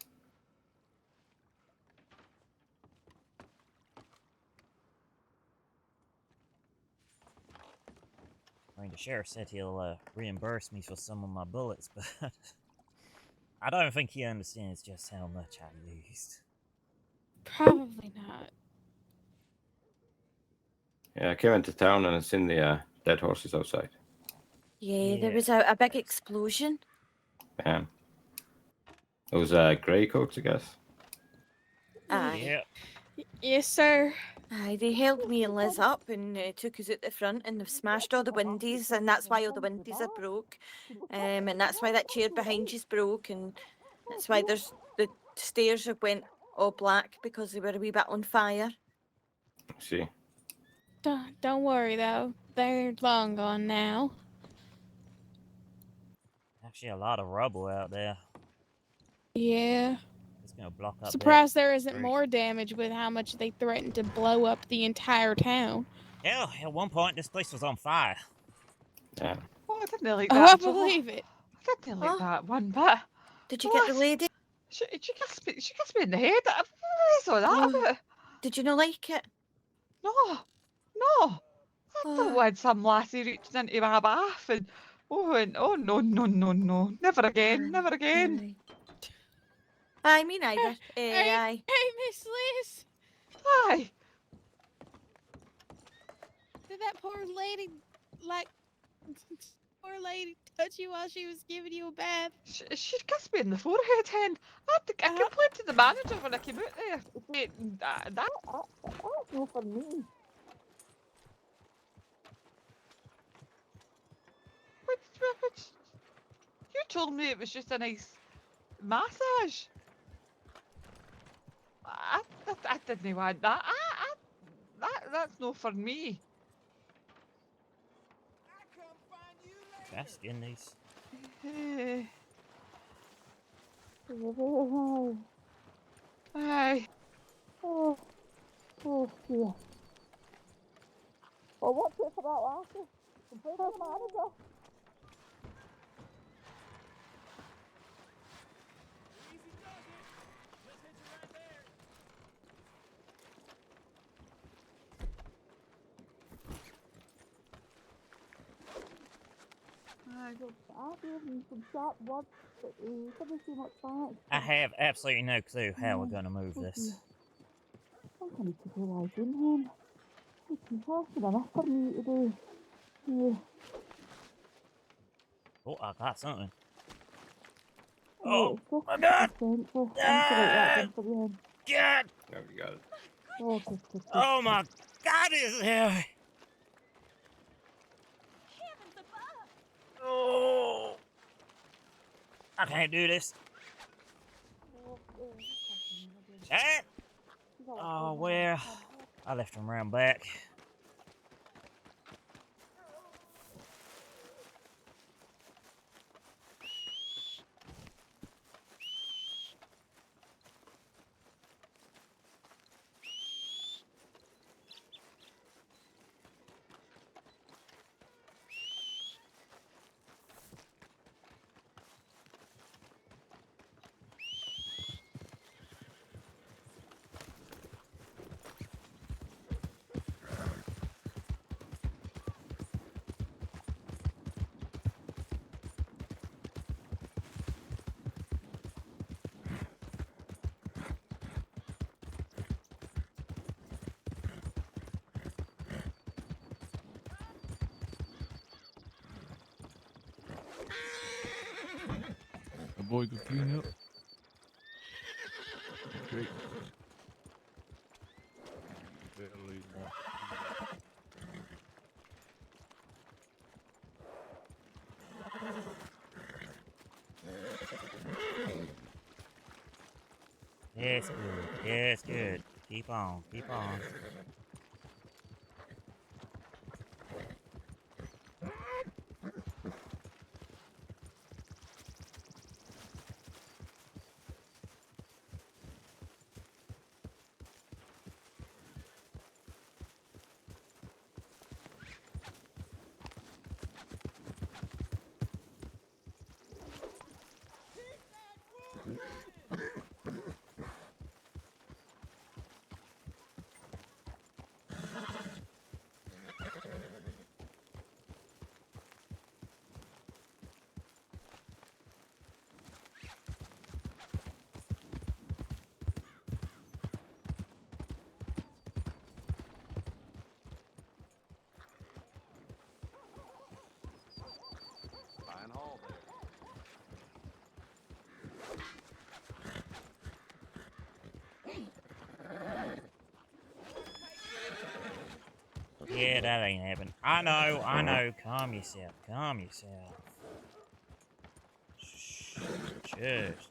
mean, the sheriff said he'll reimburse me for some of my bullets, but I don't think he understands just how much I used. Probably not. Yeah, I came into town and I seen the dead horses outside. Yeah, there was a big explosion. Yeah. Those grey coats, I guess. Aye. Yes, sir. Aye, they held me and Liz up and took us out the front and they've smashed all the windows and that's why all the windows are broke. And that's why that chair behind you's broke and that's why the stairs have went all black because they were a wee bit on fire. See. Don't worry though. They're long gone now. Actually, a lot of rubble out there. Yeah. It's gonna block up. Surprised there isn't street. more damage with how much they threatened to blow up the entire town. Hell, at one point this place was on fire. Yeah. Oh, I didn't like Oh, that. I at all. believe it. I didn't like that one bit. Did you get the lady? She kissed me in the head. What is all that about? Did you not like it? No. I thought I had some lassie reaching into my bath and no, never again, never again. Aye, me neither. Hey, Aye. hey, Miss Liz. Aye. Did that poor lady, poor lady touch you while she was giving you a bath? She kissed me in the forehead, hen. I complained to the manager when I came out there. That's no for me. You told me it was just a nice massage. I didn't want that. That's no for me. That's getting these. Aye. Oh dear. Well, what's it for that lassie? Complain to the manager. I have absolutely no clue how we're gonna move this. I need to go lie down, hen. It's awful enough for me to do. Yeah. Oh, I got something. Oh, my God! God! God! No, you got it. Oh my God, is it heavy? Oh! I can't do this. Dad? Oh, well, I left him around back. The boy could clean up. Great. It's good. It's good. Keep on. Keep on. Yeah, that ain't happening. I know. Calm yourself. Calm yourself. Shh. Shush.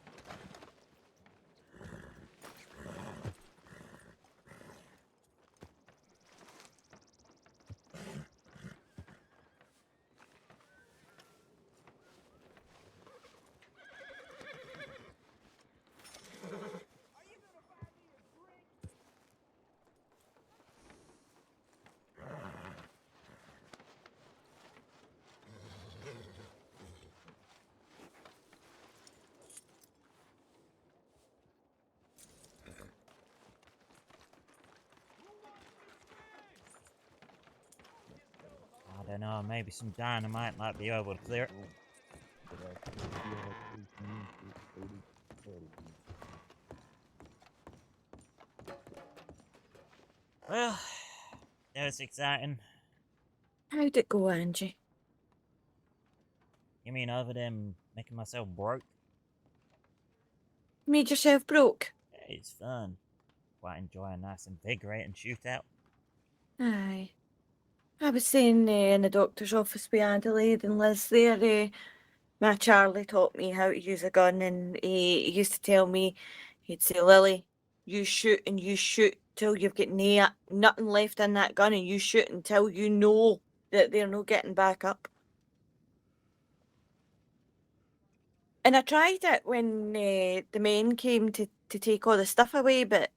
I don't know, maybe some dynamite might be able to clear it. Well, that was exciting. How'd it go, Angie? You mean over them making myself broke? Made yourself broke? Yeah, it's fun. Quite enjoy a nice invigorating shootout. Aye. I was saying in the doctor's office with Adelaide and Liz there, my Charlie taught me how to use a gun, and he used to tell me, he'd say, Lily, you shoot and you shoot till you've got nothing left in that gun, and you shoot until you know that they're not getting back up. And I tried it when the men came to take all the stuff away, but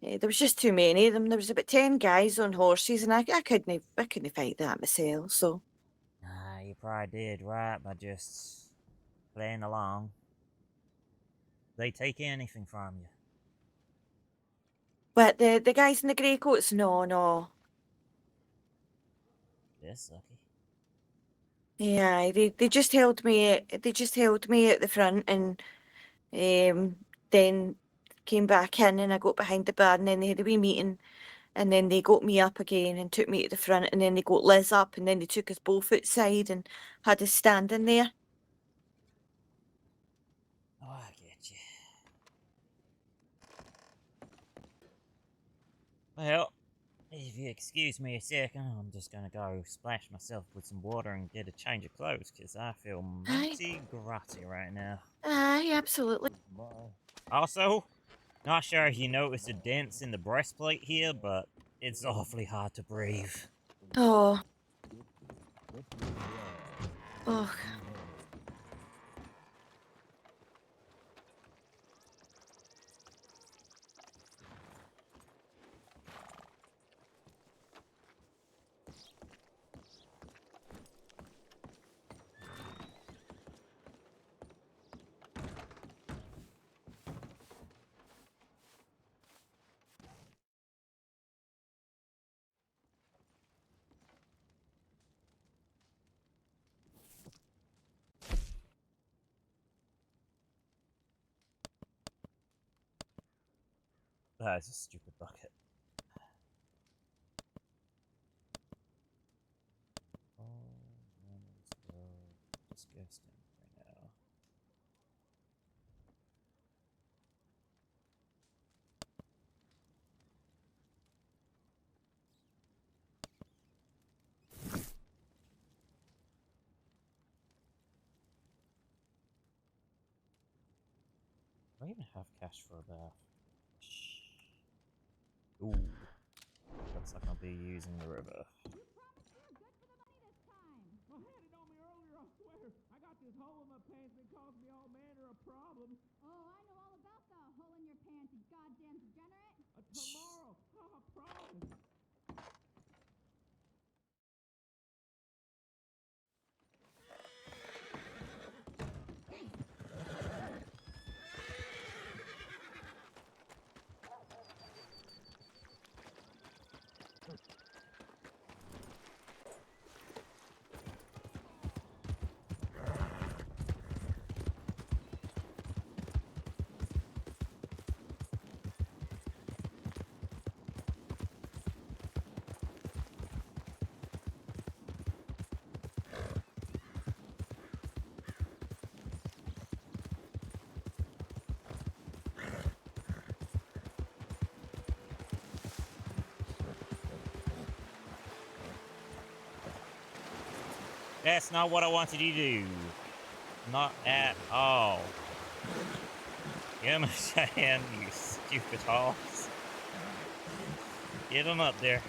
there was just too many of them. There was about 10 guys on horses, and I couldn't fight that myself, so. Ah, you probably did right by just playing along. They take anything from you. But the guys in the grey coats, no. Yes, lucky. Yeah, they just held me. They just held me at the front, and then came back in, and I got behind the bar, and then they had a wee meeting, and then they got me up again and took me to the front, and then they got Liz up, and then they took us both outside and had us standing there. Oh, I get you. Well, if you excuse me a second, I'm just gonna go splash myself with some water and get a change of clothes, because I feel mighty grotty right now. Aye, absolutely. Also, not sure if you noticed the dents in the breastplate here, but it's awfully hard to breathe. Oh. Oh. That is a stupid bucket. Oh, that is so disgusting right now. Do I even have cash for a bath? Ooh. Looks like I'll be using the river. This hole in my pants that caused me all manner of problems. Oh, I know all about the hole in your pants, you goddamn degenerate. Tomorrow, I promise. That's not what I wanted you to do. Not at all. Get him, Cheyenne, you stupid horse. Get him up there.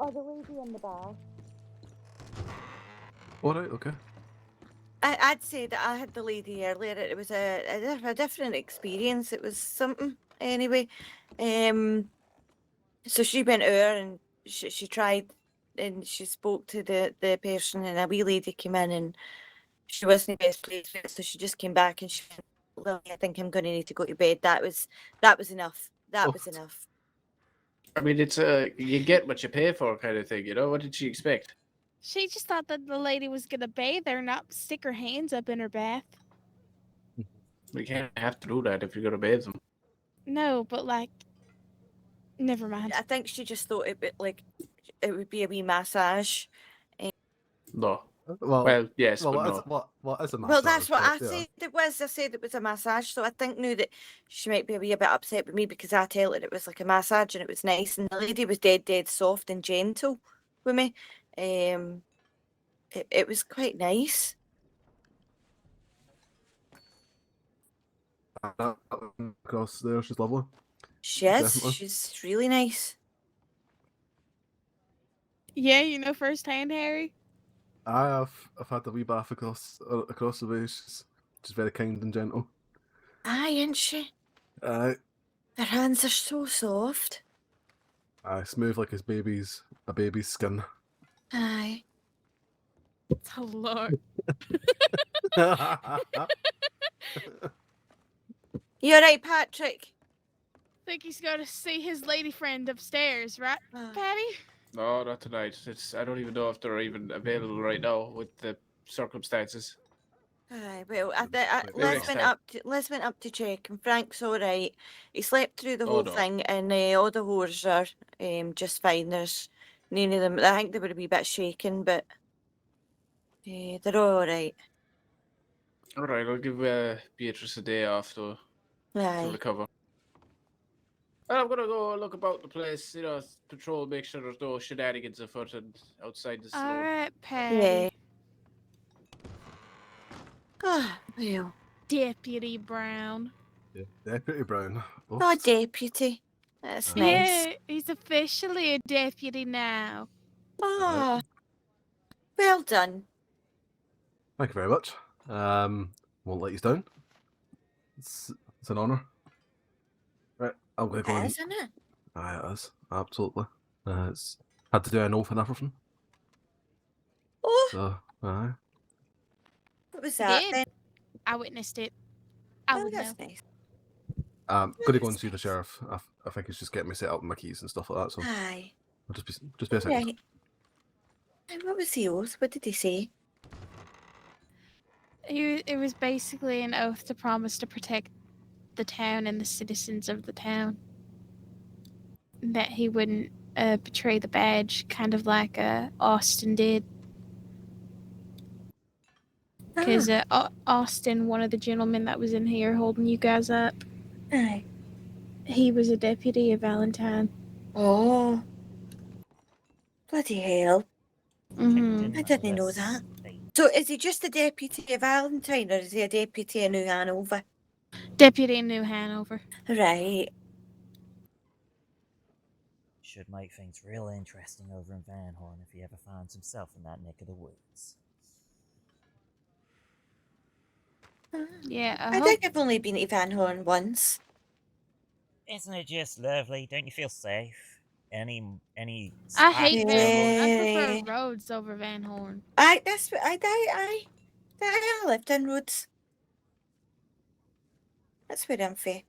Oh, the lady in the bar. All right, okay. I'd say that I had the lady earlier. It was a different experience. It was something anyway. So she went over and she tried and she spoke to the person, and a wee lady came in and she wasn't the best place for it, so she just came back and she went, Lily, I think I'm going to need to go to bed. That was enough. That was enough. I mean, it's you get what you pay for kind of thing, you know? What did she expect? She just thought that the lady was gonna bathe her, not stick her hands up in her bath. We can't have to do that if you're going to bathe them. No, but like, never mind. I think she just thought it would be a wee massage. No. Well, yes, well, but what no. is, what is a massage? Well, that's what but, I yeah. said it was. I said it was a massage, so I think now that she might be a wee bit upset with me because I tell her it was like a massage and it was nice, and the lady was dead soft and gentle with me. It was quite nice. Across there, she's lovely. She is. Definitely. She's really nice. Yeah, you know firsthand, Harry. I've had a wee bath across the way. She's very kind and gentle. Aye, isn't she? Aye, Her hands are so soft. aye, smooth like a baby's skin. Aye. Oh Lord. You alright, Patrick? Think he's going to see his lady friend upstairs, right, Patty? No, not tonight. I don't even know if they're even available right now with the circumstances. Aye, well, Maybe Les next went time. up to check, and Frank's all right. He slept through the Oh, whole no. thing, and all the whores are just fine. There's none of them. I think they were a wee bit shaken, but they're all right. All right, I'll give Beatrice a day off to Aye. recover. And I'm gonna go look about the place, patrol, make sure there's no shenanigans afoot and outside the All saloon. right, Patty. Yeah. Ah, well. Deputy Brown. Yeah, Deputy Brown. Oh, deputy. That's nice. Yeah, he's officially a deputy now. Ah, well done. Thank you very much. Won't let you down. It's an honour. Right, I'm gonna go. Isn't it? Aye, it is absolutely. It's had to do an oath and everything. Oh. So, aye. What was that Did. then? I witnessed it. I would know. That's nice. Gonna go and see the sheriff. I think he's just getting me set up with my keys and stuff like that. So Aye. I'll just be a second. Right. And what was the oath? What did he say? It was basically an oath to promise to protect the town and the citizens of the town. That he wouldn't betray the badge, kind of like Austin did. Because Austin, one of the gentlemen that was in here holding you guys up, Aye. he was a deputy of Valentine. Oh. Bloody hell. Mm-hmm. I didn't know that. So is he just a deputy of Valentine, or is he a deputy in New Hanover? Deputy in New Hanover. Right. Should make things real interesting over in Van Horn if he ever finds himself in that neck of the woods. Yeah, I think I've only been to Van Horn once. Isn't it just lovely? Don't you feel safe? Any I hate spot Van Horn. I Yeah. prefer Rhodes over Van Horn. That's what I lived in Rhodes. That's where I'm from.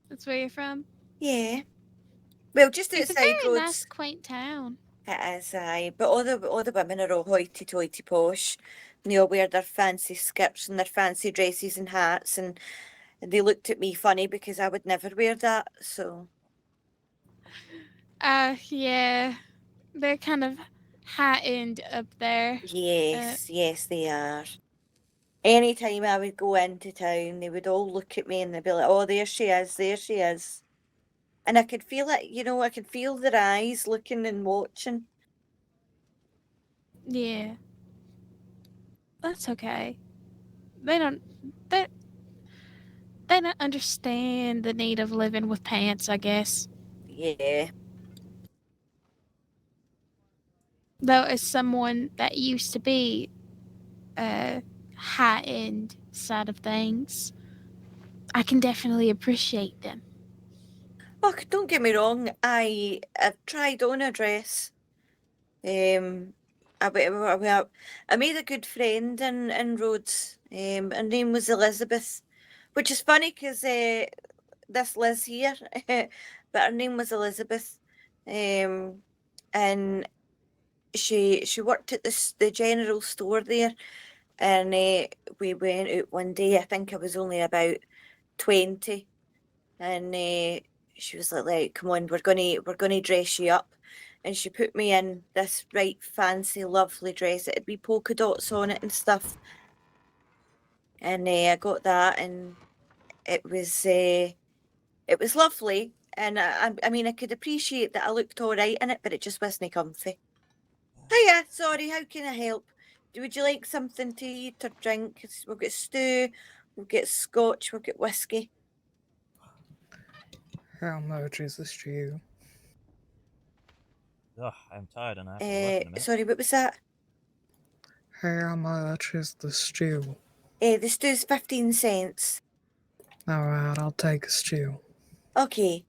That's where you're from? Yeah. Well, just It's a outside very Rhodes. nice, quaint town. It is, aye. But all the women are all hoity-toity posh. And they all wear their fancy skirts and their fancy dresses and hats, and they looked at me funny because I would never wear that. So Yeah. They're kind of high end up there. yes, yes, they are. Anytime I would go into town, they would all look at me and they'd be like, "Oh, there she is, there she is." And I could feel it, I could feel their eyes looking and watching. Yeah. That's okay. They don't they don't understand the need of living with pants, I guess. Yeah. Though as someone that used to be high end side of things, I can definitely appreciate them. Oh, don't get me wrong. I've tried on a dress. I made a good friend in Rhodes. Her name was Elizabeth, which is funny because this Liz here, but her name was Elizabeth. And she worked at the general store there, and we went out one day. I think I was only about 20, and she was like, "Come on, we're gonna dress you up." And she put me in this right fancy, lovely dress. It had wee polka dots on it and stuff. And I got that, and it was lovely. And I mean, I could appreciate that I looked all right in it, but it just wasn't comfy. Hiya, sorry, how can I help? Would you like something to eat or drink? We've got stew, we've got scotch, we've got whiskey. How much is the stew? Ugh, I'm tired and I have to work in a minute. Sorry, what was that? How much is the stew? The stew's 15 cents. Alright, I'll take a stew. Okay.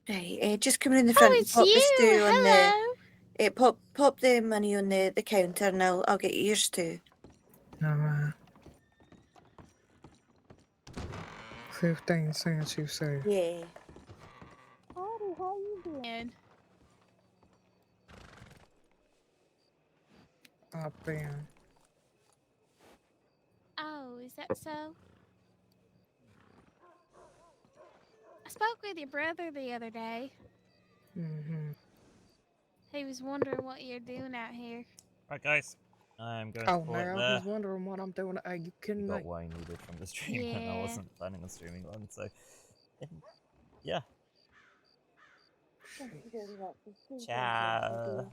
Right, just come in the front and it's pop the you. stew on Hello. the pop the money on the counter, and I'll get you your stew. Alright. 15 cents, you say? Yeah. Audie, how you doing? Up in. Oh, is that so? I spoke with your brother the other day. Mm-hmm. He was wondering what you're doing out here. Right, guys. I'm going Oh, to call it now there. he's wondering what I'm doing. Are you kidding me? Got what I needed from the stream, and I Yeah. wasn't planning on streaming one, so yeah. Ciao.